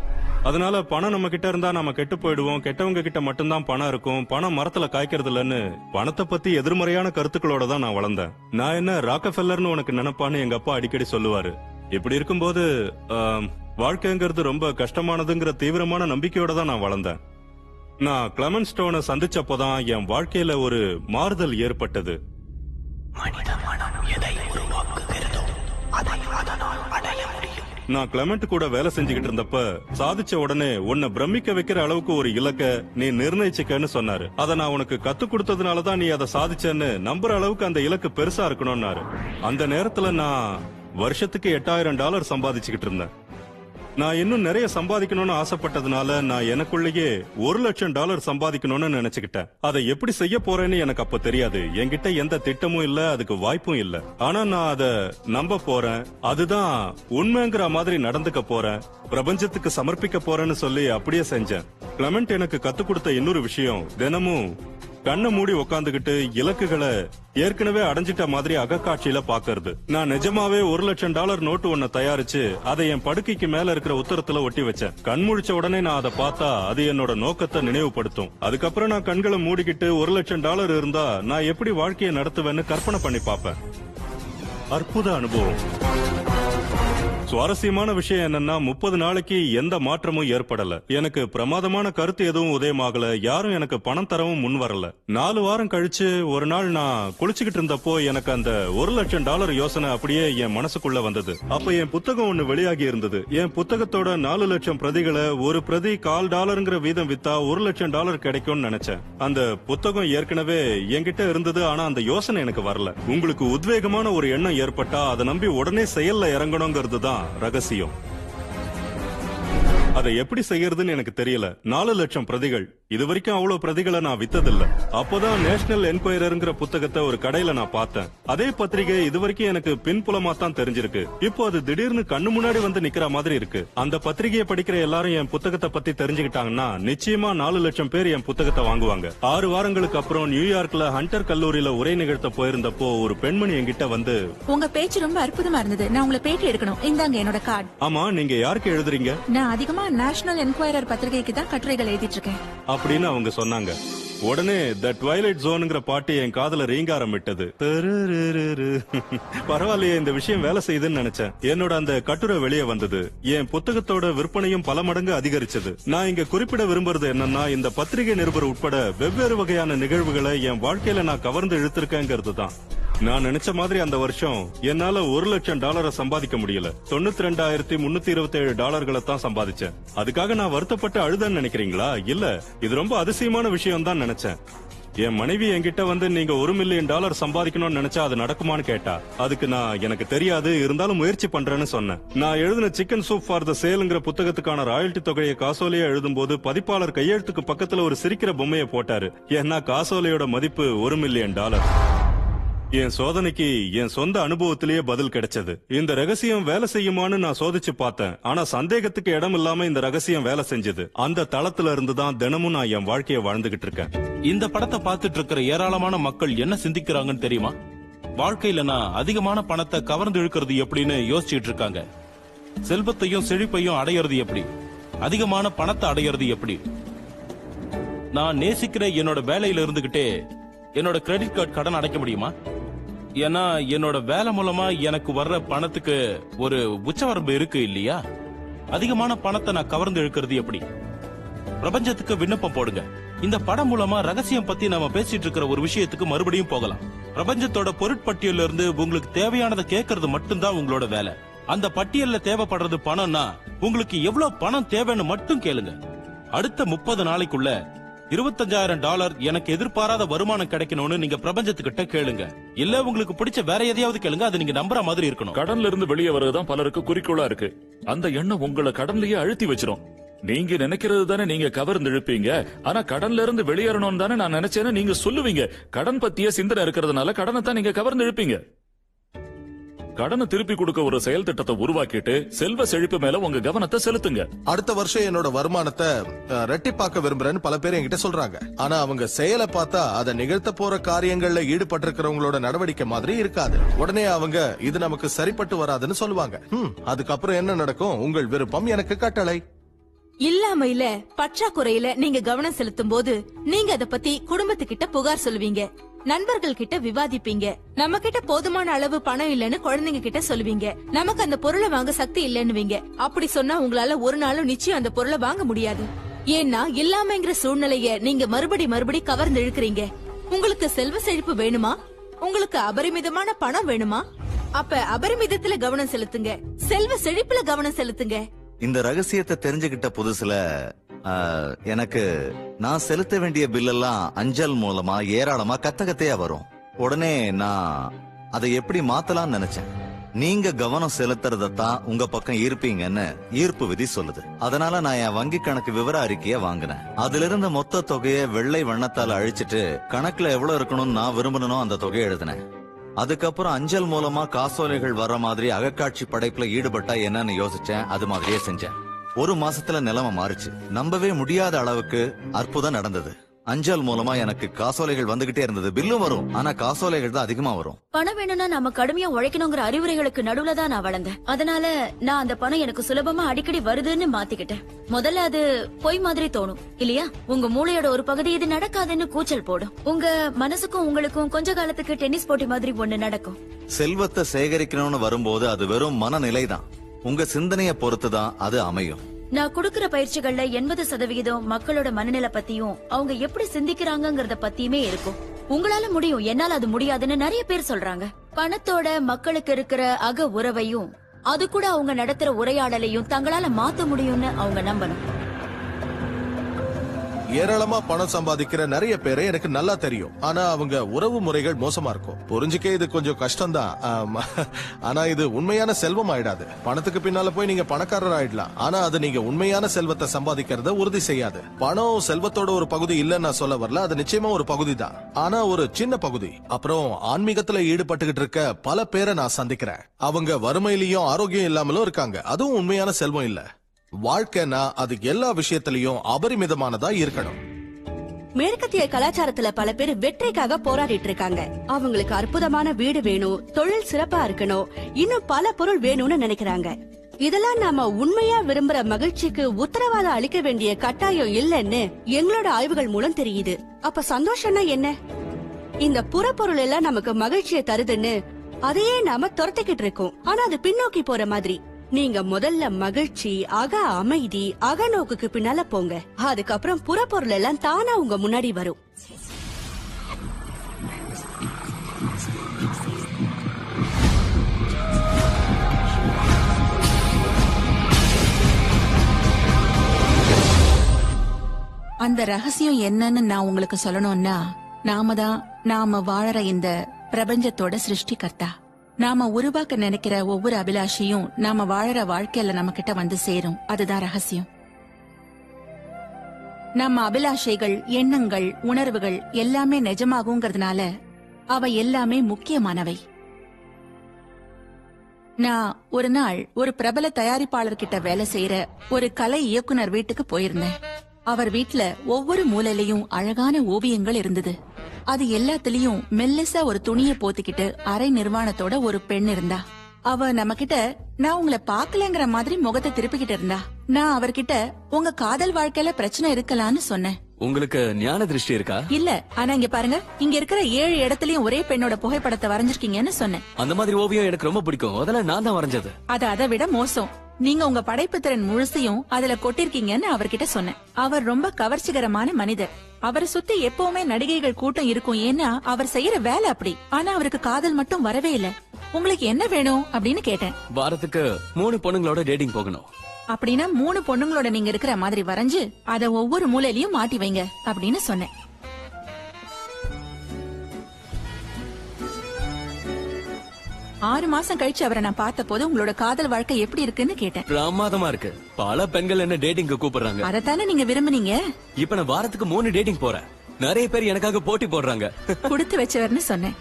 அதனால பணம் நம்ம கிட்ட இருந்தா நம்ம கெட்டு போயிடுவோம், கெட்டவங்க கிட்ட மட்டும்தான் பணம் இருக்கும், பணம் மரத்துல காய்க்கிறது இல்லன்னு பணத்தை பத்தி எதிர்மறையான கருத்துக்களோட தான் நான் வளர்ந்தேன். நான் என்ன ராக்கஃபெல்லர்னு உனக்கு நினைப்பான்னு எங்க அப்பா அடிக்கடி சொல்லுவாரு. இப்படி இருக்கும்போது வாழ்க்கைங்கிறது ரொம்ப கஷ்டமானதுங்கிற தீவிரமான நம்பிக்கையோட தான் நான் வளர்ந்தேன். நான் கிளமெண்ட் ஸ்டோனை சந்திச்சப்போதான் என் வாழ்க்கையில ஒரு மாறுதல் ஏற்பட்டது. மனித மனம் எதை உருவாக்குகிறதோ அதை அதனால் அடைய முடியும். நான் கிளமெண்ட் கூட வேலை செஞ்சுக்கிட்டு இருந்தப்ப சாதிச்ச உடனே உன்னை பிரமிக்க வைக்கிற அளவுக்கு ஒரு இலக்க நீ நிர்ணயிச்சுக்கன்னு சொன்னாரு. அதை நான் உனக்கு கத்து கொடுத்ததுனாலதான் நீ அதை சாதிச்சேன்னு நம்புற அளவுக்கு அந்த இலக்கு பெருசா இருக்கணும்னாரு. அந்த நேரத்துல நான் வருஷத்துக்கு $8000 சம்பாதிச்சுக்கிட்டு இருந்தேன். நான் இன்னும் நிறைய சம்பாதிக்கணும்னு ஆசைப்பட்டதுனால நான் எனக்குள்ளேயே $1,00,000 சம்பாதிக்கணும்னு நினைச்சுக்கிட்டேன். அதை எப்படி செய்ய போறேன்னு எனக்கு அப்ப தெரியாது. என்கிட்ட எந்த திட்டமும் இல்ல, அதுக்கு வாய்ப்பும் இல்ல. ஆனா நான் அதை நம்ப போறேன், அதுதான் உண்மைங்கிற மாதிரி நடந்துக்க போறேன், பிரபஞ்சத்துக்கு சமர்ப்பிக்க போறேன்னு சொல்லி அப்படியே செஞ்சேன். கிளமெண்ட் எனக்கு கத்து கொடுத்த இன்னொரு விஷயம், தினமும் கண்ணை மூடி உக்காந்துகிட்டு இலக்குகளை ஏற்கனவே அடைஞ்சிட்ட மாதிரி அகக்காட்சியில பாக்குறது. நான் நிஜமாவே $1,00,000 நோட்டு ஒன்ன தயாரிச்சு அதை என் படுக்கைக்கு மேல இருக்கிற உத்தரத்துல ஒட்டி வச்சேன். கண் முழிச்ச உடனே நான் அதை பார்த்தா அது என்னோட நோக்கத்தை நினைவுபடுத்தும். அதுக்கப்புறம் நான் கண்களை மூடிக்கிட்டு $1,00,000 இருந்தா நான் எப்படி வாழ்க்கையை நடத்துவேன்னு கற்பனை பண்ணி பார்ப்பேன். அற்புத அனுபவம். சுவாரஸ்யமான விஷயம் என்னன்னா 30 நாளைக்கு எந்த மாற்றமும் ஏற்படல. எனக்கு பிரமாதமான கருத்து எதுவும் உதயமாகல. யாரும் எனக்கு பணம் தரவும் முன் வரல. 4 வாரம் கழிச்சு ஒரு நாள் நான் குளிச்சுக்கிட்டு இருந்தப்போ எனக்கு அந்த $1,00,000 யோசனை அப்படியே என் மனசுக்குள்ள வந்தது. அப்ப என் புத்தகம் ஒண்ணு வெளியாகி இருந்தது. என் புத்தகத்தோட 4 லட்சம் பிரதிகளை ஒரு பிரதி $0.25 வீதம் வித்தா $1,00,000 கிடைக்கும்னு நினைச்சேன். அந்த புத்தகம் ஏற்கனவே என்கிட்ட இருந்தது. ஆனா அந்த யோசனை எனக்கு வரல. உங்களுக்கு உத்வேகமான ஒரு எண்ணம் ஏற்பட்டா அதை நம்பி உடனே செயல்ல இறங்கணுங்கிறது தான் ரகசியம். அதை எப்படி செய்யறதுன்னு எனக்கு தெரியல. 4 லட்சம் பிரதிகள், இது வரைக்கும் அவ்வளவு பிரதிகளை நான் வித்ததில்ல. அப்போதான் நேஷனல் என்கொயரர்ங்கிற புத்தகத்தை ஒரு கடையில நான் பார்த்தேன். அதே பத்திரிகை இது வரைக்கும் எனக்கு பின்புலமா தான் தெரிஞ்சிருக்கு. இப்போ அது திடீர்னு கண்ணு முன்னாடி வந்து நிக்கிற மாதிரி இருக்கு. அந்த பத்திரிகையை படிக்கிற எல்லாரும் என் புத்தகத்தை பத்தி தெரிஞ்சுக்கிட்டாங்கன்னா நிச்சயமா 4 லட்சம் பேர் என் புத்தகத்தை வாங்குவாங்க. 6 வாரங்களுக்கு அப்புறம் நியூயார்க்ல ஹண்டர் கல்லூரியில உரை நிகழ்த்த போயிருந்தப்போ ஒரு பெண்மணி என்கிட்ட வந்து, உங்க பேச்சு ரொம்ப அற்புதமா இருந்தது, நான் உங்களை பேட்டி எடுக்கணும், இந்தாங்க என்னோட கார்டு. ஆமா, நீங்க யாருக்கு எழுதுறீங்க? நான் அதிகமா நேஷனல் என்கொயரர் பத்திரிகைக்கு தான் கட்டுரைகள் எழுதிட்டு இருக்கேன் அப்படின்னு அவங்க சொன்னாங்க. உடனே த ட்வைலைட் ஜோன்ங்கிற பாட்டு என் காதுல ரீங்காரம் விட்டது. பரவாயில்லையே, இந்த விஷயம் வேலை செய்யுதுன்னு நினைச்சேன். என்னோட அந்த கட்டுரை வெளியே வந்தது. என் புத்தகத்தோட விற்பனையும் பல மடங்கு அதிகரிச்சது. நான் இங்க குறிப்பிட விரும்புறது என்னன்னா, இந்த பத்திரிகை நிருபர் உட்பட வெவ்வேறு வகையான நிகழ்வுகளை என் வாழ்க்கையில நான் கவர்ந்து இழுத்திருக்கேங்கிறது தான். நான் நினைச்ச மாதிரி அந்த வருஷம் என்னால $1,00,000 சம்பாதிக்க முடியல. $92,327 தான் சம்பாதிச்சேன். அதுக்காக நான் வருத்தப்பட்டு அழுதன்னு நினைக்கிறீங்களா? இல்ல, இது ரொம்ப அதிசயமான விஷயம் தான் நினைச்சேன். என் மனைவி என்கிட்ட வந்து நீங்க $1 மில்லியன் சம்பாதிக்கணும்னு நினைச்சா அது நடக்குமான்னு கேட்டா. அதுக்கு நான் எனக்கு தெரியாது, இருந்தாலும் முயற்சி பண்றேன்னு சொன்னேன். நான் எழுதின சிக்கன் சூப் ஃபார் த சேல்ங்கிற புத்தகத்துக்கான ராயல்டி தொகையை காசோலையா எழுதும் போது பதிப்பாளர் கையெழுத்துக்கு பக்கத்துல ஒரு சிரிக்கிற பொம்மையை போட்டாரு. ஏன்னா காசோலையோட மதிப்பு $1 மில்லியன். என் சோதனைக்கு என் சொந்த அனுபவத்திலேயே பதில் கிடைச்சது. இந்த ரகசியம் வேலை செய்யுமான்னு நான் சோதிச்சு பார்த்தேன். ஆனா சந்தேகத்துக்கு இடம் இல்லாம இந்த ரகசியம் வேலை செஞ்சது. அந்த தளத்துல இருந்துதான் தினமும் நான் என் வாழ்க்கையை வாழ்ந்துகிட்டு இருக்கேன். இந்த படத்தை பார்த்துட்டு இருக்கிற ஏராளமான மக்கள் என்ன சிந்திக்கிறாங்கன்னு தெரியுமா? வாழ்க்கையில நான் அதிகமான பணத்தை கவர்ந்து இழுக்கிறது எப்படின்னு யோசிச்சுட்டு இருக்காங்க. செல்வத்தையும் செழிப்பையும் அடையிறது எப்படி, அதிகமான பணத்தை அடையிறது எப்படி. நான் நேசிக்கிற என்னோட வேலையில இருந்துகிட்டே என்னோட கிரெடிட் கார்டு கடன் அடைக்க முடியுமா? ஏன்னா என்னோட வேலை மூலமா எனக்கு வர்ற பணத்துக்கு ஒரு உச்சவரம்பு இருக்கு இல்லையா? அதிகமான பணத்தை நான் கவர்ந்து இழுக்கிறது எப்படி? பிரபஞ்சத்துக்கு விண்ணப்பம் போடுங்க. இந்த படம் மூலமா ரகசியம் பத்தி நாம பேசிட்டு இருக்கிற ஒரு விஷயத்துக்கு மறுபடியும் போகலாம். பிரபஞ்சத்தோட பொருட்பட்டியல்ல இருந்து உங்களுக்கு தேவையானதை கேட்கறது மட்டும்தான் உங்களோட வேலை. அந்த பட்டியல்ல தேவைப்படுறது பணம்னா உங்களுக்கு எவ்வளவு பணம் தேவைன்னு மட்டும் கேளுங்க. அடுத்த 30 நாளைக்குள்ள $25,000 எனக்கு எதிர்பாராத வருமானம் கிடைக்கணும்னு நீங்க பிரபஞ்சத்துக்கிட்ட கேளுங்க. இல்ல உங்களுக்கு பிடிச்ச வேற எதையாவது கேளுங்க. அது நீங்க நம்புற மாதிரி இருக்கணும். கடன்ல இருந்து வெளியே வர்றதுதான் பலருக்கு குறிக்கோளா இருக்கு. அந்த எண்ணம் உங்களை கடன்லயே அழுத்தி வச்சிரும். நீங்க நினைக்கிறது தானே நீங்க கவர்ந்து இழுப்பீங்க. ஆனா கடன்ல இருந்து வெளியேறணும் தானே நான் நினைச்சேன்னு நீங்க சொல்லுவீங்க. கடன் பத்திய சிந்தனை இருக்கிறதுனால கடனை தான் நீங்க கவர்ந்து இழுப்பீங்க. கடனை திருப்பி கொடுக்க ஒரு செயல் திட்டத்தை உருவாக்கிட்டு செல்வ செழிப்பு மேல உங்க கவனத்தை செலுத்துங்க. அடுத்த வருஷம் என்னோட வருமானத்தை ரெட்டிப்பாக்க விரும்புறேன்னு பல பேர் என்கிட்ட சொல்றாங்க. ஆனா அவங்க செயலை பார்த்தா அதை நிகழ்த்த போற காரியங்கள்ல ஈடுபட்டிருக்கிறவங்களோட நடவடிக்கை மாதிரி இருக்காது. உடனே அவங்க இது நமக்கு சரிப்பட்டு வராதுன்னு சொல்லுவாங்க. அதுக்கப்புறம் என்ன நடக்கும்? உங்கள் விருப்பம், எனக்கு கட்டளை. இல்லாமையில பற்றாக்குறையில நீங்க கவனம் செலுத்தும் போது நீங்க அத பத்தி குடும்பத்துக்கிட்ட புகார் சொல்லுவீங்க, நண்பர்கள் கிட்ட விவாதிப்பீங்க, நம்ம கிட்ட போதுமான அளவு பணம் இல்லன்னு குழந்தைங்க கிட்ட சொல்லுவீங்க, நமக்கு அந்த பொருளை வாங்க சக்தி இல்லன்னுவீங்க. அப்படி சொன்னா உங்களால ஒரு நாளும் நிச்சயம் அந்த பொருளை வாங்க முடியாது. ஏன்னா இல்லாமங்கிற சூழ்நிலைய நீங்க மறுபடி கவர்ந்து இழுக்கிறீங்க. உங்களுக்கு செல்வ செழிப்பு வேணுமா? உங்களுக்கு அபரிமிதமான பணம் வேணுமா? அப்ப அபரிமிதத்துல கவனம் செலுத்துங்க, செல்வ செழிப்புல கவனம் செலுத்துங்க. இந்த ரகசியத்தை தெரிஞ்சுகிட்ட புதுசுல எனக்கு நான் செலுத்த வேண்டிய பில்லெல்லாம் அஞ்சல் மூலமா ஏராளமா கத்தையா வரும். உடனே நான் அதை எப்படி மாத்தலாம்னு நினைச்சேன். நீங்க கவனம் செலுத்துறதான் உங்க பக்கம் ஈர்ப்பீங்கன்னு ஈர்ப்பு விதி சொல்லுது. அதனால நான் என் வங்கி கணக்கு விவர அறிக்கைய வாங்கினேன். அதுல இருந்த மொத்த தொகையை வெள்ளை வண்ணத்தால அழிச்சிட்டு கணக்குல எவ்வளவு இருக்கணும்னு நான் விரும்பணும் அந்த தொகையை எழுதினேன். அதுக்கப்புறம் அஞ்சல் மூலமா காசோலைகள் வர்ற மாதிரி அகக்காட்சி படைப்புல ஈடுபட்டா என்னன்னு யோசிச்சேன். அது மாதிரியே செஞ்சேன். ஒரு மாசத்துல நிலைமை மாறுச்சு. நம்பவே முடியாத அளவுக்கு அற்புதம் நடந்தது. அஞ்சல் மூலமா எனக்கு காசோலைகள் வந்துகிட்டே இருந்தது. பில்லும் வரும், ஆனா காசோலைகள் தான் அதிகமா வரும். பணம் வேணும்னா நம்ம கடுமையா உழைக்கணுங்கிற அறிவுரைகளுக்கு நடுவுல தான் நான் வளர்ந்தேன். அதனால நான் அந்த பணம் எனக்கு சுலபமா அடிக்கடி வருதுன்னு மாத்திக்கிட்டேன். முதல்ல அது பொய் மாதிரி தோணும் இல்லையா? உங்க மூளையோட ஒரு பகுதி இது நடக்காதுன்னு கூச்சல் போடும். உங்க மனசுக்கும் உங்களுக்கும் கொஞ்ச காலத்துக்கு டென்னிஸ் போட்டி மாதிரி ஒண்ணு நடக்கும். செல்வத்தை சேகரிக்கணும்னு வரும்போது அது வெறும் மனநிலை தான். உங்க சிந்தனைய பொறுத்துதான் அது அமையும். நான் கொடுக்கிற பயிற்சிகள்ல 80% மக்களோட மனநிலை பத்தியும் அவங்க எப்படி சிந்திக்கிறாங்கங்கறத பத்தியுமே இருக்கும். உங்களால முடியும், என்னால அது முடியாதுன்னு நிறைய பேர் சொல்றாங்க. பணத்தோட மக்களுக்கு இருக்கிற அக உறவையும் அது கூட அவங்க நடத்துற உரையாடலையும் தங்களால மாத்த முடியும்னு அவங்க நம்பணும். ஏராளமா பணம் சம்பாதிக்கிற நிறைய பேரை எனக்கு நல்லா தெரியும். ஆனா அவங்க உறவு முறைகள் மோசமா இருக்கும். புரிஞ்சுக்க இது கொஞ்சம் கஷ்டம்தான். ஆனா இது உண்மையான செல்வம் ஆயிடாது. பணத்துக்கு பின்னால போய் நீங்க பணக்காரர் ஆயிடலாம், ஆனா அது நீங்க உண்மையான செல்வத்தை சம்பாதிக்கிறத உறுதி செய்யாது. பணம் செல்வத்தோட ஒரு பகுதி இல்லன்னு நான் சொல்ல வரல, அது நிச்சயமா ஒரு பகுதி தான், ஆனா ஒரு சின்ன பகுதி. அப்புறம் ஆன்மீகத்துல ஈடுபட்டுகிட்டு இருக்க பல பேரை நான் சந்திக்கிறேன். அவங்க வறுமையிலயும் ஆரோக்கியம் இல்லாமலும் இருக்காங்க. அதுவும் உண்மையான செல்வம் இல்ல. வாழ்க்கைனா அது எல்லா விஷயத்திலயும் அபரிமிதமானதா இருக்கணும். மேற்கத்திய கலாச்சாரத்துல பல பேர் வெற்றிக்காக போராடிட்டு இருக்காங்க. அவங்களுக்கு அற்புதமான வீடு வேணும், தொழில் சிறப்பா இருக்கணும், இன்னும் பல பொருள் வேணும்னு நினைக்கிறாங்க. இதெல்லாம் நாம உண்மையா விரும்புற மகிழ்ச்சிக்கு உத்தரவாதம் அளிக்க வேண்டிய கட்டாயம் இல்லைன்னு எங்களோட ஆய்வுகள் மூலம் தெரியுது. அப்ப சந்தோஷம்னா என்ன? இந்த புறப்பொருள் எல்லாம் நமக்கு மகிழ்ச்சியை தருதுன்னு அதையே நாம துரத்திக்கிட்டு இருக்கோம். ஆனா அது பின்னோக்கி போற மாதிரி. நீங்க முதல்ல மகிழ்ச்சி, அக அமைதி, அகநோக்குக்கு பின்னால போங்க. அதுக்கப்புறம் புறப்பொருள் எல்லாம் தானா உங்க முன்னாடி வரும். அந்த ரகசியம் என்னன்னு நான் உங்களுக்கு சொல்லணும்னா, நாம வாழற இந்த பிரபஞ்சத்தோட சிருஷ்டிகர்த்தா. நாம உருவாக்க நினைக்கிற ஒவ்வொரு அபிலாஷையும் நாம வாழற வாழ்க்கையில நம்ம கிட்ட வந்து சேரும். அதுதான் ரகசியம். நம்ம அபிலாஷைகள், எண்ணங்கள், உணர்வுகள் எல்லாமே நிஜமாகுங்கிறதுனால அவை எல்லாமே முக்கியமானவை. நான் ஒரு நாள் ஒரு பிரபல தயாரிப்பாளர் கிட்ட வேலை செய்யற ஒரு கலை இயக்குனர் வீட்டுக்கு போயிருந்தேன். அவர் வீட்ல ஒவ்வொரு மூலையிலையும் அழகான ஓவியங்கள் இருந்தது. அது எல்லாத்திலயும் மெல்லிசா ஒரு துணியை போத்திக்கிட்டு அரை நிர்வாணத்தோட ஒரு பெண் இருந்தா. அவ நம்ம கிட்ட நான் உங்களை பாக்கலங்கிற மாதிரி முகத்தை திருப்பிக்கிட்டு இருந்தா. நான் அவர்கிட்ட உங்க காதல் வாழ்க்கையில பிரச்சனை இருக்கலாம்னு சொன்னேன். உங்களுக்கு ஞான திருஷ்டி இருக்கா? இல்ல, ஆனா இங்க பாருங்க, இங்க இருக்கிற 7 இடத்துலயும் ஒரே பெண்ணோட புகைப்படத்தை வரைஞ்சிருக்கீங்கன்னு சொன்னேன். அந்த மாதிரி ஓவியம் எனக்கு ரொம்ப பிடிக்கும். அதெல்லாம் நான் தான் வரைஞ்சது. அதை விட மோசம், நீங்க உங்க படைப்பு திறன் முழுசையும் அதுல கொட்டிருக்கீங்கன்னு அவர்கிட்ட சொன்னேன். அவர் ரொம்ப கவர்ச்சிகரமான மனிதர். அவரை சுத்தி எப்பவுமே நடிகைகள் கூட்டம் இருக்கும். ஏன்னா அவர் செய்யற வேலை அப்படி. ஆனா அவருக்கு காதல் மட்டும் வரவே இல்ல. உங்களுக்கு என்ன வேணும் அப்படின்னு கேட்டேன். வாரத்துக்கு 3 பொண்ணுங்களோட டேட்டிங் போகணும். அப்படின்னா 3 பொண்ணுங்களோட நீங்க இருக்கிற மாதிரி வரைஞ்சு அத ஒவ்வொரு மூலையிலயும் மாட்டி வைங்க அப்படின்னு சொன்னேன். ஆறு மாசம் கழிச்சு அவரை நான் பார்த்த போது உங்களோட காதல் வாழ்க்கை எப்படி இருக்குன்னு கேட்டேன். பிரமாதமா இருக்கு. பல பெண்கள் என்ன டேட்டிங்க்கு கூப்பிடுறாங்க. அதத்தானே நீங்க விரும்புனீங்க. இப்ப நான் வாரத்துக்கு 3 டேட்டிங் போறேன். நிறைய பேர் எனக்காக போட்டி போடுறாங்க. கொடுத்து வச்சவர்னு சொன்னேன்.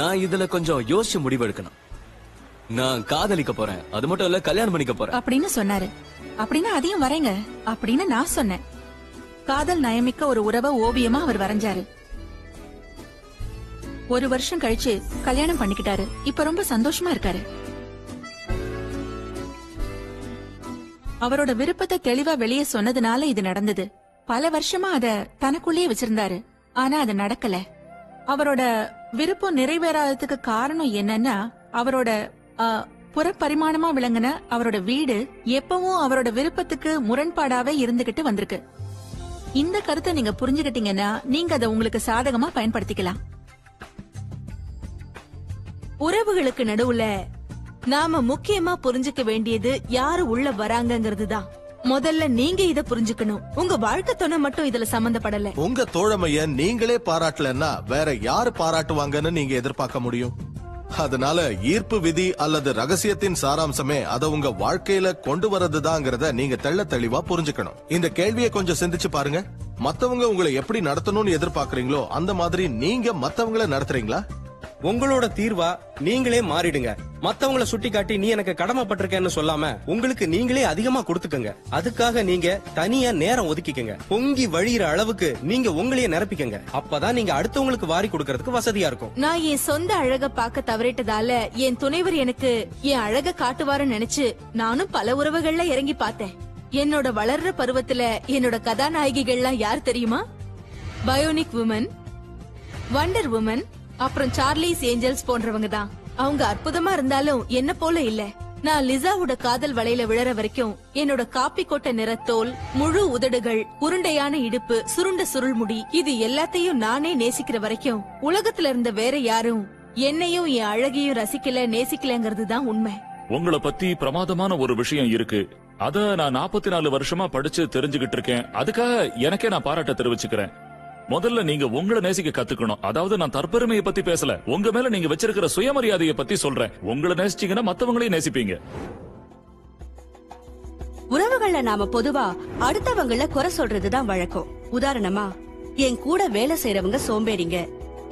நான் இதுல கொஞ்சம் யோசிச்சு முடிவெடுக்கணும். நான் காதலிக்க போறேன், அது மட்டும் இல்ல கல்யாணம் பண்ணிக்க போறேன் அப்படின்னு சொன்னாரு. அப்படின்னா அதையும் வரைங்க அப்படின்னு நான் சொன்னேன். காதல் நயமிக்க ஒரு உறவை ஓவியமா அவர் வரைஞ்சாரு. 1 வருஷம் கழிச்சு கல்யாணம் பண்ணிக்கிட்டாரு. இப்ப ரொம்ப சந்தோஷமா இருக்காரு. அவரோட விருப்பத்தை தெளிவா வெளியே சொன்னதுனால இது நடந்தது. பல வருஷமா அத தனக்குள்ளேயே வச்சிருந்தாரு. ஆனா அது நடக்கல. அவரோட விருப்பம் நிறைவேறாததுக்கு காரணம் என்னன்னா, அவரோட புறப்பரிமாணமா விளங்குன அவரோட வீடு எப்பவும் அவரோட விருப்பத்துக்கு முரண்பாடாவே இருந்துகிட்டு வந்திருக்கு. இந்த கருத்தை நீங்க புரிஞ்சுகிட்டீங்கன்னா நீங்க அதை உங்களுக்கு சாதகமா பயன்படுத்திக்கலாம். உறவுகளுக்கு நடுவுல நாம முக்கியமா புரிஞ்சுக்க வேண்டியது யாரு உள்ள வராங்கங்கிறது தான். முதல்ல நீங்க இத புரிஞ்சுக்கணும். உங்க வாழ்க்கை துணை மட்டும் இதுல சம்பந்தப்படல. உங்க தோழமைய நீங்களே பாராட்டலன்னா வேற யாரு பாராட்டுவாங்கன்னு நீங்க எதிர்பார்க்க முடியும்? அதனால ஈர்ப்பு விதி அல்லது ரகசியத்தின் சாராம்சமே அதை உங்க வாழ்க்கையில கொண்டு வரதுதாங்கிறத நீங்க தெள்ள தெளிவா புரிஞ்சுக்கணும். இந்த கேள்வியை கொஞ்சம் சிந்திச்சு பாருங்க. மத்தவங்க உங்களை எப்படி நடத்தணும்னு எதிர்பார்க்கறீங்களோ அந்த மாதிரி நீங்க மத்தவங்களை நடத்துறீங்களா? உங்களோட தீர்வா நீங்களே மாறிடுங்க. மத்தவங்கள சுட்டி காட்டி நீ எனக்கு கடமைப்பட்டிருக்கேன்னு சொல்லாம உங்களுக்கு நீங்களே அதிகமா கொடுத்துக்கங்க. அதுக்காக நீங்க தனியா நேரம் ஒதுக்கிக்கங்க. பொங்கி வழியிற அளவுக்கு நீங்க உங்களையே நிரப்பிக்கங்க. அப்பதான் நீங்க அடுத்தவங்களுக்கு வாரி கொடுக்கறதுக்கு வசதியா இருக்கும். நான் என் சொந்த அழக பார்க்க தவறிட்டதால என் துணைவர் எனக்கு என் அழக காட்டுவாருன்னு நினைச்சு நானும் பல உறவுகள்ல இறங்கி பார்த்தேன். என்னோட வளர்ற பருவத்துல என்னோட கதாநாயகிகள்லாம் யார் தெரியுமா? பயோனிக் உமன், வண்டர் உமன், அப்புறம் சார்லிஸ் ஏஞ்சல்ஸ் போன்றவங்க தான். அவங்க அற்புதமா இருந்தாலும் என்ன போல இல்ல. நான் லிசாவோட காதல் வலையில விழற வரைக்கும் என்னோட காப்பி கொட்ட நிறத்தோல், முழு உதடுகள், உருண்டையான இடுப்பு, சுருண்ட சுருள்முடி, இது எல்லாத்தையும் நானே நேசிக்கிற வரைக்கும் உலகத்துல இருந்த வேற யாரும் என்னையும் என் அழகையும் ரசிக்கல, நேசிக்கலங்கிறது தான் உண்மை. உங்களை பத்தி பிரமாதமான ஒரு விஷயம் இருக்கு. அத நான் 44 வருஷமா படிச்சு தெரிஞ்சுகிட்டு இருக்கேன். அதுக்காக எனக்கே நான் பாராட்ட தெரிவிச்சுக்கிறேன். முதல்ல நீங்க உங்களை நேசிக்க கத்துக்கணும். அதாவது நான் தற்பெருமையை பத்தி பேசல, உங்க மேல நீங்க வச்சிருக்கிற சுயமரியாதையை பத்தி சொல்றேன். உங்களை நேசிச்சீங்கன்னா மத்தவங்களையும் நேசிப்பீங்க. உறவுகள்ல நாம பொதுவா அடுத்தவங்கள குறை சொல்றதுதான் வழக்கம். உதாரணமா, என் கூட வேலை செய்யறவங்க சோம்பேறிங்க,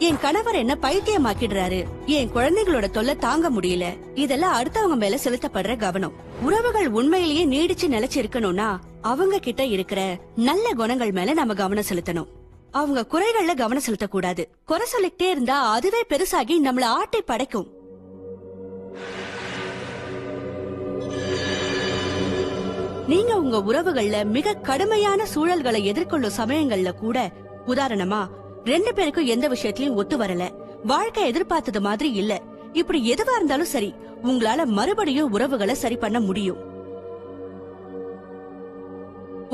என் கணவர் என்ன பைத்தியமாக்கிடுறாரு, என் குழந்தைகளோட தொல்லை தாங்க முடியல. இதெல்லாம் அடுத்தவங்க மேல செலுத்தப்படுற கவனம். உறவுகள் உண்மையிலேயே நீடிச்சு நிலைச்சு இருக்கணும்னா அவங்க கிட்ட இருக்கிற நல்ல குணங்கள் மேல நம்ம கவனம் செலுத்தணும். அவங்க குறைகள்ல கவனம் செலுத்தக்கூடாது. குறை சொல்லிக்கிட்டே இருந்தா அதுவே பெருசாகி நம்மள ஆட்டை படைக்கும். நீங்க உங்க உறவுகள்ல மிக கடுமையான சூழல்களை எதிர்கொள்ளும் சமயங்கள்ல கூட, உதாரணமா 2 பேருக்கும் எந்த விஷயத்திலயும் ஒத்து வரல, வாழ்க்கை எதிர்பார்த்தது மாதிரி இல்ல, இப்படி எதுவா இருந்தாலும் சரி, உங்களால மறுபடியும் உறவுகளை சரி பண்ண முடியும்.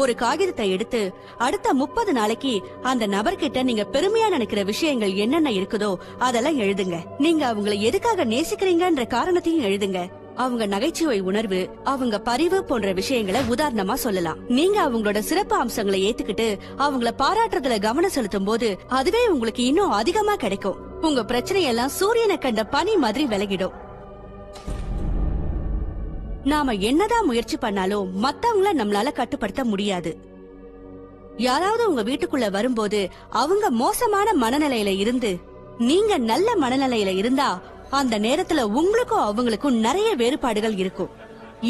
ஒரு காகிதத்தை எடுத்து அடுத்த 30 நாளைக்கு அந்த நபர்கிட்ட நீங்க பெருமையா நினைக்கிற விஷயங்கள் என்னென்ன இருக்குதோ அதெல்லாம் எழுதுங்க. நீங்க அவங்களை எதுக்காக நேசிக்கிறீங்கன்ற காரணத்தையும் எழுதுங்க. அவங்க நகைச்சுவை உணர்வு, அவங்க பரிவு போன்ற விஷயங்களை உதாரணமா சொல்லலாம். நீங்க அவங்களோட சிறப்பு அம்சங்களை ஏத்துக்கிட்டு அவங்கள பாராட்டுறதுல கவனம் செலுத்தும் போது அதுவே உங்களுக்கு இன்னும் அதிகமா கிடைக்கும். உங்க பிரச்சனையெல்லாம் சூரியனை கண்ட பனி மாதிரி விலகிடும். நாம என்னதான் முயற்சி பண்ணாலும் மத்தவங்கள நம்மளால கட்டுப்படுத்த முடியாது. யாராவது உங்க வீட்டுக்குள்ள வரும்போது அவங்க மோசமான மனநிலையில இருந்து நீங்க நல்ல மனநிலையில இருந்தா அந்த நேரத்துல உங்களுக்கும் அவங்களுக்கும் நிறைய வேறுபாடுகள் இருக்கும்.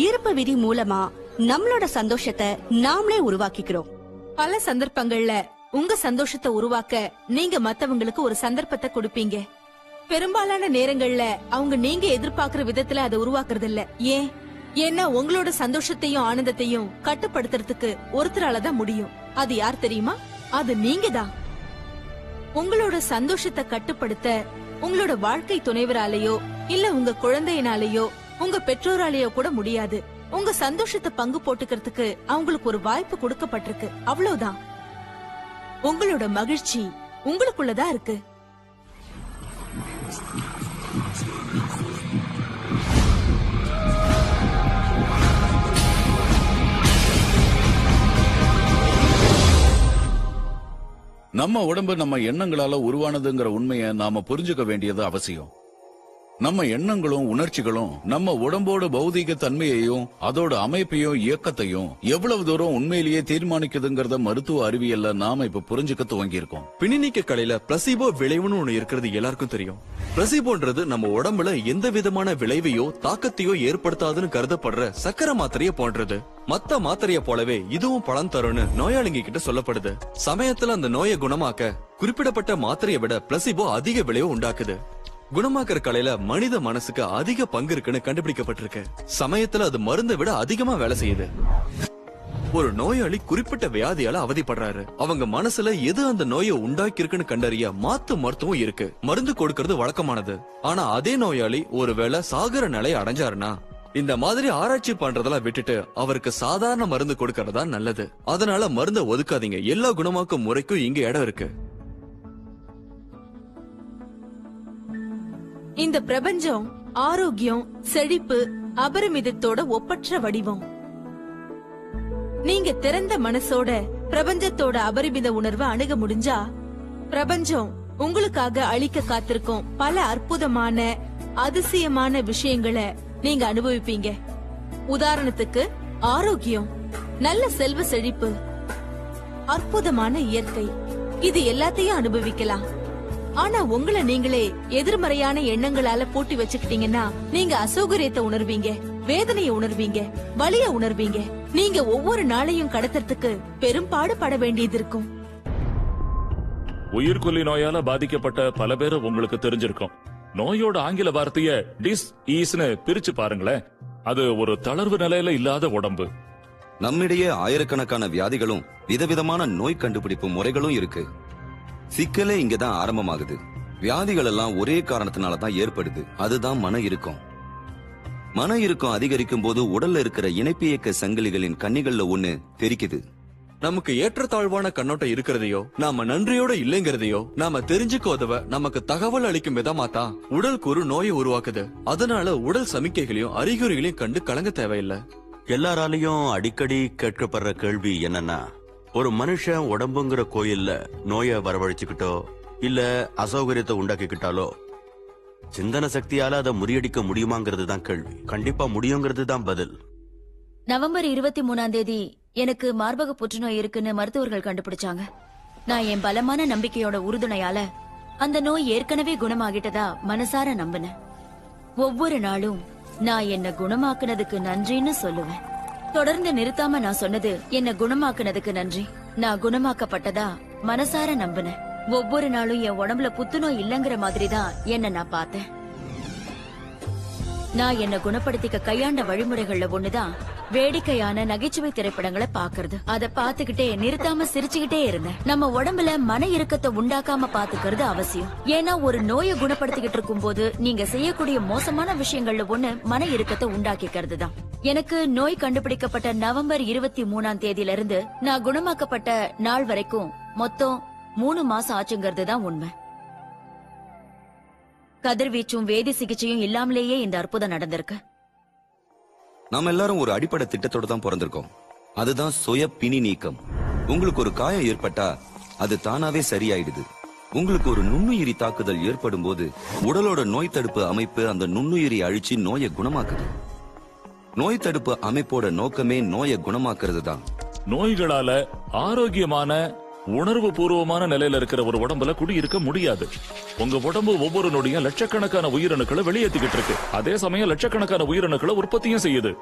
ஈர்ப்பு விதி மூலமா நம்மளோட சந்தோஷத்தை நாமளே உருவாக்கிக்கிறோம். பல சந்தர்ப்பங்கள்ல உங்க சந்தோஷத்தை உருவாக்க நீங்க மத்தவங்களுக்கு ஒரு சந்தர்ப்பத்தை கொடுப்பீங்க. பெரும்பாலான நேரங்கள்ல அவங்க நீங்க எதிர்பார்க்கிற விதத்துல அதை உருவாக்குறது இல்ல. ஏன்? ஏன்னா உங்களோட சந்தோஷத்தையும் ஆனந்தத்தையும் கட்டுப்படுத்துறதுக்கு ஒருத்தரால தான் முடியும். அது யார் தெரியுமா? அது நீங்க தான். உங்களோட சந்தோஷத்தை கட்டுப்படுத்த உங்களோட வாழ்க்கை துணைவராலேயோ இல்ல உங்க குழந்தையினாலேயோ உங்க பெற்றோராலேயோ கூட முடியாது. உங்க சந்தோஷத்தை பங்கு போட்டுக்கிறதுக்கு அவங்களுக்கு ஒரு வாய்ப்பு கொடுக்கப்பட்டிருக்கு, அவ்வளவுதான். உங்களோட மகிழ்ச்சி உங்களுக்குள்ளதான் இருக்கு. நம்ம உடம்பு நம்ம எண்ணங்களால உருவானதுங்கிற உண்மையை நாம புரிஞ்சுக்க வேண்டியது அவசியம். நம்ம எண்ணங்களும் உணர்ச்சிகளும் நம்ம உடம்போட பௌதீக தன்மையையும் அதோட அமைப்பையும் இயக்கத்தையும் எவ்வளவு தூரம் உண்மையிலேயே தீர்மானிக்குதுங்கிறத மருத்துவ அறிவியல்ல நாம இப்ப புரிஞ்சுக்க துவங்கி இருக்கோம். பிணிநீக்க கலையில பிளசிபோ விளைவுன்னு ஒண்ணு இருக்கிறது எல்லாருக்கும் தெரியும். பிளசிபோன்றது நம்ம உடம்புல எந்த விதமான விளைவையோ தாக்கத்தையோ ஏற்படுத்தாதுன்னு கருதப்படுற சக்கரை மாத்திரைய போன்றது. மத்த மாத்திரைய போலவே இதுவும் பலன் தரும்னு நோயாளிங்க கிட்ட சொல்லப்படுது. சமயத்துல அந்த நோயை குணமாக்க குறிப்பிடப்பட்ட மாத்திரையை விட பிளசிபோ அதிக விளைவு உண்டாக்குது. குணமாக்குற கலையில மனித மனசுக்கு அதிக பங்கு இருக்குன்னு கண்டுபிடிக்கப்பட்டிருக்கு. சமயத்துல அது மருந்தை விட அதிகமா வேலை செய்யுது. ஒரு நோயாளி குறிப்பிட்ட வியாதியால அவதிப்படுறாரு. அவங்க மனசுல எது அந்த நோயை உண்டாக்கி இருக்குன்னு கண்டறிய மாத்து மருத்துவம் இருக்கு. மருந்து கொடுக்கறது வழக்கமானது. ஆனா அதே நோயாளி ஒருவேளை சாகர நிலையை அடைஞ்சாருன்னா இந்த மாதிரி ஆராய்ச்சி பண்றதெல்லாம் விட்டுட்டு அவருக்கு சாதாரண மருந்து கொடுக்கறதா நல்லது. அதனால மருந்தை ஒதுக்காதீங்க. எல்லா குணமாக்கும் முறைக்கும் இங்க இடம் இருக்கு. இந்த பிரபஞ்சம் ஆரோக்கியம், செழிப்பு, அபரிமிதத்தோட ஒப்பற்ற வடிவம். நீங்க திறந்த மனசோட பிரபஞ்சத்தோட அபரிமித உணர்வை அணுக முடிஞ்சா பிரபஞ்சம் உங்களுக்காக அளிக்க காத்திருக்கும் பல அற்புதமான அதிசயமான விஷயங்களை நீங்க அனுபவிப்பீங்க. உதாரணத்துக்கு ஆரோக்கியம், நல்ல செல்வ செழிப்பு, அற்புதமான இயற்கை, இது எல்லாத்தையும் அனுபவிக்கலாம். ஆனா உங்களை நீங்களே எதிர்மறையான எண்ணங்களால பூட்டி வச்சுக்கிட்டீங்கன்னா நீங்க அசௌகரியத்தை உணர்வீங்க, வேதனையை உணர்வீங்க, வலிய உணர்வீங்க. நீங்க ஒவ்வொரு நாளையும் கடத்துறதுக்கு பெரும்பாடு பட வேண்டியது இருக்கும். உயிர்கொல்லி நோயால பாதிக்கப்பட்ட பல பேர் உங்களுக்கு தெரிஞ்சிருக்கும். நோயோட ஆங்கில வார்த்தைய டிஸ் ஈஸ்னு பிரிச்சு பாருங்களேன். அது ஒரு தளர்வு நிலையில இல்லாத உடம்பு. நம்மிடையே ஆயிரக்கணக்கான வியாதிகளும் விதவிதமான நோய் கண்டுபிடிப்பு முறைகளும் இருக்கு. சிக்கலே இங்கதான் ஆரம்பமாகுது. வியாதிகள் எல்லாம் ஒரே காரணத்தினால தான் ஏற்படுது. அதுதான் மன இறுக்கம். மன இறுக்கம் அதிகரிக்கும் போது உடல்ல இருக்கிற இணைப்பியக்க சங்கிலிகளின் கண்ணிகள்ல ஒண்ணு தெரிக்குது. நமக்கு ஏற்றத்தாழ்வான கண்ணோட்டம் இருக்கிறதையோ நாம நன்றியோட இல்லைங்கிறதையோ நாம தெரிஞ்சுக்க உதவ நமக்கு தகவல் அளிக்கும் விதமா தான் உடல் கூறு நோயை உருவாக்குது. அதனால உடல் சமிக்கைகளையும் அறிகுறிகளையும் கண்டு கலங்க தேவையில்லை. எல்லாராலையும் அடிக்கடி கேட்கப்படுற கேள்வி என்னன்னா, ஒரு மனுஷன் உடம்புங்கிற கோயில்ல நோயை வரவழைச்சுக்கிட்டோ இல்ல அசௌகரியத்தை உண்டாக்கிக்கிட்டாலோ சிந்தன சக்தியால அதை முறியடிக்க முடியுமாங்கிறது தான் கேள்வி. கண்டிப்பா முடியுங்கிறது தான் பதில். நவம்பர் 23 எனக்கு மார்பக புற்றுநோய் இருக்குன்னு மருத்துவர்கள் கண்டுபிடிச்சாங்க. நான் என் பலமான நம்பிக்கையோட உறுதுணையால அந்த நோய் ஏற்கனவே குணமாகிட்டதா மனசார நம்பினேன். ஒவ்வொரு நாளும் நான் என்ன குணமாக்குனதுக்கு நன்றின்னு சொல்லுவேன். தொடர்ந்து நிறுத்தாம நான் சொன்னது என்ன குணமாக்குனதுக்கு நன்றி. நான் குணமாக்கப்பட்டதா மனசார நம்பினேன். ஒவ்வொரு நாளும் என் உடம்புல புத்துநோய் இல்லங்கிற மாதிரி தான் என்ன நான் பார்த்தேன். நான் என்ன குணப்படுத்திக்க கையாண்ட வழிமுறைகள்ல ஒண்ணுதான் வேடிக்கையான நகைச்சுவை திரைப்படங்களை பாக்குறது. அத பாத்துக்கிட்டே நிறுத்தாம சிரிச்சுக்கிட்டே இருந்தேன். நம்ம உடம்புல மன இறுக்கத்தை உண்டாக்காம பாத்துக்கிறது அவசியம். ஏன்னா ஒரு நோயை குணப்படுத்திக்கிட்டு இருக்கும் போது நீங்க செய்யக்கூடிய மோசமான விஷயங்கள்ல ஒண்ணு மன இறுக்கத்தை உண்டாக்கிக்கிறது தான். எனக்கு நோய் கண்டுபிடிக்கப்பட்ட நவம்பர் 23 இருந்து நான் குணமாக்கப்பட்ட நாள் வரைக்கும் மொத்தம் 3 மாசம் ஆச்சுங்கிறது தான் உண்மை. கதிர்வீச்சும் வேதி சிகிச்சையும் இல்லாமலேயே இந்த அற்புதம் நடந்திருக்கு. நாம எல்லாரும் ஒரு அடிப்படை திட்டத்தோட தான் பிறந்திருக்கோம். அதுதான் சுய பிணி நீக்கம். உங்களுக்கு ஒரு காயம் ஏற்பட்டா அது தானாவே சரியாயிடுது. உங்களுக்கு ஒரு நுண்ணுயிரி தாக்குதல் ஏற்படும் போது உடலோட நோய் தடுப்பு அமைப்பு அந்த நுண்ணுயிரி அழிச்சு நோயை குணமாக்குது. நோய் தடுப்பு அமைப்போட நோக்கமே நோயை குணமாக்குறது தான். நோய்களால ஆரோக்கியமான உணர்வு பூர்வமான நிலையில இருக்கிற ஒரு உடம்புல குடியிருக்க முடியாது. உங்க உடம்பு ஒவ்வொரு நொடியும் லட்சக்கணக்கான உயிரணுக்களை வெளியேற்றிக்கிட்டு இருக்கு. அதே சமயம் லட்சக்கணக்கான உயிரணுக்களை உற்பத்தியும் செய்யுது.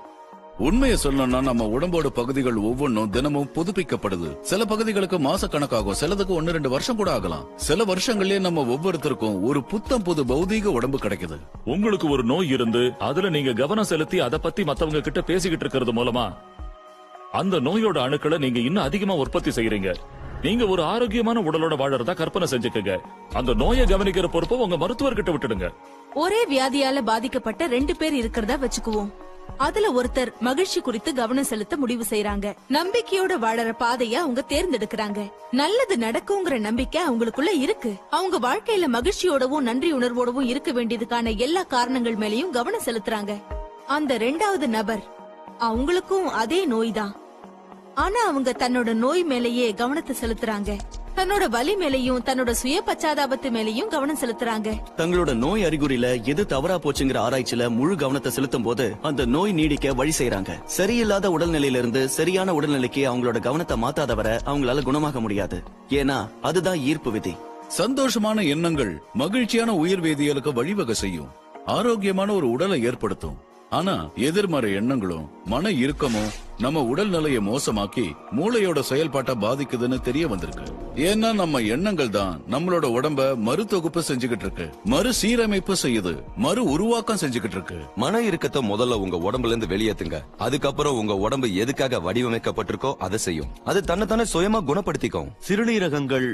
உண்மையை சொல்லணும்னா நம்ம உடம்போட பகுதிகள் ஒவ்வொன்றும் தினமும் புதுப்பிக்கப்படுது. சில பகுதிகளுக்கு மாச கணக்காகும், சிலதுக்கு 1-2 வருஷம் கூட ஆகலாம். சில வருஷங்களே நம்ம ஒவ்வொருத்தருக்கும் ஒரு புத்தம் புது பௌதீக உடம்பு கிடைக்குது. உங்களுக்கு ஒரு நோய் இருந்து அதுல நீங்க கவனம் செலுத்தி அதை பத்தி மத்தவங்க கிட்ட பேசிக்கிட்டு இருக்கிறது மூலமா அந்த நோயோட அணுக்களை நீங்க இன்னும் அதிகமா உற்பத்தி செய்யறீங்க. நீங்க ஒரு ஆரோக்கியமான உடலோட வாழறதா கற்பனை செஞ்சுக்கங்க. அந்த நோயை கவனிக்கிற பொறுப்பை உங்க மருத்துவர்கிட்ட விட்டுடுங்க. ஒரே வியாதியால பாதிக்கப்பட்ட 2 பேர் இருக்கிறதா வச்சுக்குவோம். அதுல ஒருத்தர் மகிழ்ச்சி குறித்து கவனம் செலுத்த முடிவு செய்யறாங்க. நம்பிக்கையோட வாழற பாதைய அவங்க தேர்ந்தெடுக்கிறாங்க. நல்லது நடக்குங்கிற நம்பிக்கை அவங்களுக்குள்ள இருக்கு. அவங்க வாழ்க்கையில மகிழ்ச்சியோடவும் நன்றி உணர்வோடவும் இருக்க வேண்டியதுக்கான எல்லா காரணங்கள் மேலயும் கவனம் செலுத்துறாங்க. அந்த 2வது நபர் அவங்களுக்கும் அதே நோய் தான். ஆனா அவங்க தன்னோட நோய் மேலேயே கவனத்தை செலுத்துறாங்க. தன்னோட வலி மேலையும் தன்னோட சுய பச்சாதாபத்து மேலையும் கவனம் செலுத்துறாங்க. தங்களோட நோய் அறிகுறியில எது தவறா போச்சுங்கிற ஆராய்ச்சியில முழு கவனத்தை செலுத்தும் போது அந்த நோய் நீடிக்க வழி செய்யறாங்க. சரியில்லாத உடல்நிலையில இருந்து சரியான உடல்நிலைக்கு அவங்களோட கவனத்தை மாத்தாதவரை அவங்களால குணமாக முடியாது. ஏன்னா அதுதான் ஈர்ப்பு விதி. சந்தோஷமான எண்ணங்கள் மகிழ்ச்சியான உயிர் வேதியியலுக்கு வழிவகை செய்யும், ஆரோக்கியமான ஒரு உடலை ஏற்படுத்தும். ஆனா எதிர்மறை எண்ணங்களும் மன இறுக்கமும் நம்ம உடல்நிலையை மோசமாக்கி மூளையோட செயல்பாட்டை பாதிக்குதுன்னு தெரிய வந்திருக்கு. ஏன்னா நம்ம எண்ணங்கள் தான் நம்மளோட உடம்ப மறு தொகுப்பு செஞ்சுக்கிட்டு இருக்கு, மறு சீரமைப்பு செய்யுது, மறு உருவாக்கம் செஞ்சுக்கிட்டு இருக்கு. மன இறுக்கத்தை முதல்ல உங்க உடம்புல இருந்து வெளியேத்துங்க. அதுக்கப்புறம் உங்க உடம்பு எதுக்காக வடிவமைக்கப்பட்டிருக்கோ அதை செய்யும். அது தன்னை சுயமா குணப்படுத்திக்கும். சிறுநீரகங்கள்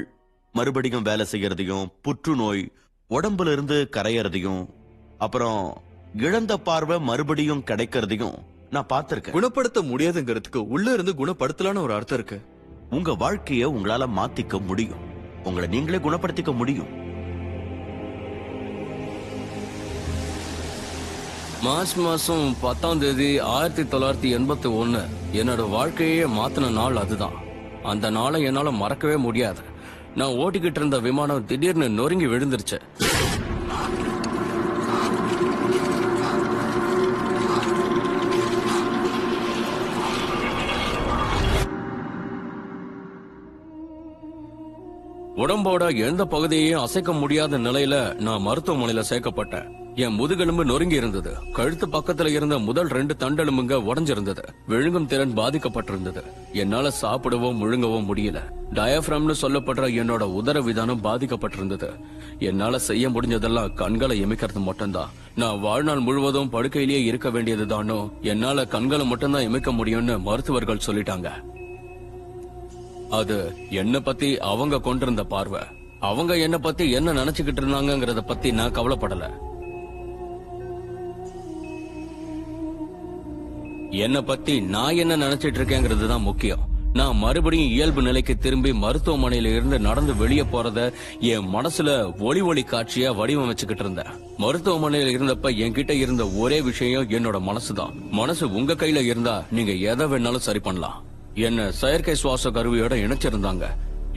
மறுபடியும் வேலை செய்யறதையும், புற்றுநோய் உடம்புல இருந்து கரையறதையும், அப்புறம் இழந்த பார்வை மறுபடியும் கிடைக்கிறதையும் நான் பார்த்திருக்கேன். குணப்படுத்த முடியாதுங்கிறதுக்கு உள்ள இருந்து குணப்படுத்தலான்னு ஒரு அர்த்தம் இருக்கு. உங்க வாழ்க்கைய உங்களால மாத்திக்க முடியும். உங்களை நீங்களே குணப்படுத்திக்க முடியும். மார்ச் மாசம் 10ஆம் தேதி 1981 என்னோட வாழ்க்கையே மாத்தின நாள் அதுதான். அந்த நாளை என்னால மறக்கவே முடியாது. நான் ஓட்டிக்கிட்டு இருந்த விமானம் திடீர்னு நொறுங்கி விழுந்துருச்சு. உடம்போட எந்த பகுதியையும் அசைக்க முடியாத நிலையில நான் மருத்துவமனையில சேர்க்கப்பட்டேன். என் முதுகெலும்பு நொறுங்கி இருந்தது. கழுத்து பக்கத்துல இருந்த முதல் 2 தண்டெலும்புங்க உடைஞ்சிருந்தது. விழுங்கும் திறன் பாதிக்கப்பட்டிருந்தது. என்னால சாப்பிடவோ முழுங்கவோ முடியல. டயப்ரம்னு சொல்லப்படுற என்னோட உதர விதானம் பாதிக்கப்பட்டிருந்தது. என்னால செய்ய முடிஞ்சதெல்லாம் கண்களை இமைக்கிறது மட்டும்தான். நான் வாழ்நாள் முழுவதும் படுக்கையிலேயே இருக்க வேண்டியதுதானோ, என்னால கண்களை மட்டும்தான் இமைக்க முடியும்னு மருத்துவர்கள் சொல்லிட்டாங்க. அது என்ன பத்தி அவங்க கொண்டிருந்த பார்வை. அவங்க என்ன பத்தி என்ன நினைச்சுக்கிட்டு இருந்தாங்கங்கறத பத்தி நான் கவலைப்படல. என்ன பத்தி நான் என்ன நினைச்சிட்டு இருக்கேங்கிறது தான் முக்கியம். நான் மறுபடியும் இயல்பு நிலைக்கு திரும்பி மருத்துவமனையில இருந்து நடந்து வெளியே போறத என் மனசுல ஒளி ஒளி காட்சியா வடிவமைச்சுக்கிட்டு இருந்தேன். மருத்துவமனையில இருந்தப்ப என்கிட்ட இருந்த ஒரே விஷயம் என்னோட மனசுதான். மனசு உங்க கையில இருந்தா நீங்க எதை வேணாலும் சரி பண்ணலாம். என்ன செயற்கை சுவாச கருவியோட இணைச்சிருந்தாங்க.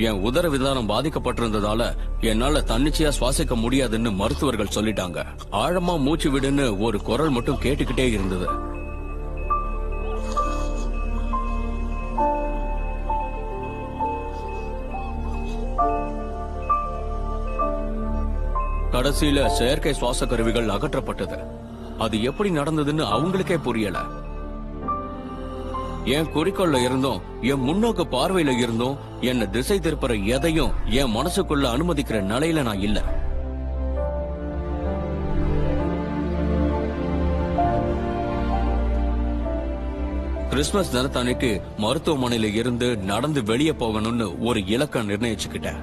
என் உதர விதானம் பாதிக்கப்பட்டிருந்ததால என்னால தன்னிச்சையா சுவாசிக்க முடியாதுன்னு மருத்துவர்கள் சொல்லிட்டாங்க. ஆழமா மூச்சு விடுன்னு ஒரு குரல் மட்டும் கேட்டுக்கிட்டே இருந்தது. கடைசியில செயற்கை சுவாச கருவிகள் அகற்றப்பட்டது. அது எப்படி நடந்ததுன்னு அவங்களுக்கே புரியல. என் குறிக்கோள்ல இருந்தும் என் முன்னோக்கு பார்வையில இருந்தும் என்ன திசை திருப்புற எதையும் என் மனசுக்குள்ள அனுமதிக்கிற நிலையில நான் இல்ல. கிறிஸ்துமஸ் தினத்தன்னைக்கு மருத்துவமனையில இருந்து நடந்து வெளியே போகணும்னு ஒரு இலக்கை நிர்ணயிச்சுக்கிட்டேன்.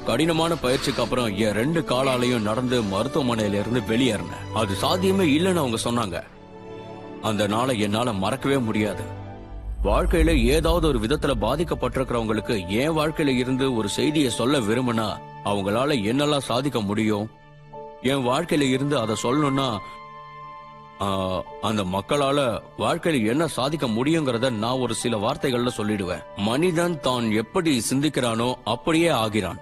கடினமான பயிற்சிக்கு அப்புறம் என் 2 காலாலையும் நடந்து மருத்துவமனையில இருந்து வெளியேறினேன். அது சாத்தியமே இல்லைன்னு அவங்க சொன்னாங்க. அந்த நாளை என்னால மறக்கவே முடியாது. வாழ்க்கையில ஏதாவது ஒரு விதத்துல பாதிக்கப்பட்டிருக்கிறவங்களுக்கு என் வாழ்க்கையில இருந்து ஒரு செய்தியை சொல்ல விரும்பினா அவங்களால என்னெல்லாம் சாதிக்க முடியும், என் வாழ்க்கையில இருந்து அதை சொல்லணும்னா அந்த மக்களால வாழ்க்கையில என்ன சாதிக்க முடியுங்கிறத நான் ஒரு சில வார்த்தைகள்ல சொல்லிடுவேன். மனிதன் தான் எப்படி சிந்திக்கிறானோ அப்படியே ஆகிறான்.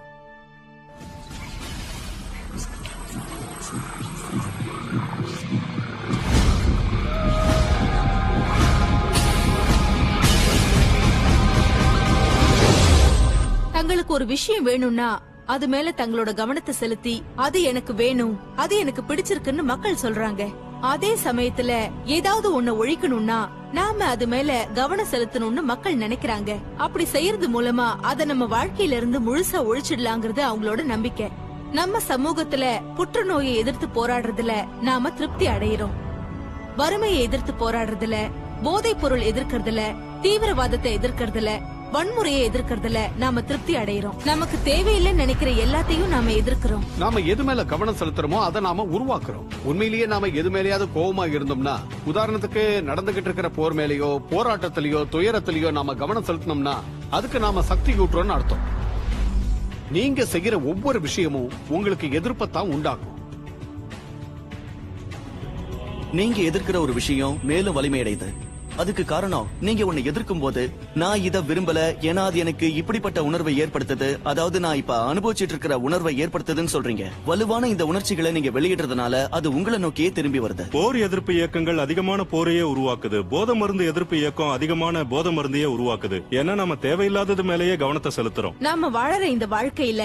தங்களுக்கு ஒரு விஷயம் வேணும்னா அது மேல தங்களோட கவனத்தை செலுத்தி அது எனக்கு வேணும், அது எனக்கு பிடிச்சிருக்குன்னு மக்கள் சொல்றாங்க. அதே சமயத்துல ஏதாவது ஒண்ணு ஒழிக்கணும்னா நாம அது மேல கவனம் செலுத்தணும்னு மக்கள் நினைக்கிறாங்க. அப்படி செய்யறது மூலமா அத நம்ம வாழ்க்கையில இருந்து முழுசா ஒழிச்சிடலாங்கிறது அவங்களோட நம்பிக்கை. நம்ம சமூகத்துல புற்றுநோயை எதிர்த்து போராடுறதுல நாம திருப்தி அடையிறோம். வறுமையை எதிர்த்து போராடுறதுல, போதைப் பொருள் எதிர்க்கிறதுல, தீவிரவாதத்தை எதிர்க்கிறதுல, வன்முறையை எதிர்க்கிறதுல நாம திருப்தி அடையிறோம். நமக்கு தேவையில்லைன்னு நினைக்கிற எல்லாத்தையும் நாம எதிர்க்கிறோம். நாம எது மேல கவனம் செலுத்துறோமோ அதை நாம உருவாக்குறோம். உண்மையிலேயே நாம எது மேலேயாவது கோபமா இருந்தோம்னா, உதாரணத்துக்கு நடந்துகிட்டு இருக்கிற போர் மேலேயோ போராட்டத்திலேயோ துயரத்திலேயோ நாம கவனம் செலுத்தணும்னா அதுக்கு நாம சக்தி கூட்டுறோம்னு அர்த்தம். நீங்க செய்யற ஒவ்வொரு விஷயமும் உங்களுக்கு எதிர்ப்பத்தான் உண்டாக்கும். நீங்க எதிர்க்கிற ஒரு விஷயம் மேலும் வலிமையடையுது. அதுக்கு காரணம் நீங்க ஒன்னு எதிர்க்கும் போது நான் இத விரும்பல, ஏன்னா அது எனக்கு இப்படிப்பட்ட உணர்வை ஏற்படுத்துது, அதாவது நான் இப்ப அனுபவிச்சுட்டு இருக்கிற உணர்வை ஏற்படுத்துதுன்னு சொல்றீங்க. வலுவான இந்த உணர்ச்சிகளை நீங்க வெளியிடுறதுனால அது உங்களை நோக்கியே திரும்பி வருது. போர் எதிர்ப்பு இயக்கங்கள் அதிகமான போரையே உருவாக்குது. போதை மருந்து எதிர்ப்பு இயக்கம் அதிகமான போதை மருந்தையே உருவாக்குது. ஏன்னா நம்ம தேவையில்லாதது மேலேயே கவனத்தை செலுத்துறோம். நாம வாழற இந்த வாழ்க்கையில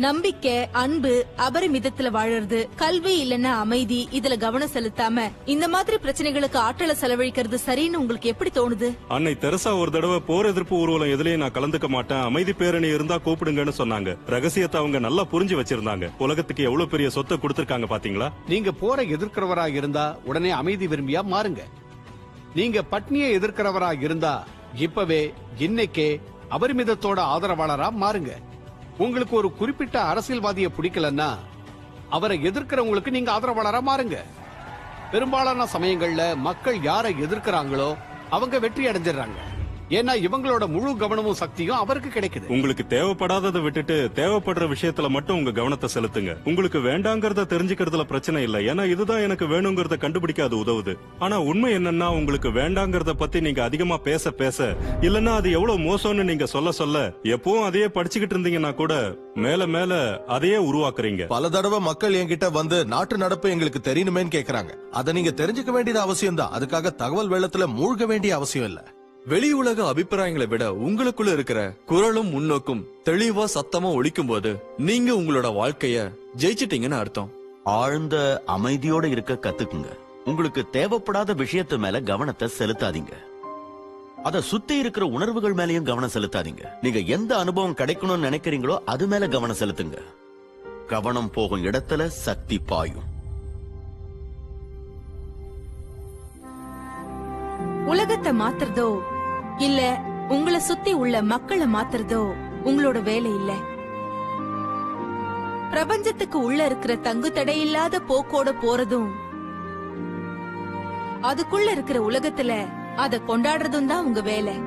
நம்பிக்கை, அன்பு, அபரிமிதத்துல வாழறது, கல்வி இல்லன்னா அமைதி, இதுல கவனம் செலுத்தாம இந்த மாதிரி பிரச்சனைகளுக்கு ஆற்றலை செலவழிக்கிறது சரின்னு உங்களுக்கு எப்படி தோணுது? அன்னை தெரசா ஒரு தடவை போர் எதிர்ப்பு ஊர்வலம் எதுலயும் நான் கலந்துக்க மாட்டேன், அமைதி பேரணி இருந்தா கூப்பிடுங்கன்னு சொன்னாங்க. ரகசியத்தை அவங்க நல்லா புரிஞ்சு வச்சிருந்தாங்க. உலகத்துக்கு எவ்வளவு பெரிய சொத்தை கொடுத்திருக்காங்க பாத்தீங்களா? நீங்க போரை எதிர்க்கிறவரா இருந்தா உடனே அமைதி விரும்பியா மாறுங்க. நீங்க பட்னியை எதிர்க்கிறவரா இருந்தா இப்பவே இன்னைக்கே அபரிமிதத்தோட ஆதரவாளரா மாறுங்க. உங்களுக்கு ஒரு குறிப்பிட்ட அரசியல்வாதியை பிடிக்கலன்னா அவரை எதிர்க்கிறவங்களுக்கு நீங்க ஆதரவாளரா மாறுங்க. பெரும்பாலான சமயங்கள்ல மக்கள் யாரை எதிர்க்கிறாங்களோ அவங்க வெற்றி அடைஞ்சிடறாங்க. ஏன்னா இவங்களோட முழு கவனமும் சக்தியும் அவருக்கு கிடைக்குது. உங்களுக்கு தேவைப்படாததை விட்டுட்டு தேவைப்படுற விஷயத்துல மட்டும் உங்க கவனத்தை செலுத்துங்க. உங்களுக்கு வேண்டாங்கிறத தெரிஞ்சுக்கிறதுல பிரச்சனை இல்ல, ஏன்னா இதுதான் எனக்கு வேணுங்கிறத கண்டுபிடிக்க அது உதவுது. ஆனா உண்மை என்னன்னா, உங்களுக்கு வேண்டாங்கிறத பத்தி நீங்க அதிகமா பேச பேச, இல்லன்னா அது எவ்வளவு மோசம்னு நீங்க சொல்ல சொல்ல, எப்பவும் அதையே படிச்சுக்கிட்டு இருந்தீங்கன்னா கூட மேல மேல அதையே உருவாக்குறீங்க. பல தடவை மக்கள் என்கிட்ட வந்து நாட்டு நடப்பு எங்களுக்கு தெரியணுமேன்னு கேக்குறாங்க. அதை நீங்க தெரிஞ்சுக்க வேண்டியது அவசியம் தான். அதுக்காக தகவல் வெள்ளத்துல மூழ்க வேண்டிய அவசியம் இல்ல. வெளி உலக அபிப்பிராயங்களை விட உங்களுக்குள்ள இருக்கிற குரலும் முன்னோக்கும் தெளிவா சத்தமா ஒலிக்கும் போது நீங்க உங்களோட வாழ்க்கைய ஜெயிச்சிட்டீங்கன்னு அர்த்தம். ஆழ்ந்த அமைதியோட இருக்க கத்துக்குங்க. உங்களுக்கு தேவைப்படாத விஷயத்து மேல கவனத்தை செலுத்தாதீங்க. அத சுத்தி இருக்கிற உணர்வுகள் மேலயும் கவனம் செலுத்தாதீங்க. நீங்க எந்த அனுபவம் கிடைக்கணும்னு நினைக்கிறீங்களோ அது மேல கவனம் செலுத்துங்க. கவனம் போகும் இடத்துல சக்தி பாயும். உலகத்தை மாத்துறதோ இல்ல உங்களை சுத்தி உள்ள மக்களை மாத்துறதோ உங்களோட வேலை இல்ல. பிரபஞ்சத்துக்கு உள்ள இருக்கிற தங்கு தடையில்லாத போக்கோட போறதும், அதுக்குள்ள இருக்கிற உலகத்துல அத கொண்டாடுறதும் தான் உங்க வேலை.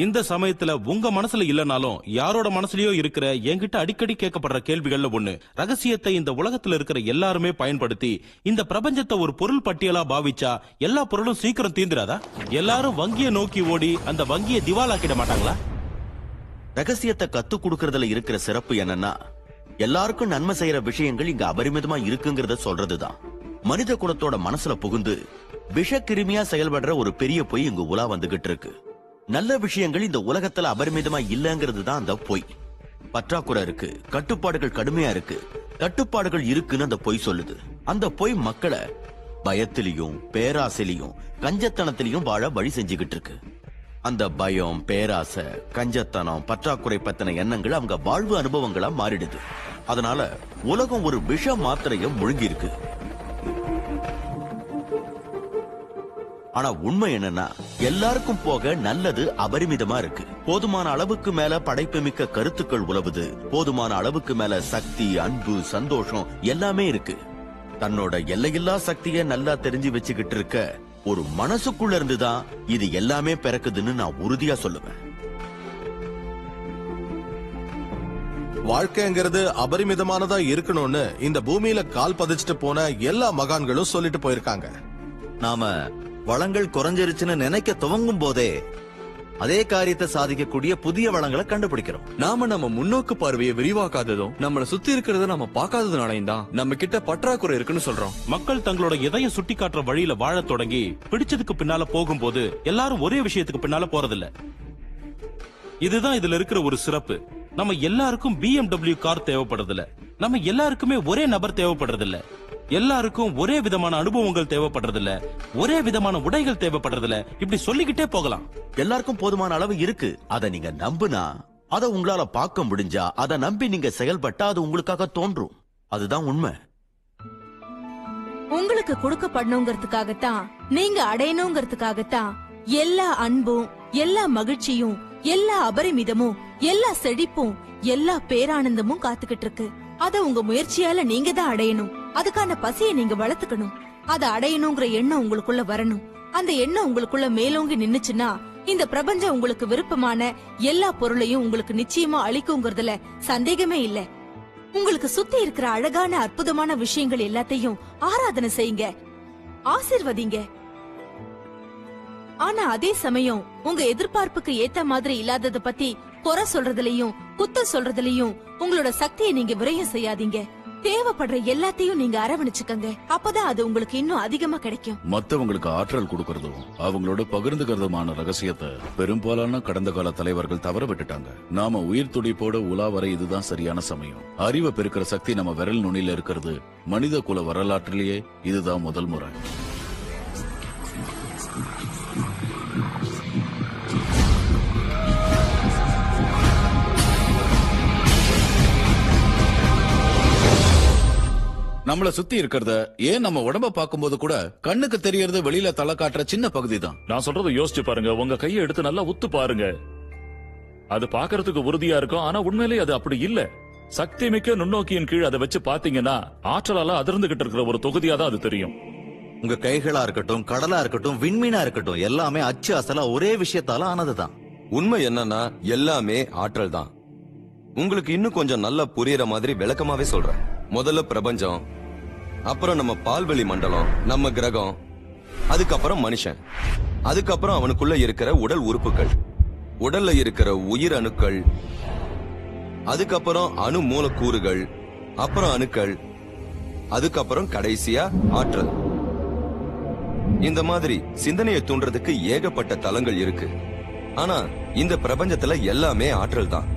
இந்த சமயத்துல உங்க மனசுல இல்லனாலும் யாரோட மனசுலயோ இருக்கிற என்கிட்ட அடிக்கடி கேட்கப்படுற கேள்விகள்ல ஒண்ணு, ரகசியத்தை இந்த உலகத்துல இருக்கிற எல்லாருமே பயன்படுத்தி இந்த பிரபஞ்சத்தை ஒரு பொருள் பட்டியலா பாவிச்சா எல்லா பொருளும் சீக்கிரம் தீந்துராதா? எல்லாரும் வங்கியை நோக்கி ஓடி அந்த வங்கியை திவாலாக்கிட மாட்டாங்களா? ரகசியத்தை கத்து கொடுக்கறதுல இருக்கிற சிறப்பு என்னன்னா, எல்லாருக்கும் நன்மை செய்யற விஷயங்கள் இங்க அபரிமிதமா இருக்குங்கிறத சொல்றதுதான். மனித குலத்தோட மனசுல புகுந்து விஷக்கிருமியா செயல்படுற ஒரு பெரிய பொய் இங்கு உலா வந்துகிட்டு இருக்கு. நல்ல விஷயங்கள் இந்த உலகத்துல அபரிமிதமா இல்லங்கிறது தான் அந்த பொய். பற்றாக்குறை இருக்கு, கட்டுப்பாடுகள் கடுமையா இருக்கு, கட்டுப்பாடுகள் இருக்குன்னு அந்த பொய் சொல்லுது. அந்த பொய் மக்களை பயத்திலையும் பேராசையிலையும் கஞ்சத்தனத்திலையும் வாழ வழி செஞ்சுகிட்டு இருக்கு. அந்த பயம், பேராசை, கஞ்சத்தனம், பற்றாக்குறை பத்தின எண்ணங்கள் அவங்க வாழ்வு அனுபவங்களா மாறிடுது. அதனால உலகம் ஒரு விஷ மாத்திரைய முழுங்கி இருக்கு. ஆனா உண்மை என்னன்னா, எல்லாருக்கும் போக நல்லது அபரிமிதமா இருக்கு. போதுமான அளவுக்கு மேல படைப்பு மிக்க கருத்துக்கள் உலவுது. போதுமான அளவுக்கு மேல சக்தி, அன்பு, சந்தோஷம் எல்லாமே இருக்கு. தன்னோட எல்லையில்லா சக்தியை நல்லா தெரிஞ்சு வச்சுக்கிட்டு இருக்க ஒரு மனசுக்குள்ள இருந்துதான் இது எல்லாமே பிறக்குதுன்னு நான் உறுதியா சொல்லுவேன். வாழ்க்கைங்கிறது அபரிமிதமானதா இருக்கணும்னு இந்த பூமியில கால் பதிச்சுட்டு போன எல்லா மகான்களும் சொல்லிட்டு போயிருக்காங்க. நாம வளங்கள் குறைஞ்சிருச்சுன்னு நினைக்க துவங்கும் போதே அதே காரியத்தை சாதிக்கக்கூடிய புதிய வளங்களை கண்டுபிடிக்கிறோம். நாம நம்ம முன்னோக்கு பார்வையை விரிவாக்காததும் நம்மள சுத்தி இருக்கிறத நம்ம பார்க்காததுனாலையும் தான் நம்ம கிட்ட பற்றாக்குறை இருக்குன்னு சொல்றோம். மக்கள் தங்களோட எதைய சுட்டி காட்டுற வழியில வாழத் தொடங்கி பிடிச்சதுக்கு பின்னால போகும்போது எல்லாரும் ஒரே விஷயத்துக்கு பின்னால போறதில்ல. இதுதான் இதுல இருக்கிற ஒரு சிறப்பு. நம்ம எல்லாருக்கும் BMW கார் தேவைப்படுறதில்ல, நம்ம எல்லாருக்குமே ஒரே நபர் தேவைப்படுறதில்ல, எல்லாருக்கும் ஒரே விதமான அனுபவங்கள் தேவைப்படுறதில்ல, ஒரே விதமான உடைகள் தேவைப்படுறதில்ல, இப்படி சொல்லிக்கிட்டே போகலாம். எல்லாருக்கும் போதுமான அளவு இருக்கு. அதை நீங்க நம்புனா, அதை உங்களால பார்க்க முடிஞ்சா, அதை நம்பி நீங்க செயல்பட்டா அது உங்களுக்காக தோன்றும். அதுதான் உண்மை. உங்களுக்கு கொடுக்கப்படணுங்கிறதுக்காகத்தான், நீங்க அடையணுங்கிறதுக்காகத்தான் எல்லா அன்பும், எல்லா மகிழ்ச்சியும், எல்லா அபரிமிதமும், எல்லா செழிப்பும், எல்லா பேரானந்தமும் காத்துக்கிட்டு இருக்கு. அத உங்க முயற்சியால நீங்க தான் அடையணும். அதுக்கான பசியை நீங்க வளர்த்துக்கணும். அதை அடையணுங்கிற எண்ணம் உங்களுக்குள்ள வரணும். அந்த எண்ணம் உங்களுக்குள்ள மேலோங்கி நின்னுச்சுன்னா, இந்த பிரபஞ்சம் உங்களுக்கு விருப்பமான எல்லா பொருளையும் உங்களுக்கு நிச்சயமா அளிக்குங்கிறதுல சந்தேகமே இல்ல. உங்களுக்கு சுத்தி இருக்கிற அழகான அற்புதமான விஷயங்கள் எல்லாத்தையும் ஆராதனை செய்யுங்க, ஆசீர்வதிங்க. ஆனா அதே சமயம் உங்க எதிர்பார்ப்புக்கு ஏத்த மாதிரி இல்லாதத பத்தி குறை சொல்றதுலயும் குத்தம் சொல்றதுலயும் உங்களோட சக்தியை நீங்க விரயம் செய்யாதீங்க. தேவைப்படுற எல்லாத்தையும் நீங்க அரவணைச்சுக்கங்க. அப்பதான் அது உங்களுக்கு இன்னும் அதிகமா கிடைக்கும். மத்தவங்களுக்கு ஆற்றல் கொடுக்கறதும் அவங்களோட பகிர்ந்துக்கிறதுமான ரகசியத்தை பெரும்பாலான கடந்த கால தலைவர்கள் தவற விட்டுட்டாங்க. நாம உயிர் துடிப்போட உலா வர இதுதான் சரியான சமயம். அறிவை பெருக்கிற சக்தி நம்ம விரல் நுனியில இருக்கிறது மனித குல வரலாற்றிலேயே இதுதான் முதல் முறை. நம்மள சுத்தி இருக்கிறத, ஏன் நம்ம உடம்ப பார்க்கும்போது கூட கண்ணுக்கு தெரியறது வெளியில தலை காட்டுற சின்ன பகுதி தான். நான் சொல்றதை யோசிச்சு பாருங்க. உங்க கையை எடுத்து நல்லா உத்து பாருங்க. அது பாக்குறதுக்கு உறுதியா இருக்கும், ஆனா உண்மையிலே அது அப்படி இல்ல. சக்தி மிக்க நுண்ணோக்கியின் கீழ் அதை வச்சு பாத்தீங்கன்னா ஆற்றலால அதிர்ந்துகிட்டு இருக்கிற ஒரு தொகுதியா தான் அது தெரியும். உங்க கைகளா இருக்கட்டும், கடலா இருக்கட்டும், விண்மீனா இருக்கட்டும், எல்லாமே அச்சு அசலா ஒரே விஷயத்தால ஆனதுதான். உண்மை என்னன்னா எல்லாமே ஆற்றல் தான். உங்களுக்கு இன்னும் கொஞ்சம் நல்லா புரியற மாதிரி விளக்கமாவே சொல்றேன். முதல்ல பிரபஞ்சம், அப்புறம் நம்ம பால்வெளி மண்டலம், நம்ம கிரகம், அதுக்கப்புறம் மனுஷன், அதுக்கப்புறம் அவனுக்குள்ள இருக்கிற உடல் உறுப்புகள், உடல்ல இருக்கிற உயிர் அணுக்கள், அதுக்கப்புறம் அணு மூலக்கூறுகள், அப்புறம் அணுக்கள், அதுக்கப்புறம் கடைசியா ஆற்றல். இந்த மாதிரி சிந்தனையை தூண்டுறதுக்கு ஏகப்பட்ட தலங்கள் இருக்கு. ஆனா இந்த பிரபஞ்சத்துல எல்லாமே ஆற்றல் தான்.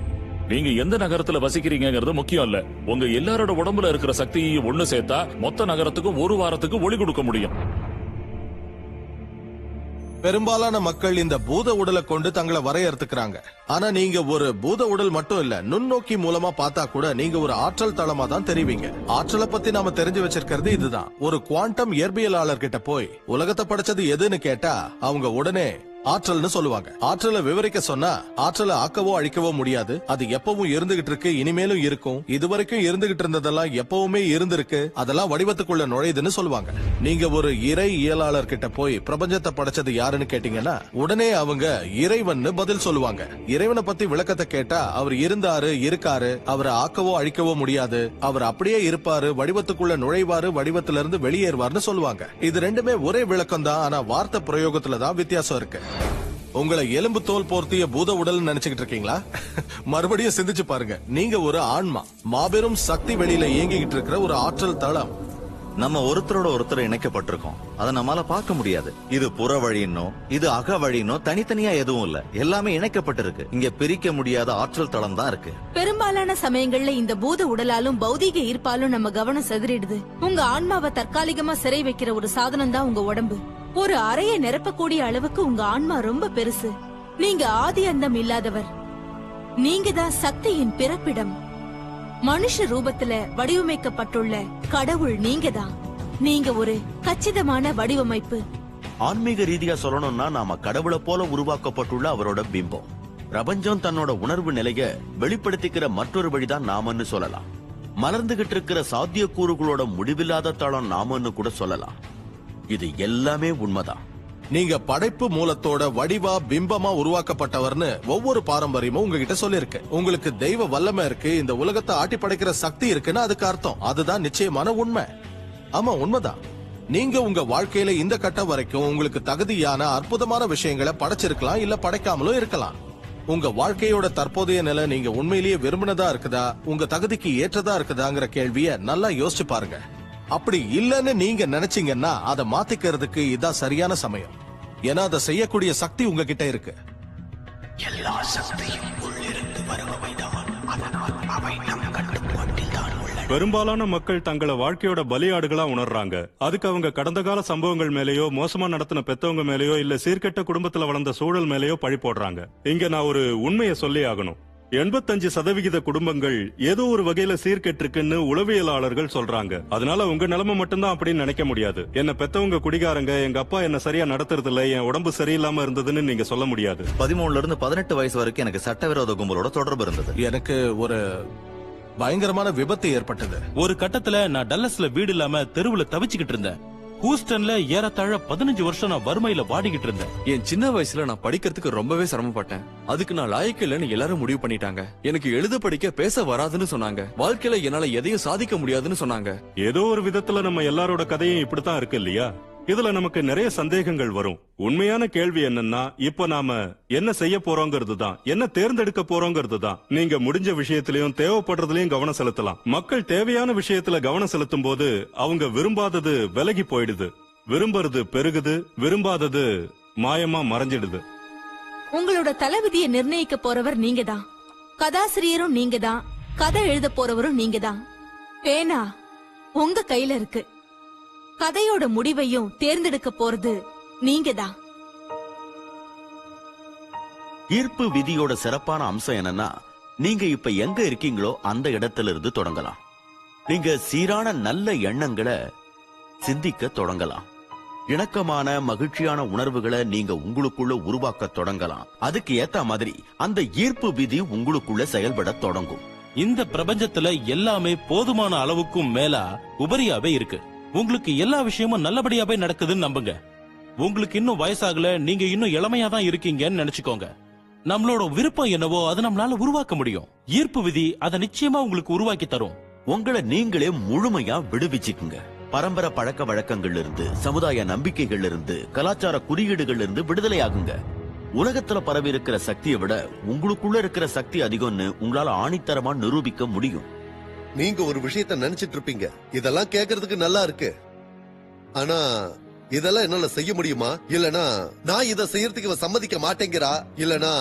நீங்க எந்த நகரத்துல வசிக்கிறீங்கிறது முக்கியம் இல்ல. உங்க எல்லாரோட உடம்புல இருக்கிற சக்தியை ஒண்ணு சேர்த்தா மொத்த நகரத்துக்கும் ஒரு வாரத்துக்கு ஒளி கொடுக்க முடியும். பெரும்பாலான மக்கள் இந்த பூத உடலை கொண்டு தங்களை வரையறுத்துக்கிறாங்க. ஆனா நீங்க ஒரு பூத உடல் மட்டும் இல்ல, நுண்ணோக்கி மூலமா பார்த்தா கூட நீங்க ஒரு ஆற்றல் தளமா தான் தெரிவிங்க. ஆற்றலை பத்தி நாம தெரிஞ்சு வச்சிருக்கிறது இதுதான். ஒரு குவாண்டம் இயற்பியலாளர் கிட்ட போய் உலகத்தை படைச்சது எதுன்னு கேட்டா அவங்க உடனே ஆற்றல்னு சொல்லுவாங்க. ஆற்றலை விவரிக்க சொன்னா ஆற்றலை ஆக்கவோ அழிக்கவோ முடியாது. அது எப்பவும் இருந்துகிட்டு இருக்கு, இனிமேலும் இருக்கும். இதுவரைக்கும் இருந்துகிட்டு இருந்ததெல்லாம் எப்பவுமே இருந்திருக்கு, அதெல்லாம் வடிவத்துக்குள்ள நுழையுதுன்னு சொல்லுவாங்க. நீங்க ஒரு இறை இயலாளர் கிட்ட போய் பிரபஞ்சத்தை படைச்சது யாருன்னு கேட்டீங்கன்னா உடனே அவங்க இறைவன் பதில் சொல்லுவாங்க. இறைவனை பத்தி விளக்கத்தை கேட்டா அவர் இருந்தாரு, இருக்காரு, அவரை ஆக்கவோ அழிக்கவோ முடியாது, அவர் அப்படியே இருப்பாரு, வடிவத்துக்குள்ள நுழைவாரு, வடிவத்திலிருந்து வெளியேறுவார்னு சொல்லுவாங்க. இது ரெண்டுமே ஒரே விளக்கம் தான், ஆனா வார்த்தை பிரயோகத்துல தான் வித்தியாசம் இருக்கு. உங்களை எலும்பு தோல் போர்த்திய பூத உடல் நினைச்சுக்கிட்டு இருக்கீங்களா? மறுபடியும் சிந்திச்சு பாருங்க. நீங்க ஒரு ஆன்மா, மாபெரும் சக்தி வெளியில இயங்கிக்கிட்டு இருக்கிற ஒரு ஆற்றல் தளம். நம்ம ஒருத்தரோட ஒருத்தர் இணைக்கப்பட்டிருக்கோம். அதை நம்மால பார்க்க முடியாது. இது புற வழின்னோ இது அக வழின்னோ தனித்தனியா எதுவும் இல்ல, எல்லாமே இணைக்கப்பட்டிருக்கு. இங்க பிரிக்க முடியாத ஆற்றல் தளம் தான் இருக்கு. பெரும்பாலான சமயங்கள்ல இந்த பூத உடலாலும் பௌதீக ஈர்ப்பாலும் நம்ம கவனம் செதறிடுது. உங்க ஆன்மாவை தற்காலிகமா சிறை வைக்கிற ஒரு சாதனம் தான் உங்க உடம்பு. ஒரு அறையை நிரப்பக்கூடிய அளவுக்கு உங்க ஆன்மா ரொம்ப பெருசு. நீங்க ஆதி அந்தம் இல்லாதவர். நீங்க தான் சக்தியின் பிறப்பிடம். மனுஷ ரூபத்துல வடிவமைக்கப்பட்டுள்ள கடவுள் நீங்க தான். நீங்க ஒரு கச்சிதமான வடிவமைப்பு. ஆன்மீக ரீதியா சொல்லணும்னா நாம கடவுளை போல உருவாக்கப்பட்டுள்ள அவரோட பிம்பம். பிரபஞ்சம் தன்னோட உணர்வு நிலைய வெளிப்படுத்திக்கிற மற்றொரு வழிதான் நாமன்னு சொல்லலாம். மலர்ந்துகிட்டு இருக்கிற சாத்தியக்கூறுகளோட முடிவில்லாத தளம் நாமன்னு கூட சொல்லலாம். இது எல்லாமே உண்மைதான். நீங்க படைப்பு மூலத்தோட வடிவா பிம்பமா உருவாக்கப்பட்டவர்னு ஒவ்வொரு பாரம்பரியமும் உங்ககிட்ட சொல்லிருக்கு. உங்களுக்கு தெய்வ வல்லமை இருக்கு, இந்த உலகத்தை ஆட்டி படைக்கிற சக்தி இருக்குன்னு அதுக்கு அர்த்தம். அதுதான் நிச்சயமான உண்மை. ஆமா, உண்மைதான். நீங்க உங்க வாழ்க்கையில இந்த கட்டம் வரைக்கும் உங்களுக்கு தகுதியான அற்புதமான விஷயங்களை படைச்சிருக்கலாம், இல்ல படைக்காமலும் இருக்கலாம். உங்க வாழ்க்கையோட தற்போதைய நிலை நீங்க உண்மையிலேயே விரும்பினதா இருக்குதா, உங்க தகுதிக்கு ஏற்றதா இருக்குதாங்கிற கேள்விய நல்லா யோசிச்சு பாருங்க. அப்படி இல்லன்னு நீங்க நினைச்சீங்கன்னா அதை மாத்திக்கிறதுக்கு இதான் சரியான சமயம். ஏன்னா அதை செய்யக்கூடிய சக்தி உங்ககிட்ட இருக்கு. எல்லா சக்தியும் உள்ளிருந்து வருபவைதான். அதனால் அவை நம் கட்டுப்பாட்டில் தான் உள்ளன. பெரும்பாலான மக்கள் தங்களை வாழ்க்கையோட பலியாடுகளா உணர்றாங்க. அதுக்கு அவங்க கடந்த கால சம்பவங்கள் மேலேயோ, மோசமா நடத்தின பெத்தவங்க மேலேயோ, இல்ல சீர்கெட்ட குடும்பத்துல வளர்ந்த சூழல் மேலேயோ பழி போடுறாங்க. இங்க நான் ஒரு உண்மையை சொல்லி ஆகணும். 85% குடும்பங்கள் ஏதோ ஒரு வகையில சீர்கெட்டிருக்குன்னு உளவியலாளர்கள் சொல்றாங்க. அதனால உங்க நிலைமை மட்டும்தான் அப்படின்னு நினைக்க முடியாது. என்ன பெத்தவங்க குடிகாரங்க, எங்க அப்பா என்ன சரியா நடத்துறது இல்ல, என் உடம்பு சரியில்லாம இருந்ததுன்னு நீங்க சொல்ல முடியாது. 13 இருந்து 18 வயசு வரைக்கும் எனக்கு சட்டவிரோத கும்பலோட தொடர்பு இருந்தது. எனக்கு ஒரு பயங்கரமான விபத்து ஏற்பட்டது. ஒரு கட்டத்துல நான் டல்லஸ்ல வீடு இல்லாம தெருவுல தவிச்சுக்கிட்டு இருந்தேன். ஹூஸ்டன்ல ஏறத்தாழ 15 வருஷம் நான் வறுமையில வாடிக்கிட்டு இருந்தேன். என் சின்ன வயசுல நான் படிக்கிறதுக்கு ரொம்பவே சிரமப்பட்டேன். அதுக்கு நான் லாயக்கு இல்லைன்னு எல்லாரும் முடிவு பண்ணிட்டாங்க. எனக்கு எழுத படிக்க பேச வராதுன்னு சொன்னாங்க. வாழ்க்கையில என்னால எதையும் சாதிக்க முடியாதுன்னு சொன்னாங்க. ஏதோ ஒரு விதத்துல நம்ம எல்லாரோட கதையும் இப்படித்தான் இருக்கு இல்லையா? இதுல நமக்கு நிறைய சந்தேகங்கள் வரும். உண்மையான கேள்வி என்னன்னா, இப்ப நாம என்ன செய்ய போறோங்கிறது தான், என்ன தேர்ந்தெடுக்க போறோங்கிறது தான். நீங்க முடிஞ்ச விஷயத்திலயும் தேவைப்படுறதுலயும் கவனம் செலுத்தலாம். மக்கள் தேவையான விஷயத்துல கவனம் செலுத்தும் போது அவங்க விரும்பாதது விலகி போயிடுது, விரும்புறது பெருகுது, விரும்பாதது மாயமா மறைஞ்சிடுது. உங்களோட தலைவிதியை நிர்ணயிக்க போறவர் நீங்க தான். கதாசிரியரும் நீங்க தான். கதை எழுத போறவரும் நீங்க தான். பேனா உங்க கையில இருக்கு. கதையோட முடிவையும் தேர்ந்தெடுக்க போறது நீங்க தான். ஈர்ப்பு விதியோட சிறப்பான அம்சம் என்னன்னா, நீங்க இப்ப எங்க இருக்கீங்களோ அந்த இடத்துல இருந்து தொடங்கலாம். நீங்க சீரான நல்ல எண்ணங்களை சிந்திக்க தொடங்கலாம். இணக்கமான மகிழ்ச்சியான உணர்வுகளை நீங்க உங்களுக்குள்ள உருவாக்க தொடங்கலாம். அதுக்கு ஏத்த மாதிரி அந்த ஈர்ப்பு விதி உங்களுக்குள்ள செயல்பட தொடங்கும். இந்த பிரபஞ்சத்துல எல்லாமே போதுமான அளவுக்கும் மேலா உபரியாவே இருக்கு. உங்களுக்கு எல்லா விஷயமும் நல்லபடியாவே நடக்குதுன்னு நம்புங்க. உங்களுக்கு இன்னும் வயசாகல, நீங்க இன்னும் இளமையா தான் இருக்கீங்கன்னு நினைச்சுக்கோங்க. நம்மளோட விருப்பம் என்னவோ அதை நம்மளால உருவாக்க முடியும். ஈர்ப்பு விதி அதை நிச்சயமா உங்களுக்கு உருவாக்கி தரும். உங்களை நீங்களே முழுமையா விடுவிச்சுக்குங்க. பரம்பரை பழக்க வழக்கங்கள்ல இருந்து, சமுதாய நம்பிக்கைகள்ல இருந்து, கலாச்சார குறியீடுகள்ல இருந்து விடுதலை ஆகுங்க. உலகத்துல பரவி இருக்கிற சக்தியை விட உங்களுக்குள்ள இருக்கிற சக்தி அதிகம்னு உங்களால ஆணித்தரமா நிரூபிக்க முடியும். நீங்க ஒரு விஷயத்த நினைச்சிட்டு இருப்பீங்க, இதெல்லாம் கேக்குறதுக்கு நல்லா இருக்கு, ஆனா இதெல்லாம் என்னால செய்ய முடியுமா? இல்லனா நான் இதை செய்யறதுக்கு இவ சம்மதிக்க மாட்டேங்கிறா, இல்லனா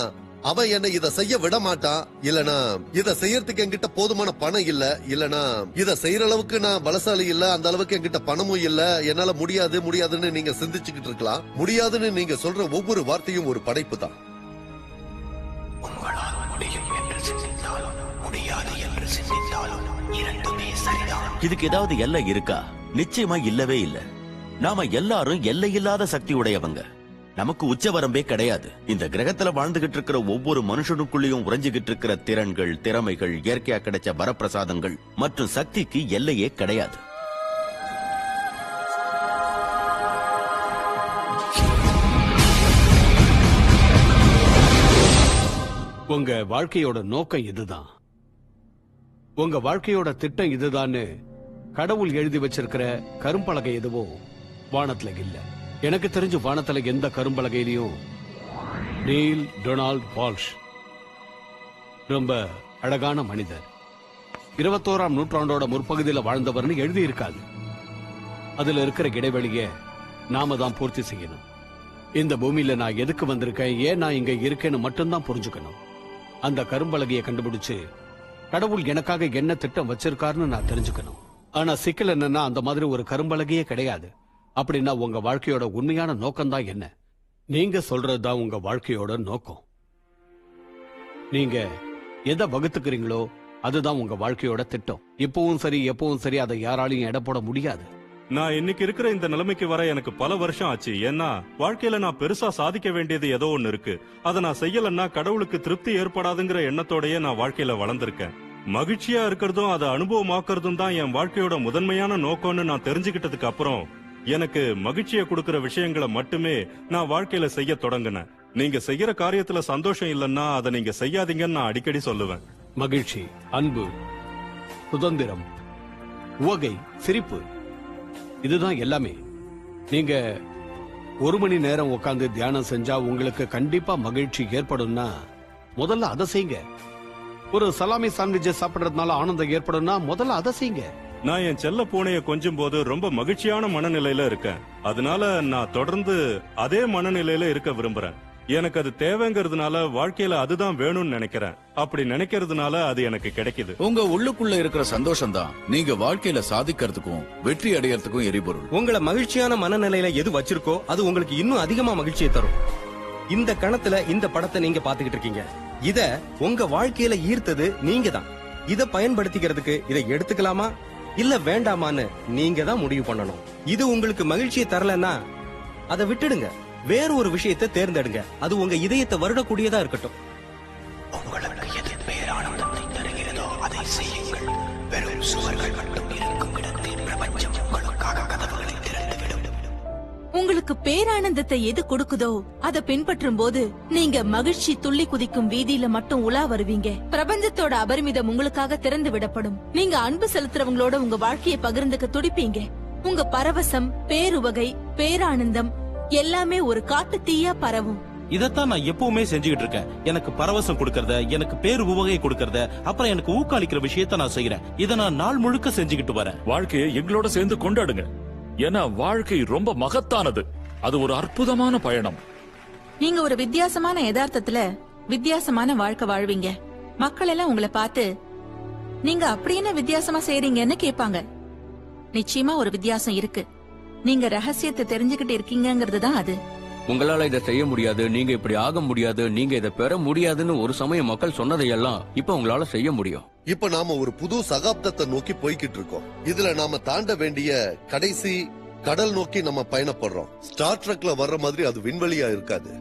அவன் என்ன இதை செய்ய விட மாட்டான், இல்லனா இதை செய்யறதுக்கு என்கிட்ட போதுமான பணம் இல்ல, இல்லனா இதை செய்யற அளவுக்கு நான் பலசாலி இல்ல, அந்த அளவுக்கு என்கிட்ட பணமும் இல்ல, என்னால முடியாது முடியாதுன்னு நீங்க சிந்திச்சுக்கிட்டு இருக்கலாம். முடியாதுன்னு நீங்க சொல்ற ஒவ்வொரு வார்த்தையும் ஒரு படைப்பு தான். உங்களால் முடியும் என்று சிந்தித்தாலும் முடியாது என்று சிந்தித்தாலும் இரண்டுமே சரிதான். இதுக்கு ஏதாவது எல்லை இருக்கா? நிச்சயமா இல்லவே இல்ல. நாம எல்லாரும் எல்லையில்லாத சக்தி உடையவங்க. நமக்கு உச்சவரம்பே கிடையாது. இந்த கிரகத்துல வாழ்ந்துகிட்டு இருக்கிற ஒவ்வொரு மனுஷனுக்குள்ளேயும் உறைஞ்சுகிட்டு இருக்கிற திறன்கள், திறமைகள், இயற்கையா கிடைச்ச வரப்பிரசாதங்கள் மற்றும் சக்திக்கு எல்லையே கிடையாது. உங்க வாழ்க்கையோட நோக்கம் இதுதான். உங்க வாழ்க்கையோட திட்டம் இதுதான்னு கடவுள் எழுதி வச்சிருக்கிற கரும்பலகை எதுவும் வானத்துல இல்ல. எனக்கு தெரிஞ்சு வானத்துல எந்த கரும்பலகையிலையும் நீல் டொனால்ட் வால்ஷ் ரொம்ப அழகான மனிதர், 21ஆம் நூற்றாண்டோட முற்பகுதியில வாழ்ந்தவர்னு எழுதி இருக்காது. அதுல இருக்கிற இடைவெளிய நாம தான் பூர்த்தி செய்யணும். இந்த பூமியில நான் எதுக்கு வந்திருக்கேன், ஏன் நான் இங்க இருக்கேன்னு மட்டும்தான் புரிஞ்சுக்கணும். அந்த கரும்பலகையை கண்டுபிடிச்சு கடவுள் எனக்காக என்ன திட்டம் வச்சிருக்காருன்னு நான் தெரிஞ்சுக்கணும். ஆனா சிக்கல் என்னன்னா, அந்த மாதிரி ஒரு கரும்பலகையே கிடையாது. அப்படின்னா உங்க வாழ்க்கையோட உண்மையான நோக்கம் தான் என்ன? நீங்க சொல்றதுதான் உங்க வாழ்க்கையோட நோக்கம். நீங்க எதை வகுத்துக்கிறீங்களோ அதுதான் உங்க வாழ்க்கையோட திட்டம். இப்பவும் சரி எப்பவும் சரி, அதை யாராலையும் எடை போட முடியாது. நான் இன்னைக்கு இருக்கிற இந்த நிலைமைக்கு வர எனக்கு பல வருஷம் ஆச்சு. ஏன்னா வாழ்க்கையில நான் பெருசா சாதிக்க வேண்டியது ஏதோ ஒண்ணு இருக்கு. அதை நான் செய்யலன்னா கடவுளுக்கு திருப்தி ஏற்படாதுங்கிற எண்ணத்தோடயே நான் வாழ்க்கையில வளர்ந்திருக்கேன். மகிழ்ச்சியா இருக்கிறதும் அதை அனுபவமாக்குறதும் தான் என் வாழ்க்கையோட முதன்மையான நோக்கம்னு நான் தெரிஞ்சுக்கிட்டதுக்கு அப்புறம் எனக்கு மகிழ்ச்சியை கொடுக்கிற விஷயங்களை மட்டுமே நான் வாழ்க்கையில செய்ய தொடங்கினேன். நீங்க செய்யற காரியத்துல சந்தோஷம் இல்லைன்னா அதை நீங்க செய்யாதீங்கன்னு நான் அடிக்கடி சொல்லுவேன். மகிழ்ச்சி, அன்பு, சுதந்திரம், உவகை, சிரிப்பு, இதுதான் எல்லாமே. நீங்க 1 மணி நேரம் உட்கார்ந்து தியானம் செஞ்சா உங்களுக்கு கண்டிப்பா மகிழ்ச்சி ஏற்படும்னா முதல்ல அதை செய்யுங்க. ஒரு சலாமி சாண்ட்விட்சை சாப்பிடுறதுனால ஆனந்தம் ஏற்படும்னா முதல்ல அதை செய்யுங்க. நான் என் செல்ல பூனையை கொஞ்சும் போது ரொம்ப மகிழ்ச்சியான மனநிலையில இருக்கேன். அதனால நான் தொடர்ந்து அதே மனநிலையில இருக்க விரும்புறேன். எனக்கு அது தேவைங்கிறதுனால வாழ்க்கையில அதுதான் வேணும்னு நினைக்கிறேன். அப்படி நினைக்கிறதுனால அது எனக்கு கிடைக்குது. உங்க உள்ளுக்குள்ள இருக்கிற சந்தோஷம் தான் நீங்க வாழ்க்கையில சாதிக்கிறதுக்கும் வெற்றி அடையறதுக்கும் எரிபொருள். உங்களை மகிழ்ச்சியான மனநிலையில எது வச்சிருக்கோ அது உங்களுக்கு இன்னும் அதிகமா மகிழ்ச்சியை தரும். இந்த கணத்துல இந்த படத்தை நீங்க பாத்துக்கிட்டு இருக்கீங்க. இத உங்க வாழ்க்கையில ஈர்த்தது நீங்க தான். இத பயன்படுத்திக்கிறதுக்கு இதை எடுத்துக்கலாமா இல்ல வேண்டாமான்னு நீங்க தான் முடிவு பண்ணணும். இது உங்களுக்கு மகிழ்ச்சியை தரலன்னா அதை விட்டுடுங்க. வேற ஒரு விஷயத்தை தேர்ந்தெடுங்க. அது உங்க இதயத்தை வருடக்கூடியதா இருக்கட்டும். உங்களுக்கு எது பேரானந்தத்தை தருகிறதோ அதை செய்யுங்கள். வெறும் சுவர்கள் மட்டும் இருக்கும் இடத்தில் பிரபஞ்சம் உங்களுக்காக கதவுகளை திறந்துவிடும். உங்களுக்கு பேரானந்தத்தை எது கொடுக்குதோ அதை பின்பற்றும் போது நீங்க மகிழ்ச்சி துள்ளி குதிக்கும் வீதியில மட்டும் உலா வருவீங்க. பிரபஞ்சத்தோட அபரிமிதம் உங்களுக்காக திறந்து விடப்படும். நீங்க அன்பு செலுத்துறவங்களோட உங்க வாழ்க்கையை பகிர்ந்துக்க துடிப்பீங்க. உங்க பரவசம், பேருவகை, பேரானந்தம் எல்லாமே ஒரு காட்டு தீயா பரவும். இதத்தான் நான் எப்பவுமே செஞ்சுக்கிட்டு இருக்கேன். எனக்கு பரவசம் கொடுக்கறத, எனக்கு பேரு உவகை கொடுக்கறத, அப்புறம் எனக்கு ஊக்களிக்கிற விஷயத்த நான் செய்யறேன். இத நான் நாள் முழுக்க செஞ்சுக்கிட்டு வரேன். வாழ்க்கையை எங்களோட சேர்ந்து கொண்டாடுங்க. ஏன்னா வாழ்க்கை ரொம்ப மகத்தானது. அது ஒரு அற்புதமான பயணம். நீங்க ஒரு வித்தியாசமான யதார்த்தத்துல வித்தியாசமான வாழ்க்கை வாழ்வீங்க. மக்கள் எல்லாம் உங்களை பார்த்து நீங்க அப்படி என்ன வித்தியாசமா செய்றீங்கன்னு கேட்பாங்க. நிச்சயமா ஒரு வித்தியாசம் இருக்கு. நீங்க ரகசியத்தை தெரிஞ்சுக்கிட்டு இருக்கீங்கிறது தான் அது. உங்களால இதை செய்ய முடியாது, நீங்க இப்படி ஆக முடியாது, நீங்க இதை பெற முடியாதுன்னு ஒரு சமயம் மக்கள் சொன்னதையெல்லாம் இப்ப உங்களால செய்ய முடியும். இப்ப நாம ஒரு புது சகாப்தத்தை நோக்கி போய்கிட்டு இருக்கோம். இதுல நாம தாண்ட வேண்டிய கடைசி கடல் நோக்கி நம்ம பயணப்படுறோம். ஸ்டார் ட்ரெக்ல வர்ற மாதிரி அது விண்வெளியா இருக்காது.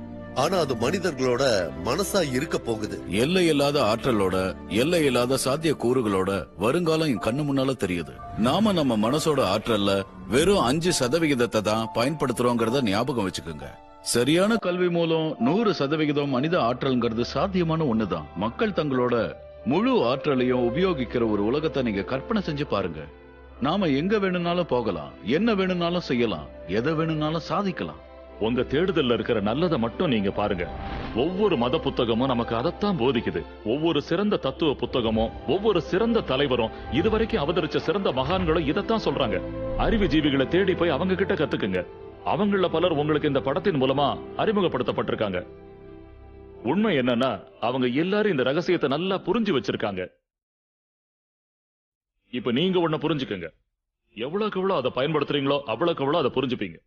ஆனா அது மனிதர்களோட மனசா இருக்க போகுது. எல்லை இல்லாத ஆற்றலோட, எல்லை இல்லாத சாத்திய கூறுகளோட வருங்காலம் என் கண்ணு முன்னால தெரியுது. நாம நம்ம மனசோட ஆற்றல்ல வெறும் 5% தான் பயன்படுத்துறோங்கிறத ஞாபகம் வச்சுக்கோங்க. சரியான கல்வி மூலம் 100% மனித ஆற்றல்ங்கிறது சாத்தியமான ஒண்ணுதான். மக்கள் தங்களோட முழு ஆற்றலையும் உபயோகிக்கிற ஒரு உலகத்தை நீங்க கற்பனை செஞ்சு பாருங்க. நாம எங்க வேணும்னாலும் போகலாம், என்ன வேணும்னாலும் செய்யலாம், எதை வேணும்னாலும் சாதிக்கலாம். உங்க தேடுதல்ல இருக்கிற நல்லதை மட்டும் நீங்க பாருங்க. ஒவ்வொரு மத புத்தகமும் நமக்கு அதைத்தான் போதிக்குது. ஒவ்வொரு சிறந்த தத்துவ புத்தகமும், ஒவ்வொரு சிறந்த தலைவரும், இதுவரைக்கும் அவதரிச்ச சிறந்த மகான்களும் இதைத்தான் சொல்றாங்க. அறிவு ஜீவிகளை தேடி போய் அவங்க கிட்ட கத்துக்குங்க. அவங்கள பலர் உங்களுக்கு இந்த படத்தின் மூலமா அறிமுகப்படுத்தப்பட்டிருக்காங்க. உண்மை என்னன்னா அவங்க எல்லாரும் இந்த ரகசியத்தை நல்லா புரிஞ்சு வச்சிருக்காங்க. இப்ப நீங்க ஒண்ணு புரிஞ்சுக்கங்க. எவ்வளவுக்கு எவ்வளவு அதை பயன்படுத்துறீங்களோ அவ்வளவுக்கு எவ்வளவு அதை புரிஞ்சுப்பீங்க.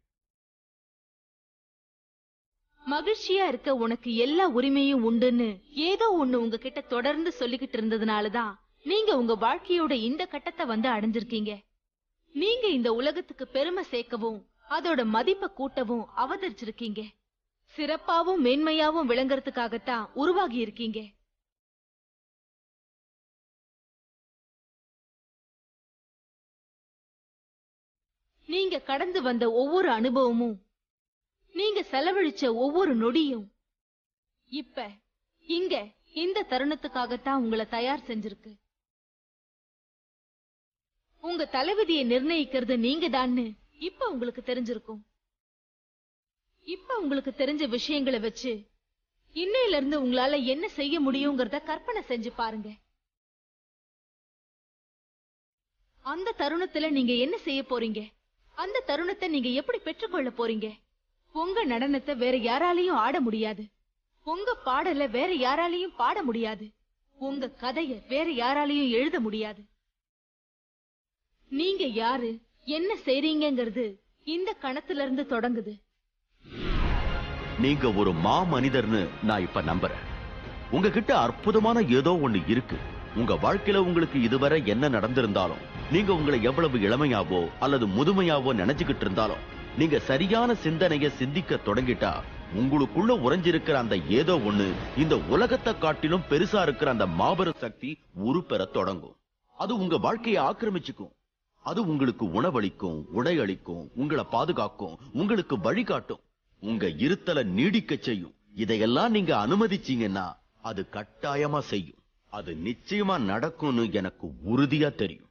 மகிழ்ச்சியா இருக்க உனக்கு எல்லா உரிமையும் உண்டுன்னு ஏதோ ஒண்ணு உங்ககிட்ட தொடர்ந்து சொல்லிக்கிட்டு இருந்ததுனாலதான் நீங்க உங்க வாழ்க்கையோட இந்த கட்டத்தை வந்து அடைஞ்சிருக்கீங்க. நீங்க இந்த உலகத்துக்கு பெருமை சேர்க்கவும் அதோட மதிப்பை கூட்டவும் அவதரிச்சிருக்கீங்க. சிறப்பாவும் மேன்மையாவும் விளங்குறதுக்காகத்தான் உருவாகி இருக்கீங்க. நீங்க கடந்து வந்த ஒவ்வொரு அனுபவமும், நீங்க செலவழிச்ச ஒவ்வொரு நொடியும் இப்ப இங்க இந்த தருணத்துக்காகத்தான் உங்களை தயார் செஞ்சிருக்கு. உங்க தலைவிதியை நிர்ணயிக்கிறது நீங்க தான்னு இப்ப உங்களுக்கு தெரிஞ்சிருக்கும். இப்ப உங்களுக்கு தெரிஞ்ச விஷயங்களை வச்சு இன்னையில இருந்து உங்களால என்ன செய்ய முடியுங்கிறத கற்பனை செஞ்சு பாருங்க. அந்த தருணத்துல நீங்க என்ன செய்ய போறீங்க? அந்த தருணத்தை நீங்க எப்படி பெற்றுக்கொள்ள போறீங்க? உங்க நடனத்தை வேற யாராலையும் ஆட முடியாது. உங்க பாடல வேற யாராலையும் பாட முடியாது. உங்க கதைய வேற யாராலையும் எழுத முடியாது. நீங்க யாரு, என்ன செய்றீங்கிறது இந்த கணத்துல இருந்து தொடங்குது. நீங்க ஒரு மனிதர்னு நான் இப்ப நம்புறேன். உங்ககிட்ட அற்புதமான ஏதோ ஒண்ணு இருக்கு. உங்க வாழ்க்கையில உங்களுக்கு இதுவரை என்ன நடந்திருந்தாலும், நீங்க உங்களை எவ்வளவு இளமையாவோ அல்லது முதுமையாவோ நினைச்சுக்கிட்டு இருந்தாலும், நீங்க சரியான சிந்தனைய சிந்திக்க தொடங்கிட்டா உங்களுக்குள்ள உறைஞ்சிருக்கிற அந்த ஏதோ ஒண்ணு இந்த உலகத்தை காட்டிலும் பெருசா இருக்கிற அந்த மாபெரும் சக்தி உருப்பெற தொடங்கும். அது உங்க வாழ்க்கையை ஆக்கிரமிச்சுக்கும். அது உங்களுக்கு உணவளிக்கும், உடை அளிக்கும், உங்களை பாதுகாக்கும், உங்களுக்கு வழிகாட்டும், உங்க இருத்தலை நீடிக்க செய்யும். இதையெல்லாம் நீங்க அனுமதிச்சீங்கன்னா அது கட்டாயமா செய்யும். அது நிச்சயமா நடக்கும்னு எனக்கு உறுதியா தெரியும்.